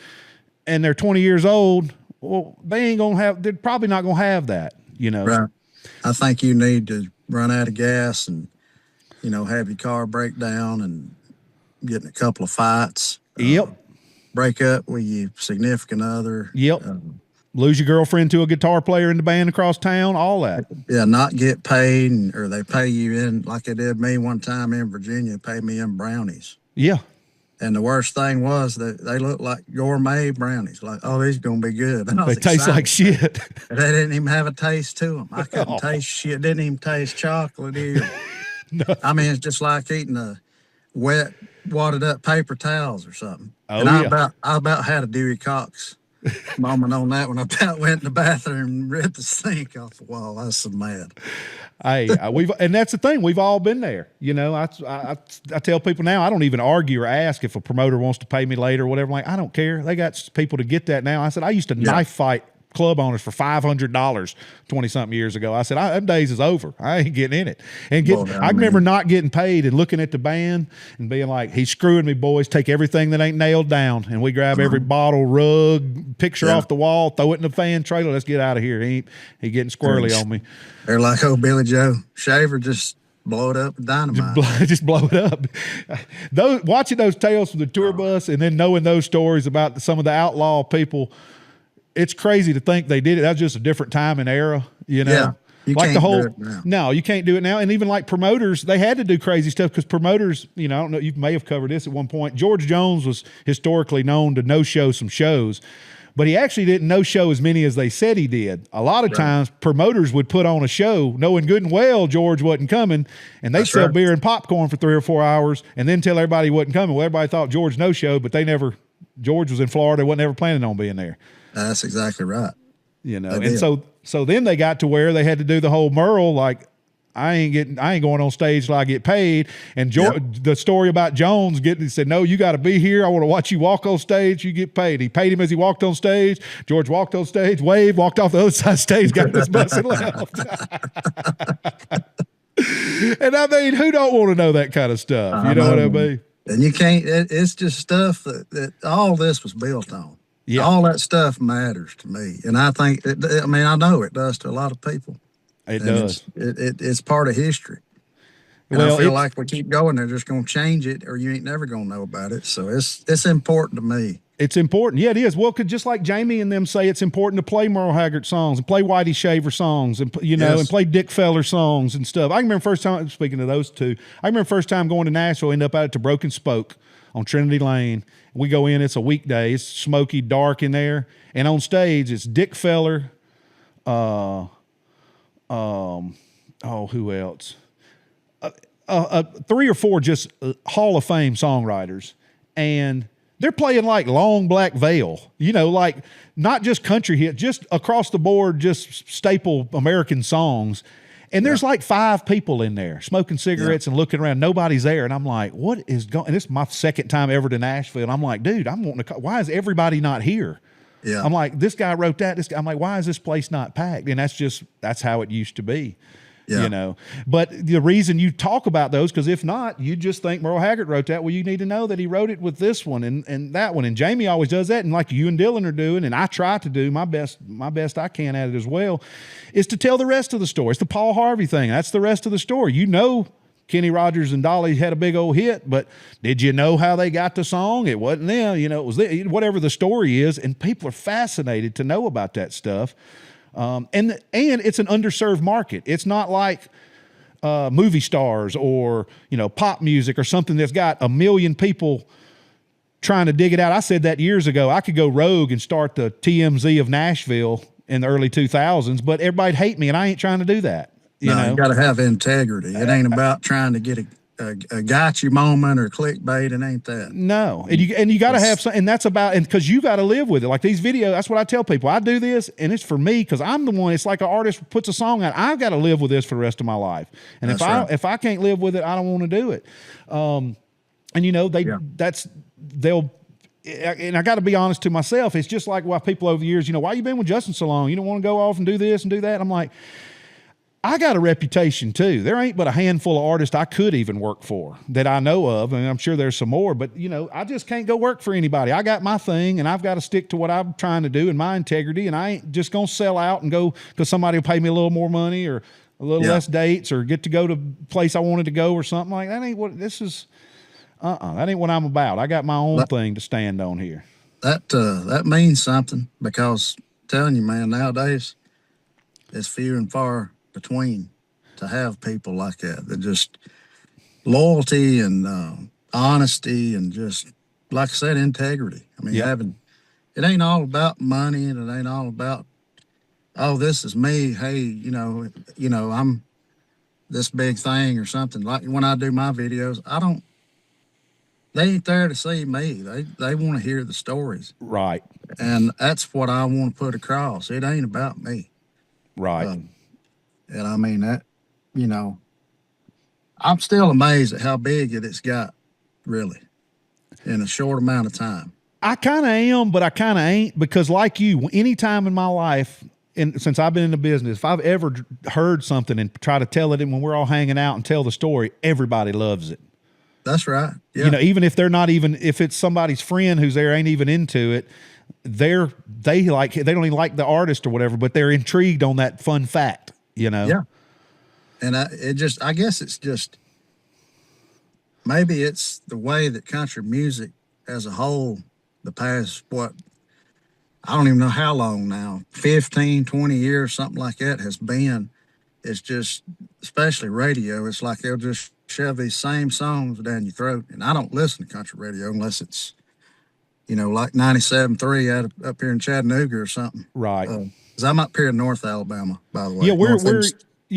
and they're 20 years old. Well, they're probably not going to have that, you know. Right. I think you need to run out of gas and, you know, have your car break down and get in a couple of fights. Break up with your significant other. Lose your girlfriend to a guitar player in the band across town, all that. Yeah, not get paid, or they pay you in, like they did me one time in Virginia, pay me in brownies. Yeah. And the worst thing was that they looked like gourmet brownies. Like, oh, these going to be good. They taste like shit. They didn't even have a taste to them. I couldn't taste shit. Didn't even taste chocolate either. No. I mean, it's just like eating a wet, watered up paper towels or something. Oh, and yeah. I about had a Dewey Cox moment on that when I about went in the bathroom and ripped the sink off the wall. I was so mad. Hey, and that's the thing. We've all been there. You know, I tell people now, I don't even argue or ask if a promoter wants to pay me later or whatever. I'm like, I don't care. They got people to get that now. I said, I used to knife fight club owners for $500 20-something years ago. I said, them days is over. I ain't getting in it. And I remember not getting paid and looking at the band and being like, he's screwing me, boys. Take everything that ain't nailed down. And we grab every bottle, rug, picture off the wall, throw it in the fan trailer. Let's get out of here. He getting squirrely on me. They're like, oh, Billy Joe Shaver, just blow it up with dynamite. Just blow it up. Watching those tales from the tour bus and then knowing those stories about some of the outlaw people, it's crazy to think they did it. That was just a different time and era, you know. Yeah, you like can't the whole, do it now. No, you can't do it now. And even like promoters, they had to do crazy stuff because promoters, you know, I don't know, you may have covered this at one point. George Jones was historically known to no-show some shows, but he actually didn't no-show as many as they said he did. A lot of times, promoters would put on a show knowing good and well George wasn't coming, and they'd sell beer and popcorn for 3 or 4 hours and then tell everybody he wasn't coming. Well, everybody thought George no-showed, but George was in Florida, wasn't ever planning on being there. That's exactly right. You know, and so then they got to where they had to do the whole Merle, like, I ain't going on stage till I get paid. And the story about Jones he said, no, you got to be here. I want to watch you walk on stage. You get paid. He paid him as he walked on stage. George walked on stage, waved, walked off the other side of stage, got this bus and left. And I mean, who don't want to know that kind of stuff? You know what I mean? And you can't, it's just stuff that all this was built on. Yeah. All that stuff matters to me. And I think, I know it does to a lot of people. It does. It's part of history. And I feel like we keep going, they're just going to change it, or you ain't never going to know about it. So it's important to me. It's important. Yeah, it is. Well, just like Jamie and them say, it's important to play Merle Haggard songs and play Whitey Shaver songs and, and play Dick Feller songs and stuff. I remember first time, speaking of those two, I remember first time going to Nashville, end up out to Broken Spoke on Trinity Lane. We go in, it's a weekday, it's smoky, dark in there. And on stage, it's Dick Feller, who else? 3 or 4 just Hall of Fame songwriters. And they're playing like Long Black Veil, like not just country hit, just across the board, just staple American songs. And there's like 5 people in there smoking cigarettes and looking around. Nobody's there. And I'm like, what is going on? And this is my second time ever to Nashville. And I'm like, dude, I'm wanting to why is everybody not here? Yeah. I'm like, this guy wrote that. I'm like, why is this place not packed? And that's how it used to be. Yeah. But the reason you talk about those, because if not, you just think Merle Haggard wrote that. Well, you need to know that he wrote it with this one and that one. And Jamie always does that. And like you and Dylan are doing, and I try to do my best I can at it as well, is to tell the rest of the story. It's the Paul Harvey thing. That's the rest of the story. Kenny Rogers and Dolly had a big old hit, but did you know how they got the song? It wasn't them, you know, it was whatever the story is, and people are fascinated to know about that stuff. And it's an underserved market. It's not like movie stars or, you know, pop music or something that's got a million people trying to dig it out. I said that years ago. I could go rogue and start the TMZ of Nashville in the early 2000s, but everybody'd hate me, and I ain't trying to do that. You know? You got to have integrity. It ain't about trying to get a gotcha moment or clickbait. It ain't that. No, and you got to have some, and that's about, and because you got to live with it. Like these videos, that's what I tell people. I do this, and it's for me because I'm the one. It's like an artist puts a song out. I've got to live with this for the rest of my life, and if I can't live with it, I don't want to do it. And you know they'll. And I got to be honest to myself. It's just like why people over the years, you know, why you been with Justin so long? You don't want to go off and do this and do that. I'm like, I got a reputation too. There ain't but a handful of artists I could even work for that I know of, and I'm sure there's some more, but you know, I just can't go work for anybody. I got my thing, and I've got to stick to what I'm trying to do and my integrity, and I ain't just gonna sell out and go because somebody will pay me a little more money or a little less dates or get to go to the place I wanted to go or something like that. Ain't what this is. That ain't what I'm about. I got my own thing to stand on here. That means something because I'm telling you, man, nowadays it's few and far between to have people like that. They're just loyalty and honesty and just, like I said, integrity. I mean, it ain't all about money, and it ain't all about, oh, this is me. Hey, you know, I'm this big thing or something. Like when I do my videos, they ain't there to see me. They want to hear the stories. Right. And that's what I want to put across. It ain't about me. Right. And I mean that, you know, I'm still amazed at how big it's got, really, in a short amount of time. I kind of am, but I kind of ain't, because like you, any time in my life, and since I've been in the business, if I've ever heard something and try to tell it, and when we're all hanging out and tell the story, everybody loves it. That's right. Yeah. You know, even if they're not even, if it's somebody's friend who's there ain't even into it, they don't even like the artist or whatever, but they're intrigued on that fun fact, you know? Yeah. And I guess it's just, maybe it's the way that country music as a whole, the past, I don't even know how long now, 15, 20 years, something like that has been. It's just, especially radio, it's like they'll just shove these same songs down your throat. And I don't listen to country radio unless it's, you know, like 97.3 up here in Chattanooga or something. Right. Because I'm up here in North Alabama, by the way.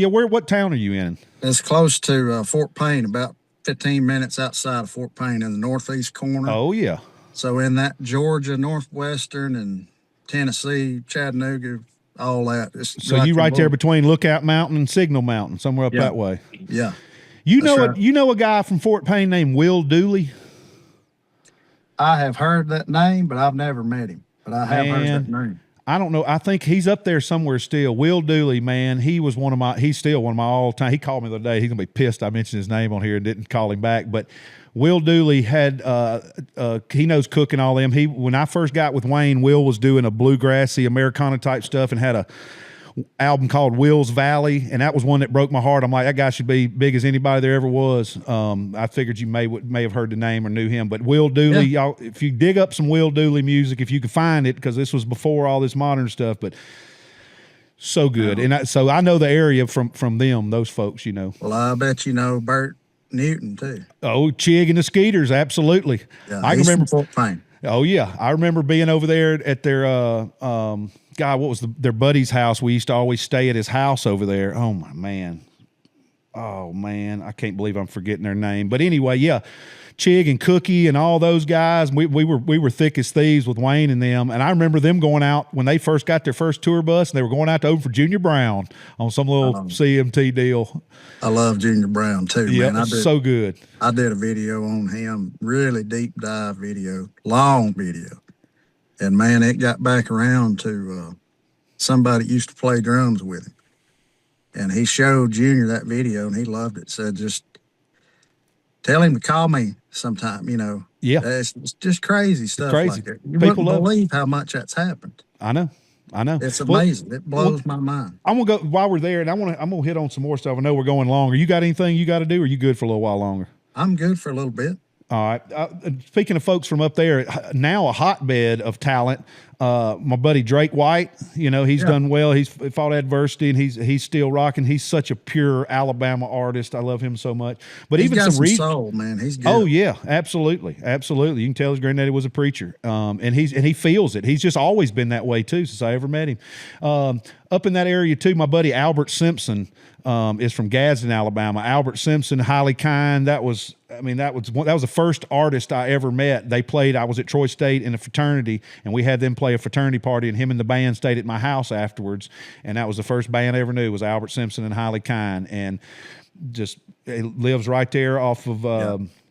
What town are you in? It's close to Fort Payne, about 15 minutes outside of Fort Payne in the northeast corner. Oh, yeah. So in that Georgia, Northwestern, and Tennessee, Chattanooga, all that. So you right there between Lookout Mountain and Signal Mountain, somewhere up that way. Yeah. You know a guy from Fort Payne named Will Dooley? I have heard that name, but I've never met him. But I have heard that name. I don't know. I think he's up there somewhere still. Will Dooley, man, he's still one of my all-time. He called me the other day. He's going to be pissed I mentioned his name on here and didn't call him back. But Will Dooley had, he knows Cook and all them. When I first got with Wayne, Will was doing a bluegrassy Americana type stuff and had a album called Will's Valley, and that was one that broke my heart. I'm like, that guy should be big as anybody there ever was. I figured you may have heard the name or knew him, but Will Dooley, y'all, if you dig up some Will Dooley music, if you can find it, because this was before all this modern stuff, but so good. And so I know the area from them, those folks, you know. Well, I bet you know Bert Newton too. Oh, Chig and the Skeeters, absolutely. Yeah, I can remember Fort Payne. Oh yeah, I remember being over there at their God, what was their buddy's house? We used to always stay at his house over there. Oh my man. Oh man, I can't believe I'm forgetting their name. But anyway, yeah, Chig and Cookie and all those guys. We were thick as thieves with Wayne and them. And I remember them going out when they first got their first tour bus, and they were going out to open for Junior Brown on some little CMT deal. I love Junior Brown too. Yeah, man. so good. I did a video on him, really deep dive video, long video. And man, it got back around to somebody used to play drums with him. And he showed Junior that video, and he loved it. Said, just tell him to call me sometime, you know. Yeah. It's just crazy stuff crazy. like that. You People wouldn't believe how much that's happened. I know. I know. It's Well, amazing. It blows my mind. I'm gonna go while we're there, and I'm gonna hit on some more stuff. I know we're going longer. You got anything you got to do, or you good for a little while longer? I'm good for a little bit. All right. Speaking of folks from up there, now a hotbed of talent. My buddy Drake White, he's done well. He's fought adversity, and he's still rocking. He's such a pure Alabama artist. I love him so much. But He's even got some soul, man. He's good. Oh yeah, absolutely, absolutely. You can tell his granddaddy was a preacher, and he feels it. He's just always been that way too since I ever met him. Up in that area too, my buddy Albert Simpson is from Gadsden, Alabama. Albert Simpson, highly kind. That was the first artist I ever met. They played. I was at Troy State in a fraternity, and we had them play a fraternity party, and him and the band stayed at my house afterwards. And that was the first band I ever knew was Albert Simpson and Highly Kind, and just it lives right there off of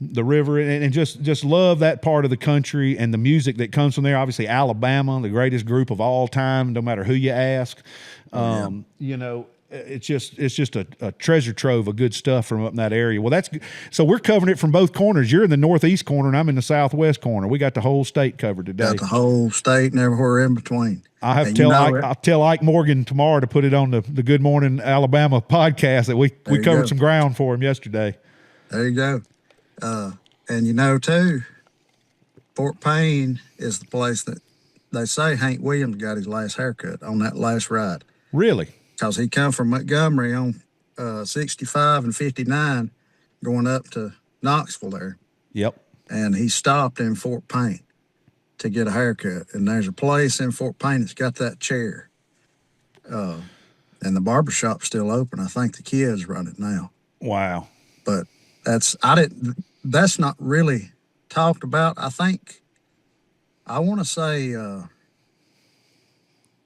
the river, and just love that part of the country and the music that comes from there. Obviously, Alabama, the greatest group of all time, no matter who you ask. It's just a treasure trove of good stuff from up in that area. Well, so we're covering it from both corners. You're in the northeast corner, and I'm in the southwest corner. We got the whole state covered today. Got the whole state and everywhere in between. I have to I'll tell Ike Morgan tomorrow to put it on the Good Morning Alabama podcast that we covered some ground for him yesterday. There you go. And too, Fort Payne is the place that they say Hank Williams got his last haircut on that last ride. Really? Because he come from Montgomery on 65 and 59 going up to Knoxville there. Yep. And he stopped in Fort Payne to get a haircut. And there's a place in Fort Payne that's got that chair. And the barbershop's still open. I think the kids run it now. Wow. But that's not really talked about. I want to say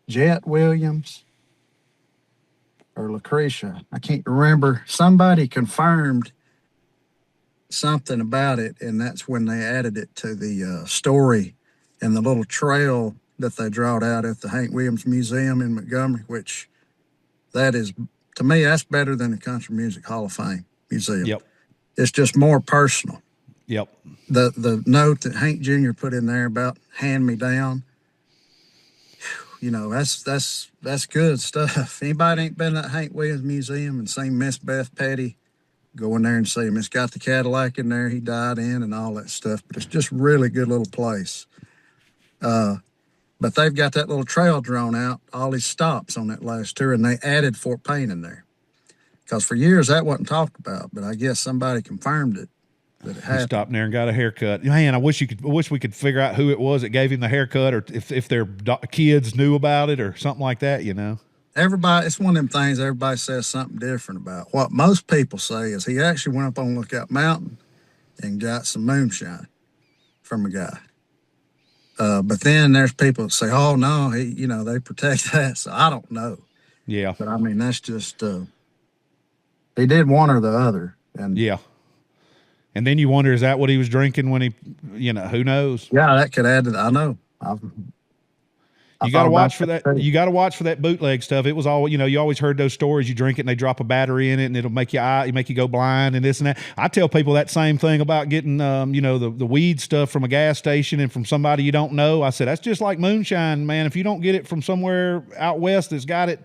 Jet Williams or Lucretia. I can't remember. Somebody confirmed something about it, and that's when they added it to the story and the little trail that they drawed out at the Hank Williams Museum in Montgomery, which that is, to me, that's better than the Country Music Hall of Fame Museum. Yep. It's just more personal. Yep. The note that Hank Jr. put in there about hand me down, that's good stuff. Anybody ain't been at Hank Williams Museum and seen Miss Beth Petty, go in there and see him. It's got the Cadillac in there he died in and all that stuff, but it's just really good little place. But they've got that little trail drawn out, all his stops on that last tour, and they added Fort Payne in there. Because for years that wasn't talked about, but I guess somebody confirmed it. That it happened. He stopped there and got a haircut. Man, I wish we could figure out who it was that gave him the haircut, or if their kids knew about it or something like that. Everybody, it's one of them things everybody says something different about. What most people say is he actually went up on Lookout Mountain and got some moonshine from a guy. But then there's people that say, "Oh no, they protect that." So I don't know. Yeah, but I mean that's just he did one or the other, and yeah. And then you wonder, is that what he was drinking when he, who knows? Yeah, that could add to that. I know. You got to watch for that. You got to watch for that bootleg stuff. It was all, you always heard those stories. You drink it and they drop a battery in it and it'll make you go blind and this and that. I tell people that same thing about getting, the weed stuff from a gas station and from somebody you don't know. I said, that's just like moonshine, man. If you don't get it from somewhere out west that's got it,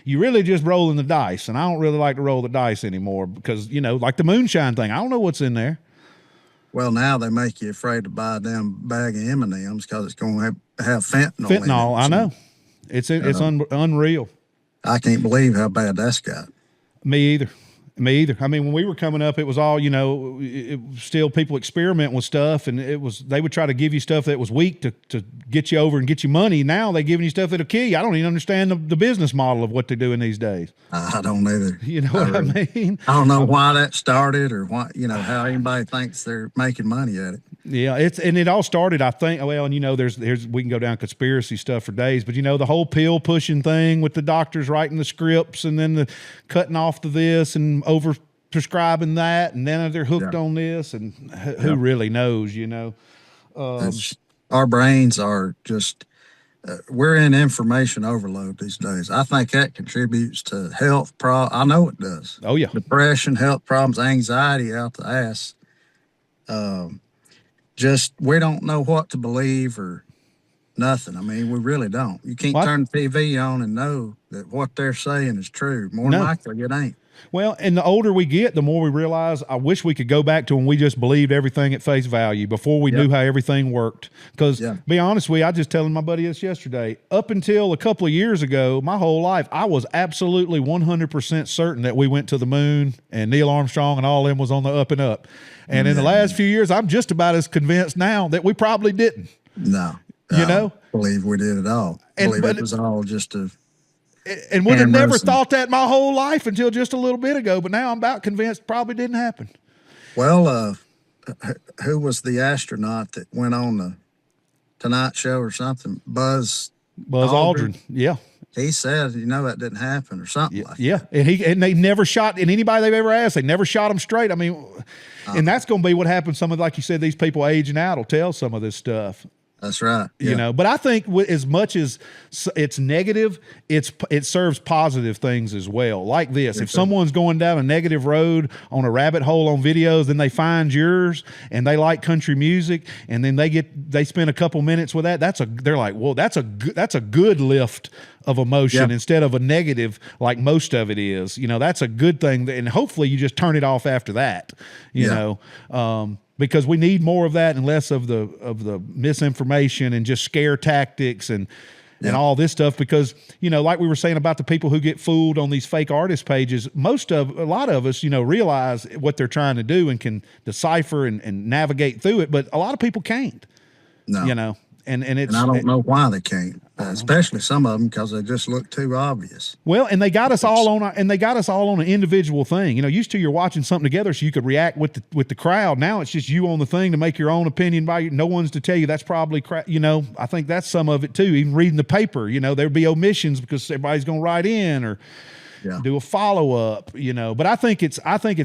you really just rolling the dice. And I don't really like to roll the dice anymore because, like the moonshine thing, I don't know what's in there. Well, now they make you afraid to buy a damn bag of M&Ms because it's going to have fentanyl. Fentanyl, I know. It's unreal. I can't believe how bad that's got. Me either. I mean, when we were coming up, it was all, still people experiment with stuff, and they would try to give you stuff that was weak to get you over and get you money. Now they're giving you stuff that'll kill you. I don't even understand the business model of what they're doing these days. I don't either. You know what I mean? I don't know why that started or why, how anybody thinks they're making money at it. Yeah, it all started, I think. Well, and there's we can go down conspiracy stuff for days, but the whole pill pushing thing with the doctors writing the scripts and then the cutting off the this and over prescribing that, and then they're hooked on this, and who really knows? Our brains are just we're in information overload these days. I think that contributes to health I know it does. Oh yeah, depression, health problems, anxiety out the ass. Just we don't know what to believe, or Nothing. I mean, we really don't. You can't What? turn the TV on and know that what they're saying is true. More than No. likely, it ain't. Well, and the older we get, the more we realize I wish we could go back to when we just believed everything at face value before we knew how everything worked. Because, be honest with you, I just telling my buddy this yesterday, up until a couple of years ago, my whole life, I was absolutely 100% certain that we went to the moon and Neil Armstrong and all them was on the up and up. And in the last few years, I'm just about as convinced now that we probably didn't. No. You know? Believe we did at all. Believe it was all just a... And would have never thought that my whole life until just a little bit ago. But now I'm about convinced it probably didn't happen. Well, who was the astronaut that went on the Tonight Show or something? Buzz Aldrin. Yeah. He said, that didn't happen or something like that. Yeah. And they never shot, and anybody they've ever asked, they never shot him straight. I mean, and that's going to be what happens. Some of, like you said, these people aging out will tell some of this stuff. That's right. But I think as much as it's negative, it serves positive things as well. Like this, if someone's going down a negative road on a rabbit hole on videos, then they find yours and they like country music, and then they spend a couple minutes with that. They're like, well, that's a good lift of emotion instead of a negative like most of it is. That's a good thing, and hopefully you just turn it off after that. You know. Because we need more of that and less of the misinformation and just scare tactics and all this stuff. Because, like we were saying about the people who get fooled on these fake artist pages, a lot of us, realize what they're trying to do and can decipher and navigate through it. But a lot of people can't, and I don't know why they can't, especially some of them, because they just look too obvious. Well, and they got us all on an individual thing. Used to you're watching something together so you could react with the crowd. Now it's just you on the thing to make your own opinion by you. No one's to tell you that's probably crap. I think that's some of it too. Even reading the paper, there'd be omissions because everybody's going to write in or do a follow-up, but I think it's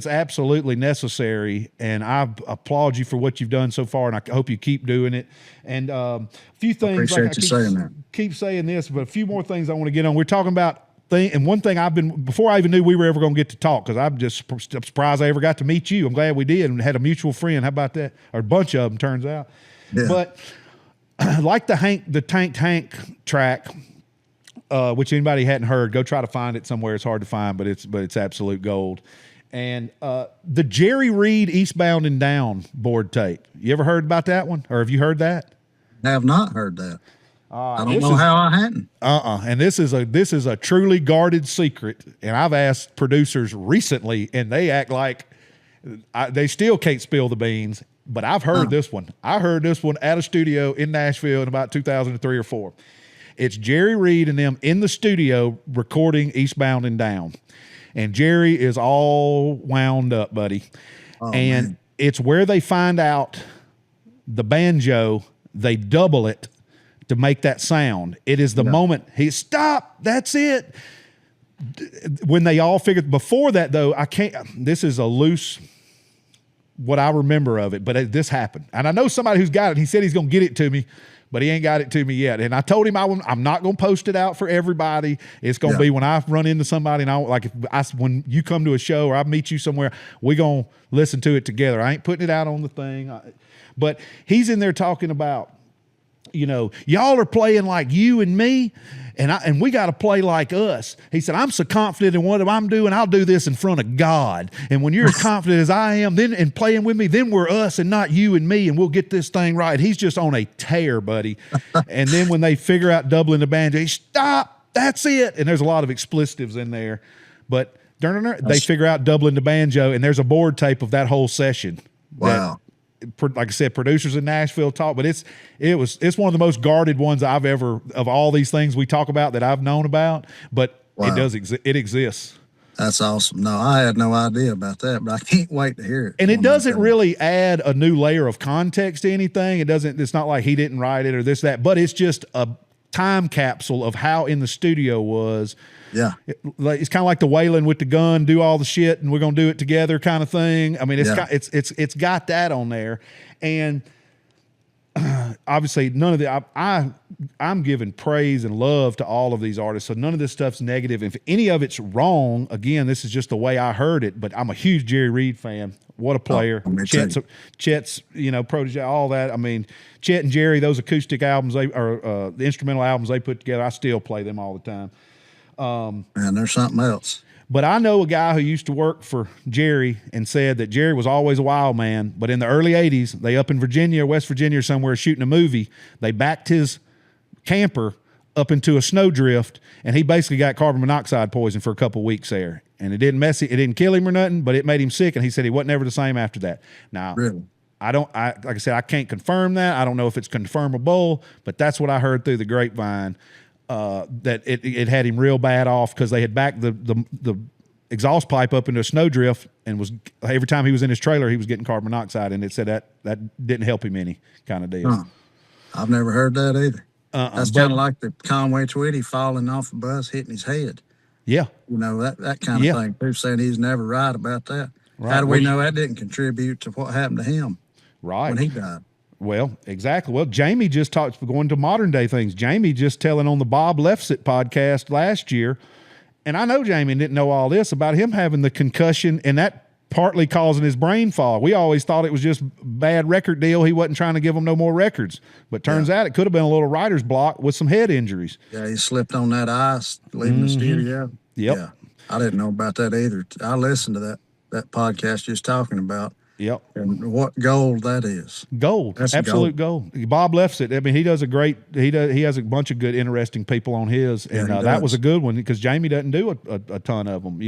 absolutely necessary, and I applaud you for what you've done so far, and I hope you keep doing it. And a few things, I keep saying this, but a few more things I want to get on. We're talking about and one thing before I even knew we were ever going to get to talk, because I'm just surprised I ever got to meet you. I'm glad we did and had a mutual friend. How about that? Or a bunch of them, turns out. Yeah. But like the Tank track, which anybody hadn't heard, go try to find it somewhere. It's hard to find, but it's absolute gold. And the Jerry Reed Eastbound and Down board tape. You ever heard about that one, or have you heard that? I have not heard that. I don't know how I hadn't. And this is a truly guarded secret. And I've asked producers recently, and they act like they still can't spill the beans. But I've heard this one. I heard this one at a studio in Nashville in about 2003 or 4. It's Jerry Reed and them in the studio recording Eastbound and Down. And Jerry is all wound up, buddy. Man. It's where they find out the banjo, they double it to make that sound. It is the moment stop, that's it. When they all figured, before that though, this is a loose, what I remember of it, but this happened. And I know somebody who's got it. He said he's going to get it to me, but he ain't got it to me yet. And I told him I'm not going to post it out for everybody. It's going to be when I run into somebody, and when you come to a show or I meet you somewhere, we're going to listen to it together. I ain't putting it out on the thing. But he's in there talking about, y'all are playing like you and me, and we got to play like us. He said, I'm so confident in what I'm doing, I'll do this in front of God. And when you're as confident as I am, then and playing with me, then we're us and not you and me, and we'll get this thing right. He's just on a tear, buddy. And then when they figure out doubling the banjo, stop, that's it. And there's a lot of explicitives in there, but they figure out doubling the banjo, and there's a board tape of that whole session. Wow. Like I said, producers in Nashville talk, but it's one of the most guarded ones I've ever, of all these things we talk about that I've known about, but it exists. That's awesome. No, I had no idea about that, but I can't wait to hear it. And it doesn't really add a new layer of context to anything. It's not like he didn't write it or this, that, but it's just a time capsule of how in the studio was. Yeah. It's kind of like the Waylon with the gun, do all the shit and we're going to do it together kind of thing. I mean, it's got that on there. And obviously none of the I'm giving praise and love to all of these artists, so none of this stuff's negative. If any of it's wrong, again, this is just the way I heard it. But I'm a huge Jerry Reed fan. What a player! Chet's protege, all that. I mean, Chet and Jerry, those acoustic albums, the instrumental albums they put together, I still play them all the time. And there's something else. But I know a guy who used to work for Jerry and said that Jerry was always a wild man. But in the early 80s, they up in Virginia, West Virginia or somewhere shooting a movie, they backed his camper up into a snowdrift, and he basically got carbon monoxide poison for a couple of weeks there. And it didn't kill him or nothing, but it made him sick, and he said he wasn't ever the same after that. Now, really? Like I said, I can't confirm that. I don't know if it's confirmable, but that's what I heard through the grapevine. That it had him real bad off because they had backed the exhaust pipe up into a snowdrift, and was every time he was in his trailer, he was getting carbon monoxide, and it said that didn't help him any kind of deal. Huh. I've never heard that either. That's kind of like the Conway Twitty falling off the bus, hitting his head. Yeah. That kind of thing. People saying he's never right about that. Right. How do we know that didn't contribute to what happened to him when he died? Well, exactly. Well, Jamie just talked, going to modern day things. Jamie just telling on the Bob Lefset podcast last year, and I know Jamie didn't know all this about him having the concussion and that partly causing his brain fog. We always thought it was just bad record deal. He wasn't trying to give them no more records, but turns out it could have been a little writer's block with some head injuries. Yeah, he slipped on that ice leaving the studio. Yep. Yeah, I didn't know about that either. I listened to that podcast just talking about. Yep. And what gold that is. Gold. That's absolute gold. Bob Lefset. I mean, he has a bunch of good, interesting people on his. And that was a good one because Jamie doesn't do a ton of them,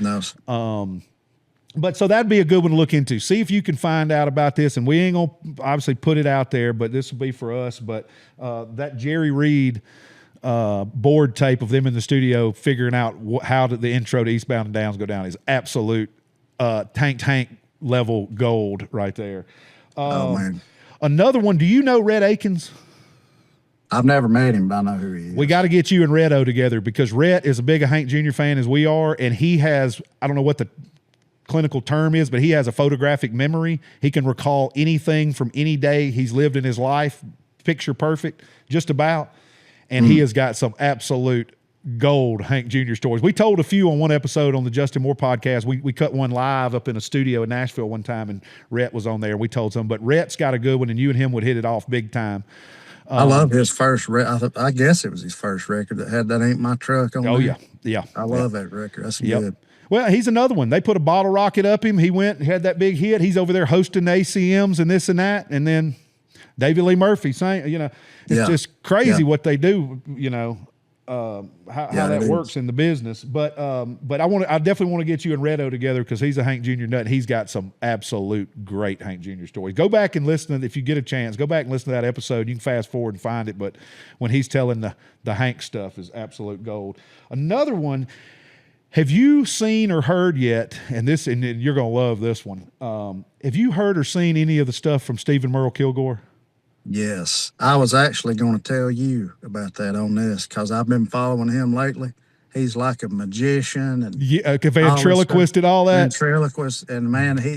No. But so that'd be a good one to look into. See if you can find out about this. And we ain't going to obviously put it out there, but this will be for us. But that Jerry Reed board tape of them in the studio figuring out how the intro to Eastbound and Downs go down is absolute tank level gold right there. Oh, man. Another one. Do you know Rhett Akins? I've never met him, but I know who he is. We got to get you and Rhett together because Rhett is a big Hank Jr. fan as we are, and he has, I don't know what the clinical term is, but he has a photographic memory. He can recall anything from any day he's lived in his life, picture perfect, just about. And he has got some absolute gold Hank Jr. stories. We told a few on one episode on the Justin Moore podcast. We cut one live up in a studio in Nashville one time, and Rhett was on there. We told some, but Rhett's got a good one, and you and him would hit it off big time. I love his first record. I guess it was his first record that had That Ain't My Truck on there. Yeah. I love that record. That's good. Well, he's another one. They put a bottle rocket up him. He went and had that big hit. He's over there hosting the ACMs and this and that, and then David Lee Murphy saying, it's just crazy what they do, how that works in the business. But I definitely want to get you and Redo together because he's a Hank Jr. nut. He's got some absolute great Hank Jr. stories. Go back and listen if you get a chance. Go back and listen to that episode. You can fast forward and find it. But when he's telling the Hank stuff is absolute gold. Another one. Have you seen or heard yet? And you're gonna love this one. Have you heard or seen any of the stuff from Stephen Merle Kilgore? Yes, I was actually going to tell you about that on this because I've been following him lately. He's like a magician and ventriloquist and all that. Ventriloquist, and man, he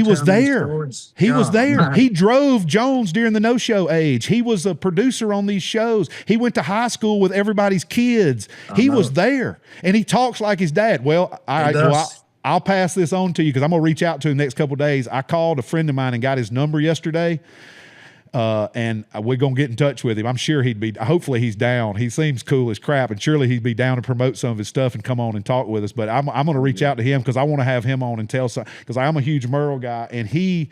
was there. He was there. Man. He drove Jones during the no-show age. He was a producer on these shows. He went to high school with everybody's kids. He was there, and he talks like his dad. Well, I'll pass this on to you because I'm gonna reach out to him the next couple of days. I called a friend of mine and got his number yesterday. And we're going to get in touch with him. I'm sure hopefully he's down. He seems cool as crap, and surely he'd be down to promote some of his stuff and come on and talk with us. But I'm going to reach out to him because I want to have him on and tell some, because I'm a huge Merle guy, and he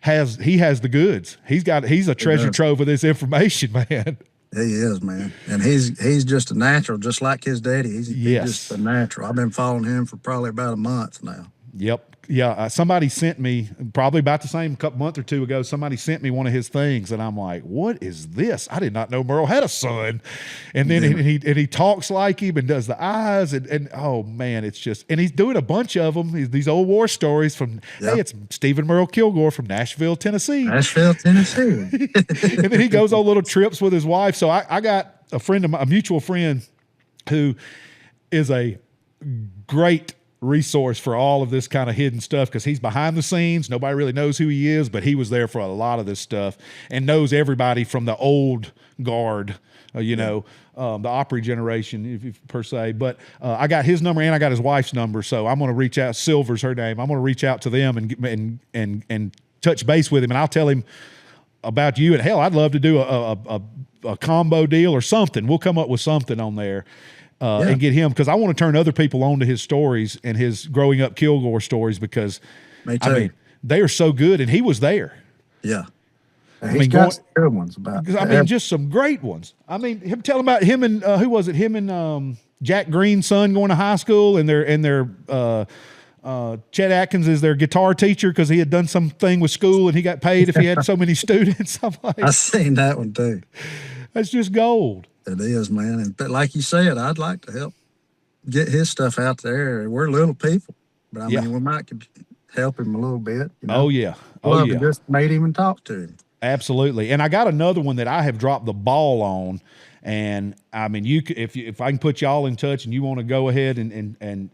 has the goods. He's a treasure trove of this information, man. He is, man. And he's just a natural, just like his daddy. He's just a natural. I've been following him for probably about a month now. Yep. Yeah, somebody sent me, probably about the same month or two ago, somebody sent me one of his things, and I'm like, what is this? I did not know Merle had a son. And then he talks like him and does the eyes, and oh, man, it's just, and he's doing a bunch of them, these old war stories from, hey, it's Stephen Merle Kilgore from Nashville, Tennessee. And then he goes on little trips with his wife. So I got a mutual friend who is a great resource for all of this kind of hidden stuff because he's behind the scenes. Nobody really knows who he is, but he was there for a lot of this stuff and knows everybody from the old guard, the Opry generation, if per se. But I got his number and I got his wife's number, so I'm going to reach out. Silver's her name. I'm going to reach out to them and touch base with him, and I'll tell him about you. And hell, I'd love to do a combo deal or something. We'll come up with something on there. And get him, because I want to turn other people on to his stories and his growing up Kilgore stories, because I mean they are so good, and he was there. Yeah, he's got some good ones about. I mean, just some great ones. I mean, him telling about him and who was it? Him and Jack Green's son going to high school, and their Chet Atkins is their guitar teacher because he had done something with school and he got paid if he had so many students. I'm like, I seen that one too. That's just gold. It is, man. But like you said, I'd like to help get his stuff out there. We're little people, but I mean, we might could help him a little bit. You know? Oh yeah, love to just meet him and talk to him. Absolutely. And I got another one that I have dropped the ball on, and I mean, if I can put y'all in touch and you want to go ahead and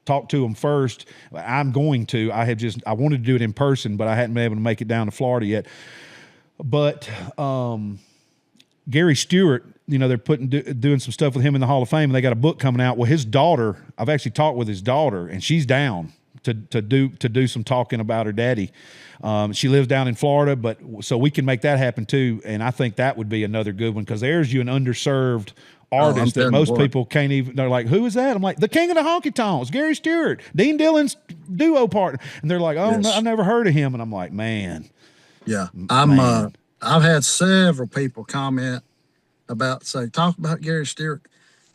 talk to him first, I'm going to. I wanted to do it in person, but I hadn't been able to make it down to Florida yet. But Gary Stewart, they're doing some stuff with him in the Hall of Fame, and they got a book coming out. Well, his daughter, I've actually talked with his daughter, and she's down to do some talking about her daddy. She lives down in Florida, but so we can make that happen too. And I think that would be another good one, because there's you an underserved artist that most people can't even. They're like, "Who is that?" I'm like, "The King of the Honky Tonks, Gary Stewart, Dean Dillon's duo partner." And they're like, "Oh, yes. No, I never heard of him." And I'm like, "Man, yeah, I've had several people comment talk about Gary Stewart,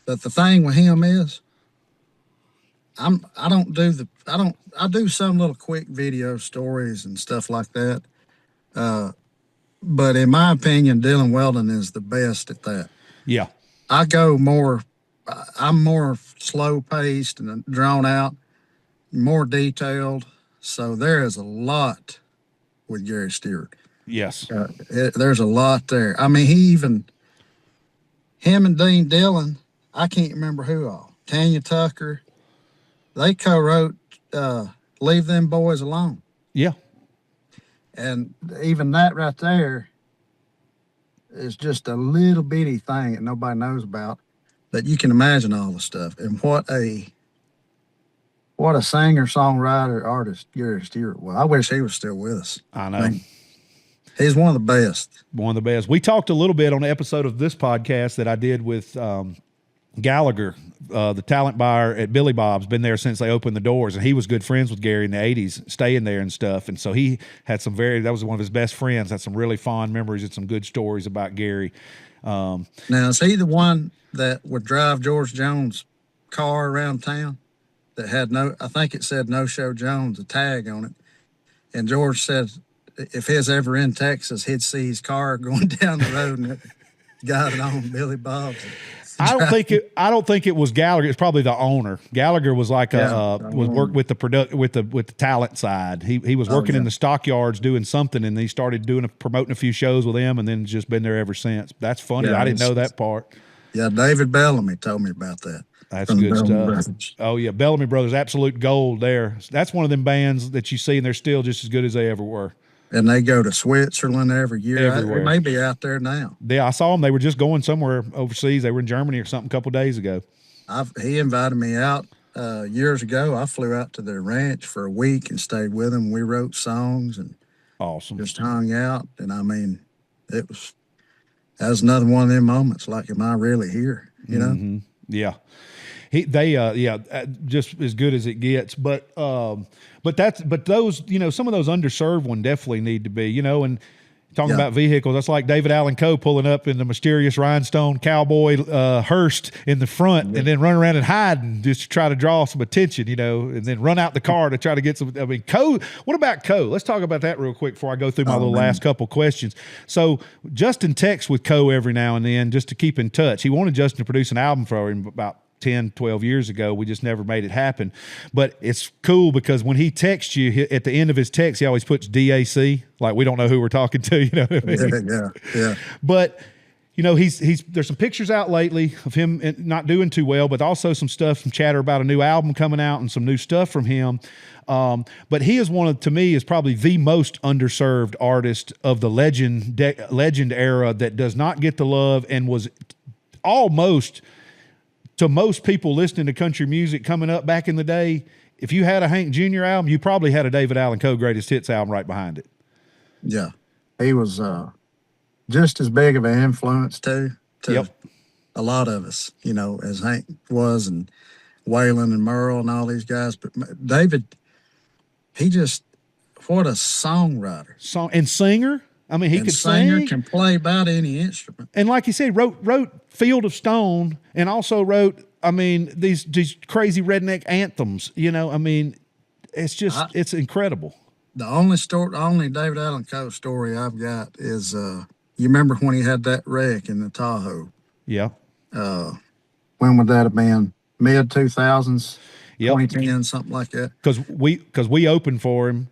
but the thing with him is, I do some little quick video stories and stuff like that, but in my opinion, Dylan Weldon is the best at that. Yeah, I'm more slow paced and drawn out, more detailed. So there is a lot with Gary Stewart. Yes, there's a lot there. I mean, him and Dean Dillon, I can't remember who all. Tanya Tucker, they co-wrote "Leave Them Boys Alone." Yeah, and even that right there is just a little bitty thing that nobody knows about. But you can imagine all the stuff, and what a singer, songwriter, artist Gary Stewart was. I wish he was still with us. I know. He's one of the best. One of the best. We talked a little bit on an episode of this podcast that I did with Gallagher, the talent buyer at Billy Bob's, been there since they opened the doors, and he was good friends with Gary in the 80s, staying there and stuff. And so he had that was one of his best friends, had some really fond memories and some good stories about Gary. Now, is he the one that would drive George Jones' car around town that had I think it said "No Show Jones," a tag on it. And George said if he was ever in Texas, he'd see his car going down the road and it got it on Billy Bob's. I don't think it was Gallagher. It's probably the owner. Gallagher was like was worked with the talent side. He was working in the stockyards doing something, and he started promoting a few shows with them, and then just been there ever since. That's funny. I didn't know that part. Yeah, David Bellamy told me about that. That's good stuff. Oh yeah, Bellamy Brothers, absolute gold there. That's one of them bands that you see, and they're still just as good as they ever were. And they go to Switzerland every year. Everywhere. They may be out there now. Yeah, I saw them. They were just going somewhere overseas. They were in Germany or something a couple of days ago. He invited me out years ago. I flew out to their ranch for a week and stayed with them. We wrote songs and awesome. Just hung out. And I mean, that was another one of them moments. Like, am I really here? You know? Mm-hmm. Yeah. Just as good as it gets. But those, some of those underserved ones definitely need to be, and talking about vehicles, that's like David Allen Coe pulling up in the mysterious rhinestone cowboy hearse in the front and then run around and hide and just try to draw some attention, and then run out the car to try to get some. I mean, Coe, what about Coe? Let's talk about that real quick before I go through my last couple questions. So Justin texts with Coe every now and then just to keep in touch. He wanted Justin to produce an album for him about 10, 12 years ago. We just never made it happen. But it's cool because when he texts you, at the end of his text, he always puts DAC, like we don't know who we're talking to, you know what I mean? Yeah. But you know, there's some pictures out lately of him not doing too well, but also some chatter about a new album coming out and some new stuff from him. But he is to me, is probably the most underserved artist of the legend era that does not get the love and was almost, to most people listening to country music coming up back in the day, if you had a Hank Jr. album, you probably had a David Allan Coe Greatest Hits album right behind it. Yeah. He was just as big of an influence to a lot of us, you know, as Hank was, and Waylon and Merle and all these guys. But David, what a songwriter. And singer. I mean, he could sing. Can play about any instrument. And like you said, wrote Field of Stone, and also wrote, I mean, these crazy redneck anthems, you know. I mean, it's just, it's incredible. The only David Allan Coe story I've got is, you remember when he had that wreck in the Tahoe? Yeah. When would that have been? Mid 2000s? Yep. 2010, something like that. Because we opened for him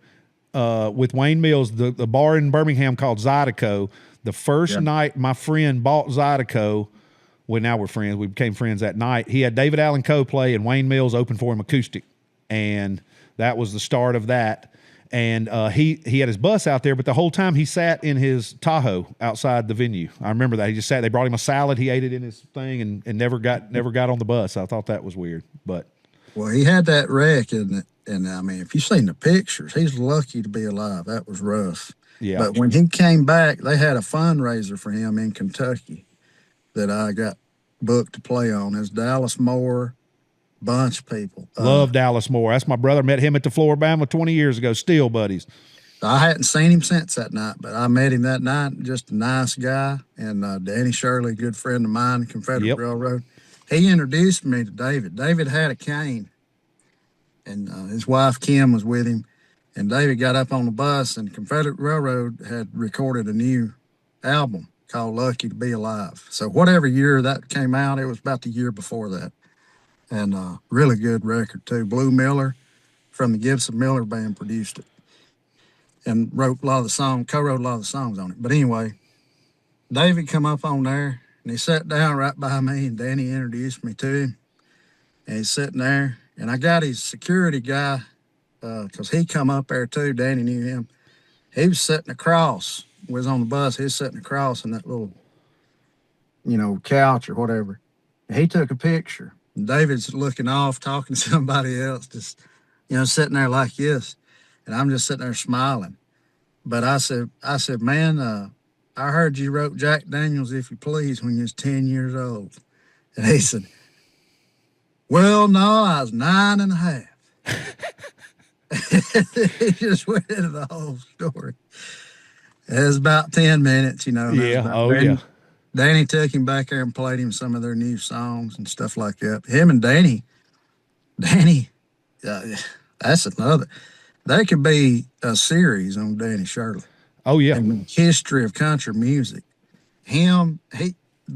with Wayne Mills, the bar in Birmingham called Zydeco. The first night my friend bought Zydeco, well, now we're friends. We became friends that night. He had David Allan Coe play, and Wayne Mills opened for him acoustic. And that was the start of that. And he had his bus out there, but the whole time he sat in his Tahoe outside the venue. I remember that. He just sat. They brought him a salad. He ate it in his thing and never got on the bus. I thought that was weird. But well, he had that wreck, and I mean, if you've seen the pictures, he's lucky to be alive. That was rough. Yeah. But when he came back, they had a fundraiser for him in Kentucky that I got booked to play on. There's Dallas Moore, bunch of people. Love Dallas Moore. That's my brother. Met him at the Floribama 20 years ago. Still buddies. I hadn't seen him since that night, but I met him that night. Just a nice guy. And Danny Shirley, a good friend of mine, Confederate Railroad. He introduced me to David. David had a cane, and his wife Kim was with him. And David got up on the bus, and Confederate Railroad had recorded a new album called Lucky to Be Alive. So whatever year that came out, it was about the year before that. And really good record, too. Blue Miller from the Gibson Miller Band produced it and wrote a lot of the songs, co-wrote a lot of the songs on it. But anyway, David come up on there, and he sat down right by me, and Danny introduced me to him. And he's sitting there, and I got his security guy, because he come up there, too. Danny knew him. He was sitting across, was on the bus. He was sitting across in that little, you know, couch or whatever. And he took a picture. David's looking off, talking to somebody else, just, you know, sitting there like this. And I'm just sitting there smiling. But I said, man, I heard you wrote Jack Daniels, If You Please, when you was 10 years old. And he said, well, no, I was 9 and a half. He just went into the whole story. It was about 10 minutes, you know. Yeah, Danny took him back there and played him some of their new songs and stuff like that. Him and Danny, that's another. That could be a series on Danny Shirley. Oh, yeah. And the history of country music.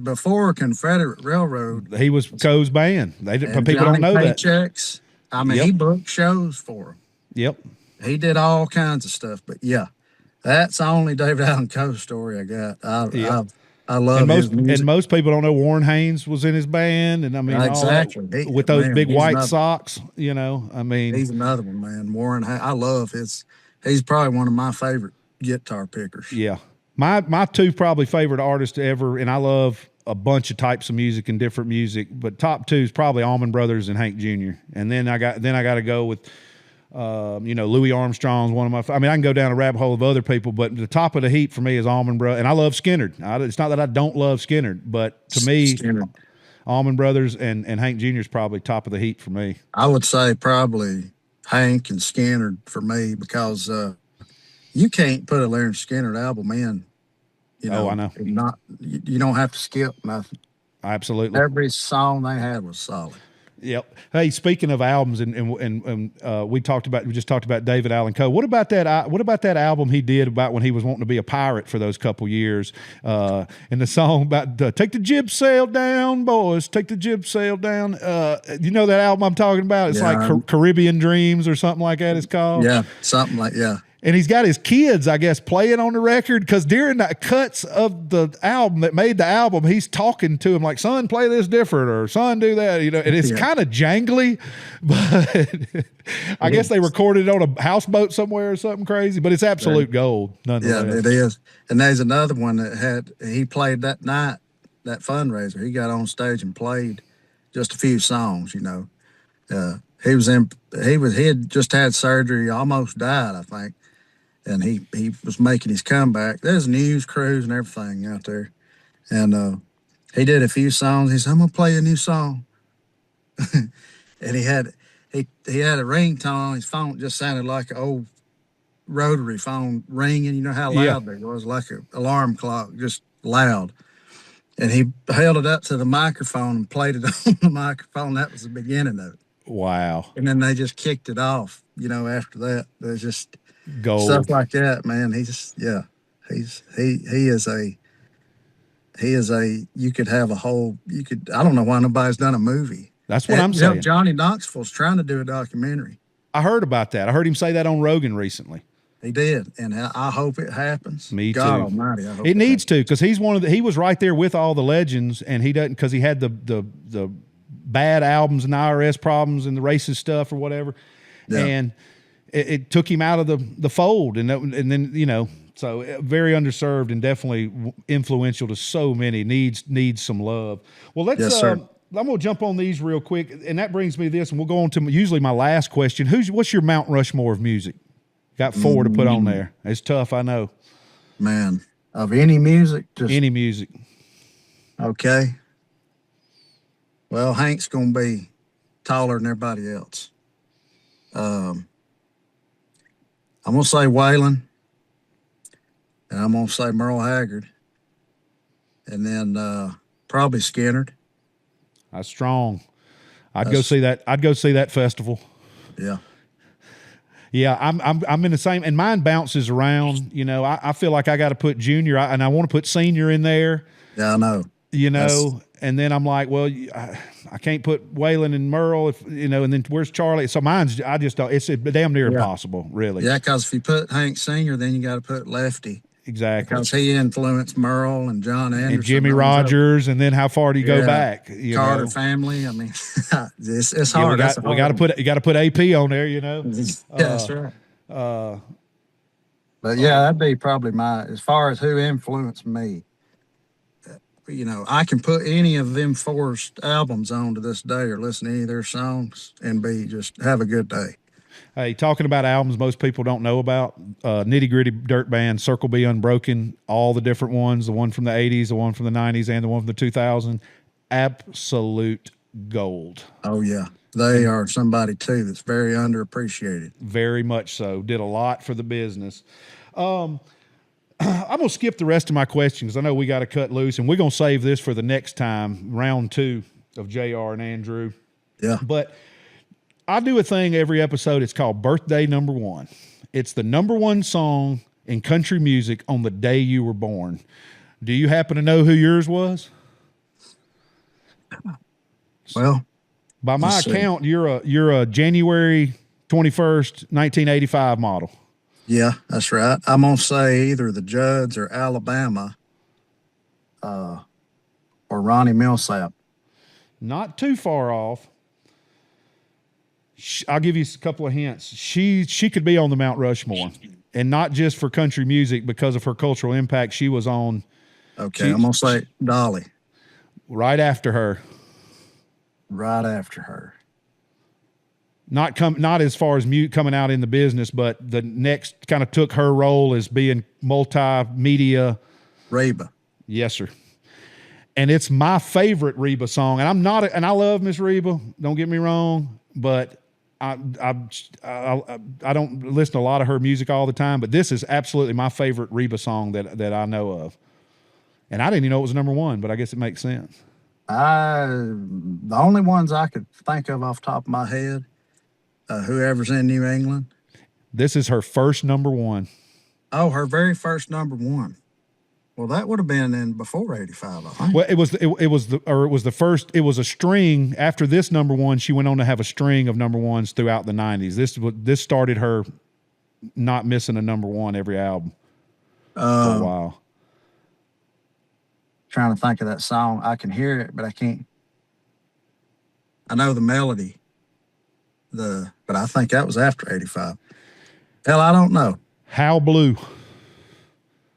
Before Confederate Railroad. He was Coe's band. People don't know that. Paychecks. I mean, he booked shows for him. Yep. He did all kinds of stuff. But, yeah, that's the only David Allan Coe story I got. I love his music. And most people don't know Warren Haynes was in his band, and I mean, exactly. With those big white socks, you know. I mean, he's another one, man. Warren Haynes, I love his. He's probably one of my favorite guitar pickers. Yeah, my two probably favorite artists ever, and I love a bunch of types of music and different music, but top two is probably Allman Brothers and Hank Jr. And then I got to go with. You know, Louis Armstrong's one of my. I mean, I can go down a rabbit hole of other people, but the top of the heap for me is Allman Brothers, and I love Skinner. It's not that I don't love Skinner, but to me, Allman Brothers and Hank Jr. is probably top of the heap for me. I would say probably Hank and Skinner for me, because you can't put a Leonard Skinner album in. You know, I know. You don't have to skip nothing. Absolutely, every song they had was solid. Yep. Hey, speaking of albums, and we just talked about David Allan Coe. What about that album he did about when he was wanting to be a pirate for those couple years? And the song about take the jib sail down, boys, take the jib sail down. You know that album I'm talking about? It's like Caribbean Dreams or something like that. It's called. Yeah, something like And he's got his kids, I guess, playing on the record, because during the cuts of the album that made the album, he's talking to him like, son, play this different, or son, do that, you know, and it's kind of jangly, but I guess they recorded it on a houseboat somewhere or something crazy, but it's absolute gold nonetheless. Yeah, it is. And there's another one that he played that night, that fundraiser. He got on stage and played just a few songs, you know. He had just had surgery, almost died, I think. And he was making his comeback. There's news crews and everything out there. And he did a few songs. He said, I'm gonna play a new song. And he had a ringtone on his phone. It just sounded like an old rotary phone ringing. You know how loud it was, like an alarm clock, just loud. And he held it up to the microphone and played it on the microphone. That was the beginning of it. Wow. And then they just kicked it off, you know, after that. There's just gold stuff like that, man. He is a you could have I don't know why nobody's done a movie. That's what I'm saying. Johnny Knoxville's trying to do a documentary. I heard about that. I heard him say that on Rogan recently. He did, and I hope it happens. Me too. God Almighty, I hope it needs to, because he's he was right there with all the legends, and he doesn't, because he had the bad albums and IRS problems and the racist stuff or whatever, and it took him out of the fold, and then, you know, so very underserved and definitely influential to so many. Needs some love. Well, let's. Yes, sir. I'm gonna jump on these real quick, and that brings me to this, and we'll go on to usually my last question. What's your Mount Rushmore of music? Got 4 to put on there. It's tough, I know. Man, of any music, just any music. Okay. Well, Hank's gonna be taller than everybody else. I'm gonna say Waylon, and I'm gonna say Merle Haggard, and then probably Skinnerd. That's strong. I'd go see that festival. Yeah. Yeah, I'm in the same, and mine bounces around. You know, I feel like I got to put junior, and I want to put senior in there. Yeah, I know. You know, and then I'm like, well, I can't put Waylon and Merle, if you know, and then where's Charlie? So mine's, I just don't. It's damn near impossible, really. Yeah, because if you put Hank Senior, then you got to put Lefty. Exactly. Because he influenced Merle and John Anderson. And Jimmy Rogers, and then how far do you go back? Carter family. I mean, it's hard. You got to put AP on there, you know? That's right. But yeah, that'd be probably as far as who influenced me. You know, I can put any of them 4 albums on to this day or listen to any of their songs and just have a good day. Hey, talking about albums most people don't know about, Nitty Gritty Dirt Band, Circle B Unbroken, all the different ones, the one from the 80s, the one from the 90s, and the one from the 2000s, absolute gold. Oh, yeah. They are somebody, too, that's very underappreciated. Very much so. Did a lot for the business. I'm going to skip the rest of my questions because I know we got to cut loose, and we're going to save this for the next time, round 2 of JR and Andrew. Yeah. But I do a thing every episode. It's called Birthday Number 1. It's the number 1 song in country music on the day you were born. Do you happen to know who yours was? Well, by my account, you're a January 21st, 1985 model. Yeah, that's right. I'm gonna say either the Judds or Alabama, or Ronnie Millsap. Not too far off. I'll give you a couple of hints. She could be on the Mount Rushmore, and not just for country music, because of her cultural impact. She was on. Okay, I'm gonna say Dolly. Right after her. Right after her. Not as far as coming out in the business, but the next kind of took her role as being multimedia. Reba. Yes, sir. And it's my favorite Reba song, and I love Miss Reba. Don't get me wrong, but I don't listen to a lot of her music all the time, but this is absolutely my favorite Reba song that I know of. And I didn't even know it was number 1, but I guess it makes sense. The only ones I could think of off the top of my head, whoever's in New England. This is her first number 1. Oh, her very first number 1. Well, that would have been in before 85, I think. Well, it was a string. After this number 1, she went on to have a string of number 1s throughout the 90s. This started her not missing a number one every album for a while. Trying to think of that song. I can hear it, but I can't. I know the melody. But I think that was after 85. Hell, I don't know. How Blue.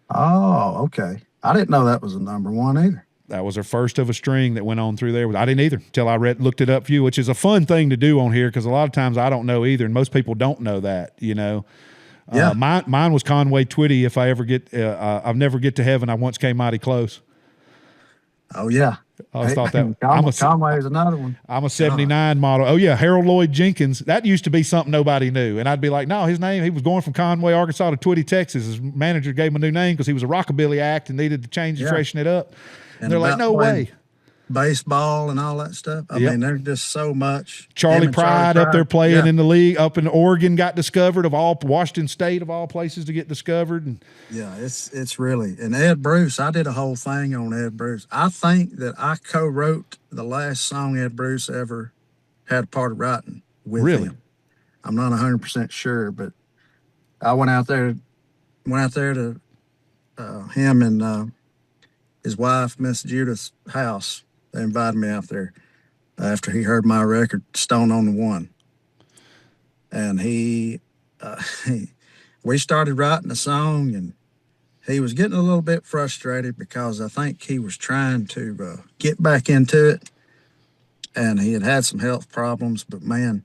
Oh, okay. I didn't know that was a number one either. That was her first of a string that went on through there. I didn't either until I looked it up for you, which is a fun thing to do on here because a lot of times I don't know either, and most people don't know that, you know. Yeah. Mine was Conway Twitty. If I ever get, I'll never get to heaven. I once came mighty close. Oh, yeah. I always thought that. Conway is another one. I'm a 79 model. Oh, yeah, Harold Lloyd Jenkins. That used to be something nobody knew. And I'd be like, no, his name, he was going from Conway, Arkansas to Twitty, Texas. His manager gave him a new name because he was a rockabilly act and needed to change and freshen it up. And they're like, no way. Baseball and all that stuff. I mean, there's just so much. Charlie Pride up there playing in the league, up in Oregon, got discovered Washington State of all places to get discovered. And yeah, it's really. And Ed Bruce, I did a whole thing on Ed Bruce. I think that I co-wrote the last song Ed Bruce ever had a part of writing with him. I'm not 100% sure, but I went out there to him and his wife, Miss Judith's house. They invited me out there after he heard my record, Stone on the One. And we started writing a song, and he was getting a little bit frustrated because I think he was trying to get back into it. And he had some health problems, but man,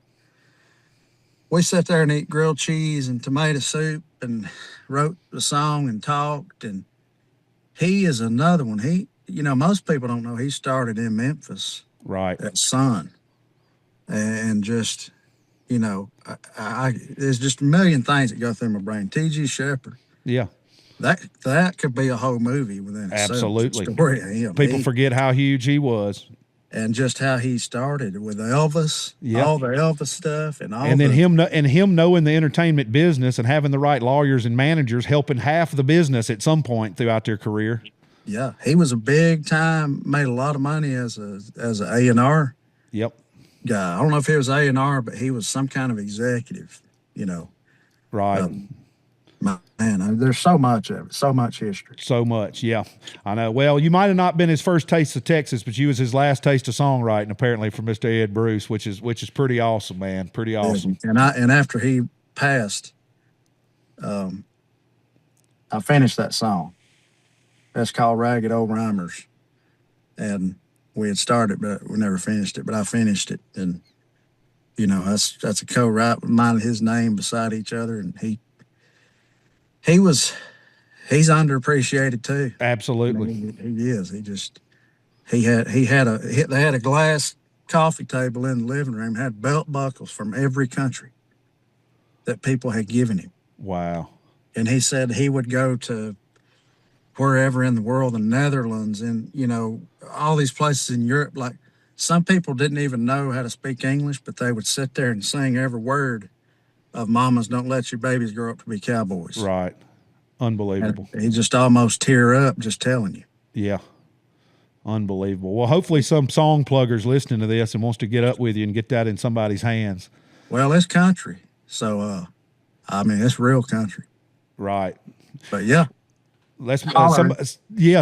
we sat there and ate grilled cheese and tomato soup and wrote the song and talked. And he is another one. Most people don't know he started in Memphis, right, at Sun, and just, there's just a million things that go through my brain. T.G. Shepherd, that could be a whole movie within itself. Absolutely, story of him. People forget how huge he was, and just how he started with Elvis, all the Elvis stuff, and then him knowing the entertainment business and having the right lawyers and managers helping half the business at some point throughout their career. Yeah, he was a big time, made a lot of money as an A&R guy. I don't know if he was A&R, but he was some kind of executive, Right. Man, there's so much of it, so much history. So much, yeah. I know. Well, you might have not been his first taste of Texas, but you was his last taste of songwriting, apparently, for Mr. Ed Bruce, which is pretty awesome, man. Pretty awesome. And after he passed, I finished that song. That's called Ragged Old Rhymers. And we had started, but we never finished it. But I finished it. And, that's a co-write with mine and his name beside each other. And he's underappreciated too. Absolutely. He is. They had a glass coffee table in the living room, had belt buckles from every country that people had given him. Wow. And he said he would go to wherever in the world, the Netherlands, and, all these places in Europe. Like, some people didn't even know how to speak English, but they would sit there and sing every word of Mamas Don't Let Your Babies Grow Up to Be Cowboys. Right. Unbelievable. And he just almost tear up just telling you. Yeah. Unbelievable. Well, hopefully some song pluggers listening to this and wants to get up with you and get that in somebody's hands. Well, it's country. So, it's real country. Right. But, yeah.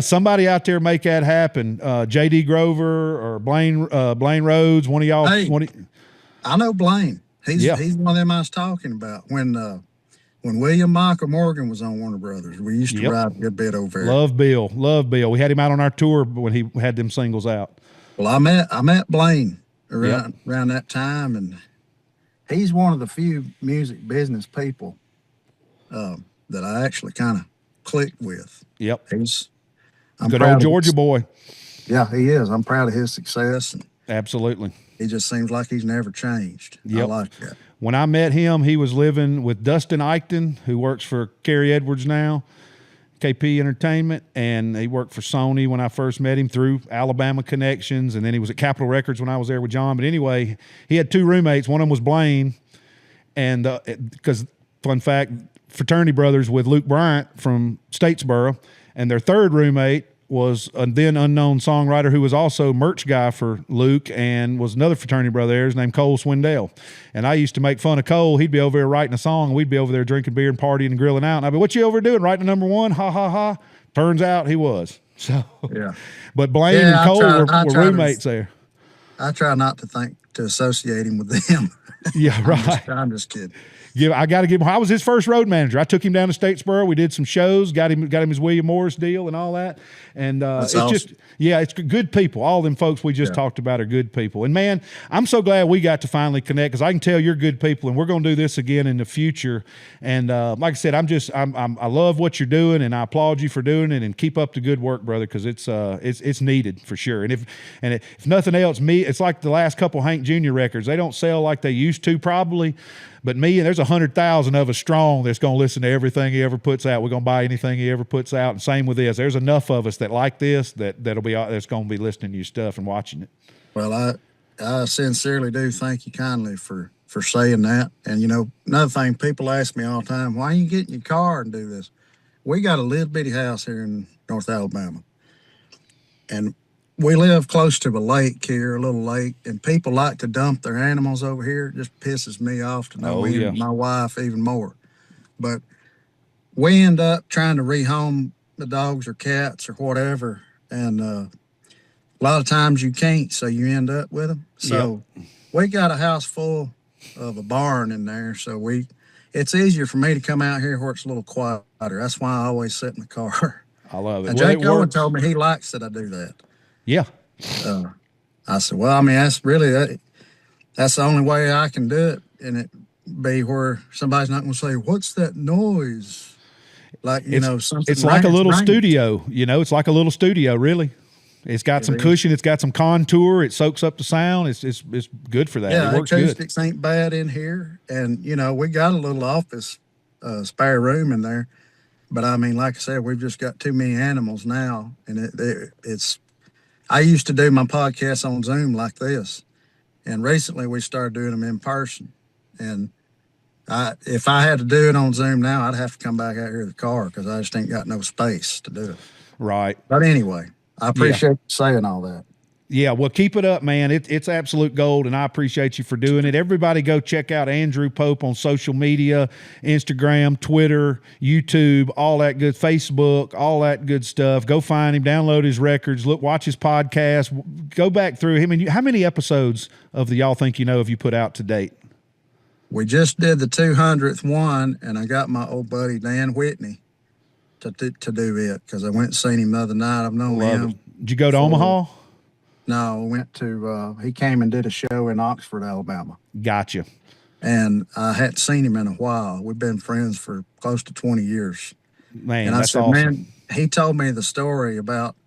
Somebody out there make that happen. J.D. Grover or Blaine Rhodes, one of y'all. Hey, I know Blaine. He's one of them I was talking about. When William Michael Morgan was on Warner Brothers, we used to ride a good bit over there. Love Bill. We had him out on our tour when he had them singles out. Well, I met Blaine around that time, and he's one of the few music business people that I actually kind of clicked with. Yep. I'm good old Georgia boy. Yeah, he is. I'm proud of his success. And absolutely. He just seems like he's never changed. Yep. I like that. When I met him, he was living with Dustin Eichten, who works for Kerry Edwards now, KP Entertainment, and he worked for Sony when I first met him through Alabama connections, and then he was at Capitol Records when I was there with John. But anyway, he had two roommates. One of them was Blaine, and because, fun fact, fraternity brothers with Luke Bryant from Statesboro, and their third roommate was a then unknown songwriter who was also merch guy for Luke and was another fraternity brother of theirs named Cole Swindell. And I used to make fun of Cole. He'd be over there writing a song, and we'd be over there drinking beer and partying and grilling out. And I'd be, what you over doing? Writing number one? Ha, ha, ha. Turns out he was. So, Yeah. but Blaine and Cole were roommates there. I try not to associate him with them. Yeah, right. I'm just kidding. I got to give him. I was his first road manager. I took him down to Statesboro. We did some shows. Got him his William Morris deal and all that. And it's awesome. just, it's good people. All them folks we just talked about are good people. And man, I'm so glad we got to finally connect because I can tell you're good people, and we're going to do this again in the future. And like I said, I love what you're doing, and I applaud you for doing it. And keep up the good work, brother, because it's needed for sure. And if nothing else, it's like the last couple Hank Jr. records. They don't sell like they used to probably. But me, and there's 100,000 of us strong that's going to listen to everything he ever puts out. We're going to buy anything he ever puts out. And same with this. There's enough of us that like this that's going to be listening to your stuff and watching it. Well, I sincerely do thank you kindly for saying that. And, another thing, people ask me all the time, why you get in your car and do this? We got a little bitty house here in North Alabama. And we live close to a lake here, a little lake, and people like to dump their animals over here. It just pisses me off to know my wife even more. But we end up trying to rehome the dogs or cats or whatever, and a lot of times you can't, so you end up with them. So we got a house full of a barn in there, so it's easier for me to come out here where it's a little quieter. That's why I always sit in the car. I love it. And Jake Owen told me he likes that I do that. Yeah. I said, well, I mean, that's the only way I can do it. And it be where somebody's not going to say, what's that noise? Like, something. It's like a little studio, it's like a little studio, really. It's got some cushion. It's got some contour. It soaks up the sound. It's good for that. Yeah, it works acoustics good. Ain't bad in here. And, we got a little office, spare room in there. But I mean, like I said, we've just got too many animals now. And it's, I used to do my podcasts on Zoom like this, and recently we started doing them in person. And if I had to do it on Zoom now, I'd have to come back out here to the car because I just ain't got no space to do it. Right. But anyway, I appreciate you saying all that. Yeah, well, keep it up, man. It's absolute gold, and I appreciate you for doing it. Everybody go check out Andrew Pope on social media, Instagram, Twitter, YouTube, all that good, Facebook, all that good stuff. Go find him, download his records, watch his podcast, go back through him. And how many episodes of the Y'all Think You Know have you put out to date? We just did the 200th one, and I got my old buddy Dan Whitney to do it because I went and seen him the other night. I've known him. Did you go to Omaha? No, we went to, he came and did a show in Oxford, Alabama. Gotcha. And I hadn't seen him in a while. We've been friends for close to 20 years. Man, and I that's said, awesome. man, he told me the story about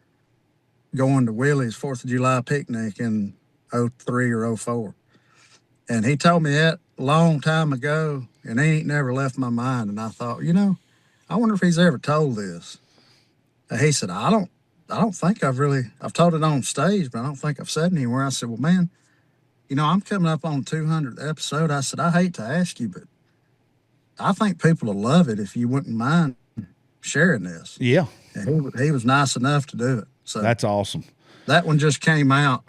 going to Willie's 4th of July picnic in 03 or 04. And he told me that a long time ago, and it ain't never left my mind. And I thought, I wonder if he's ever told this. And he said, I don't think I've told it on stage, but I don't think I've said it anywhere. I said, well, man, I'm coming up on 200th episode. I said, I hate to ask you, but I think people will love it if you wouldn't mind sharing this. Yeah. And he was nice enough to do it. So that's awesome. That one just came out,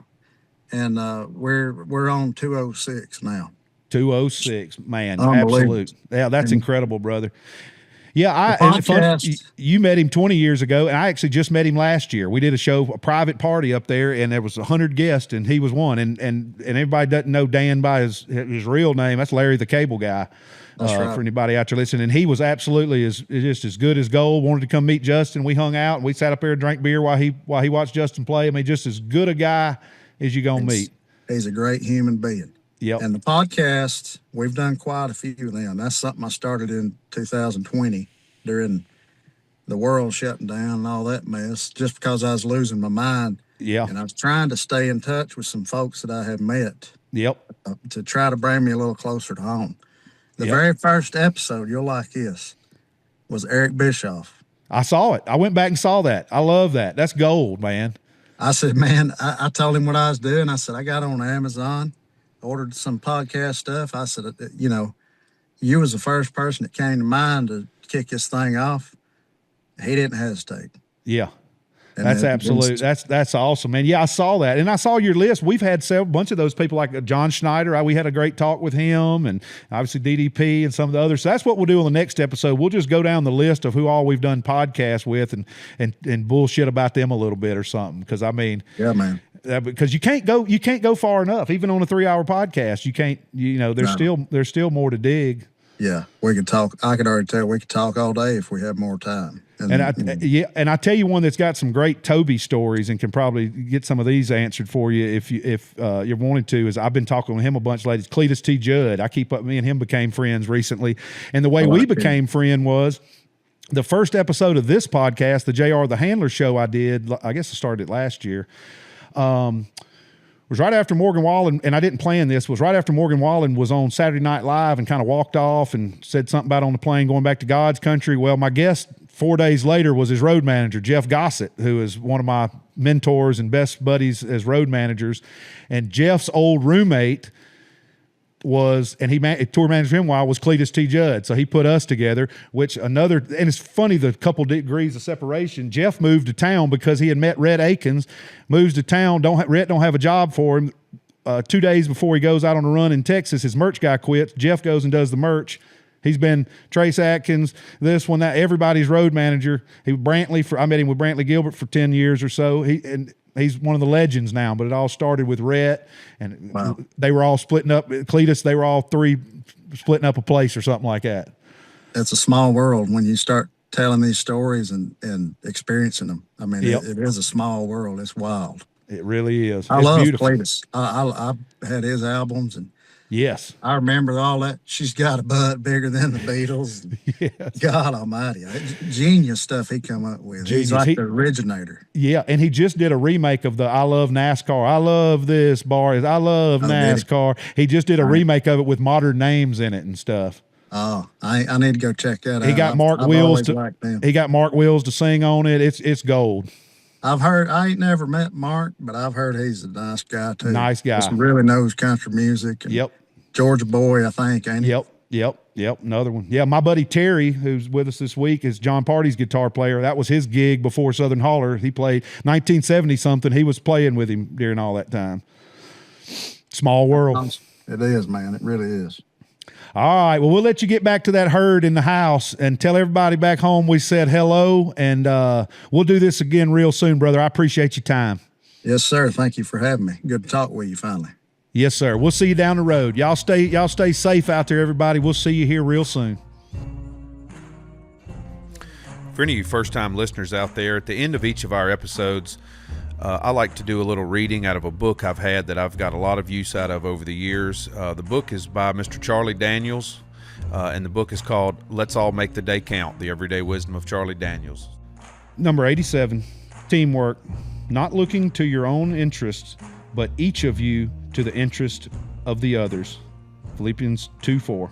and we're on 206 now. 206, man, absolute. Yeah, that's incredible, brother. Yeah, you met him 20 years ago, and I actually just met him last year. We did a private party up there, and there was 100 guests, and he was one. And everybody doesn't know Dan by his real name. That's Larry the Cable Guy. That's right. For anybody out there listening. And he was absolutely just as good as gold. Wanted to come meet Justin. We hung out, and we sat up there and drank beer while he watched Justin play. I mean, just as good a guy as you're going to meet. He's a great human being. Yep. And the podcasts, we've done quite a few of them. That's something I started in 2020 during the world shutting down and all that mess, just because I was losing my mind. Yeah. And I was trying to stay in touch with some folks that I had met. Yep. To try to bring me a little closer to home. The very first episode, you'll like this, was Eric Bischoff. I saw it. I went back and saw that. I love that. That's gold, man. I said, man, I told him what I was doing. I said, I got on Amazon, ordered some podcast stuff. I said, you was the first person that came to mind to kick this thing off. He didn't hesitate. Yeah. And That's absolute. That's awesome, man. Yeah, I saw that, and I saw your list. We've had a bunch of those people, like John Schneider. We had a great talk with him, and obviously DDP and some of the others. So that's what we'll do on the next episode. We'll just go down the list of who all we've done podcasts with, and bullshit about them a little bit or something. Because I mean, yeah, man. Because you can't go far enough, even on a 3-hour podcast. You can't. There's still more to dig. Yeah, we could talk. I could already tell we could talk all day if we had more time. And I tell you one that's got some great Toby stories and can probably get some of these answered for you if you wanted to. Is I've been talking with him a bunch lately. Cletus T. Judd. Me and him became friends recently, and the way we became friends was the first episode of this podcast, the JR the Handler show I did. I guess I started it last year. Was right after Morgan Wallen, and I didn't plan this, was right after Morgan Wallen was on Saturday Night Live and kind of walked off and said something about on the plane going back to God's country. Well, my guest 4 days later was his road manager, Jeff Gossett, who is one of my mentors and best buddies as road managers. And Jeff's old roommate tour manager him while was Cletus T. Judd. So he put us together, and it's funny, the couple degrees of separation. Jeff moved to town because he had met Rhett Akins, moves to town. Rhett don't have a job for him. 2 days before he goes out on a run in Texas, his merch guy quits. Jeff goes and does the merch. He's been Trace Atkins, this one, that, everybody's road manager. I met him with Brantley Gilbert for 10 years or so. He's one of the legends now, but it all started with Rhett, and They were all splitting up. Cletus, they were all three splitting up a place or something like that. It's a small world when you start telling these stories and experiencing them. I mean, Yep. it is a small world. It's wild. It really is. I It's love beautiful. Cletus. I had his albums, and Yes. I remember all that. She's got a butt bigger than the Beatles. Yes. God almighty. Genius stuff he come up with. Genius. He's like the originator. Yeah, and he just did a remake of the I Love NASCAR. I love this bar. I love NASCAR. He just did a remake of it with modern names in it and stuff. Oh, I need to go check that out. He got Mark Wills to sing on it. It's gold. I've heard, I ain't never met Mark, but I've heard he's a nice guy too. Nice guy. Just really knows country music. And Yep. Georgia boy, I think, ain't he? Yep. Another one. Yeah, my buddy Terry, who's with us this week, is John Party's guitar player. That was his gig before Southern Holler. He played 1970 something. He was playing with him during all that time. Small world. It is, man. It really is. All right. Well, we'll let you get back to that herd in the house and tell everybody back home we said hello, and we'll do this again real soon, brother. I appreciate your time. Yes, sir. Thank you for having me. Good to talk with you finally. Yes, sir. We'll see you down the road. Y'all stay safe out there, everybody. We'll see you here real soon. For any of you first-time listeners out there, at the end of each of our episodes, I like to do a little reading out of a book I've had that I've got a lot of use out of over the years. The book is by Mr. Charlie Daniels, and the book is called Let's All Make the Day Count, The Everyday Wisdom of Charlie Daniels. Number 87, teamwork. Not looking to your own interests, but each of you to the interest of the others. Philippians 2:4.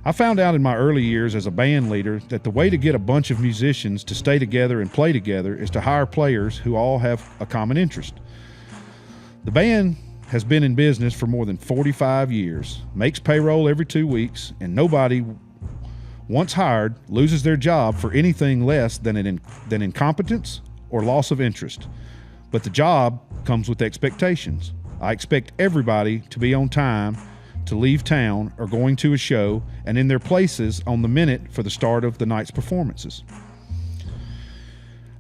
I found out in my early years as a band leader that the way to get a bunch of musicians to stay together and play together is to hire players who all have a common interest. The band has been in business for more than 45 years, makes payroll every 2 weeks, and nobody once hired loses their job for anything less than incompetence or loss of interest. But the job comes with expectations. I expect everybody to be on time, to leave town or going to a show, and in their places on the minute for the start of the night's performances.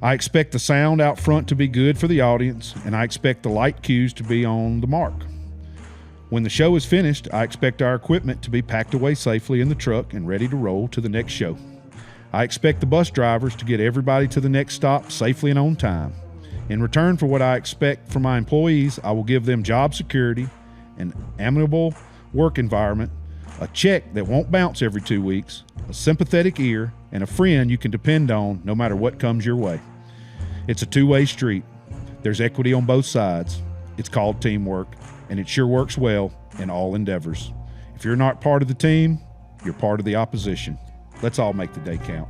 I expect the sound out front to be good for the audience, and I expect the light cues to be on the mark. When the show is finished, I expect our equipment to be packed away safely in the truck and ready to roll to the next show. I expect the bus drivers to get everybody to the next stop safely and on time. In return for what I expect from my employees, I will give them job security, an amenable work environment, a check that won't bounce every 2 weeks, a sympathetic ear, and a friend you can depend on no matter what comes your way. It's a two-way street. There's equity on both sides. It's called teamwork, and it sure works well in all endeavors. If you're not part of the team, you're part of the opposition. Let's all make the day count.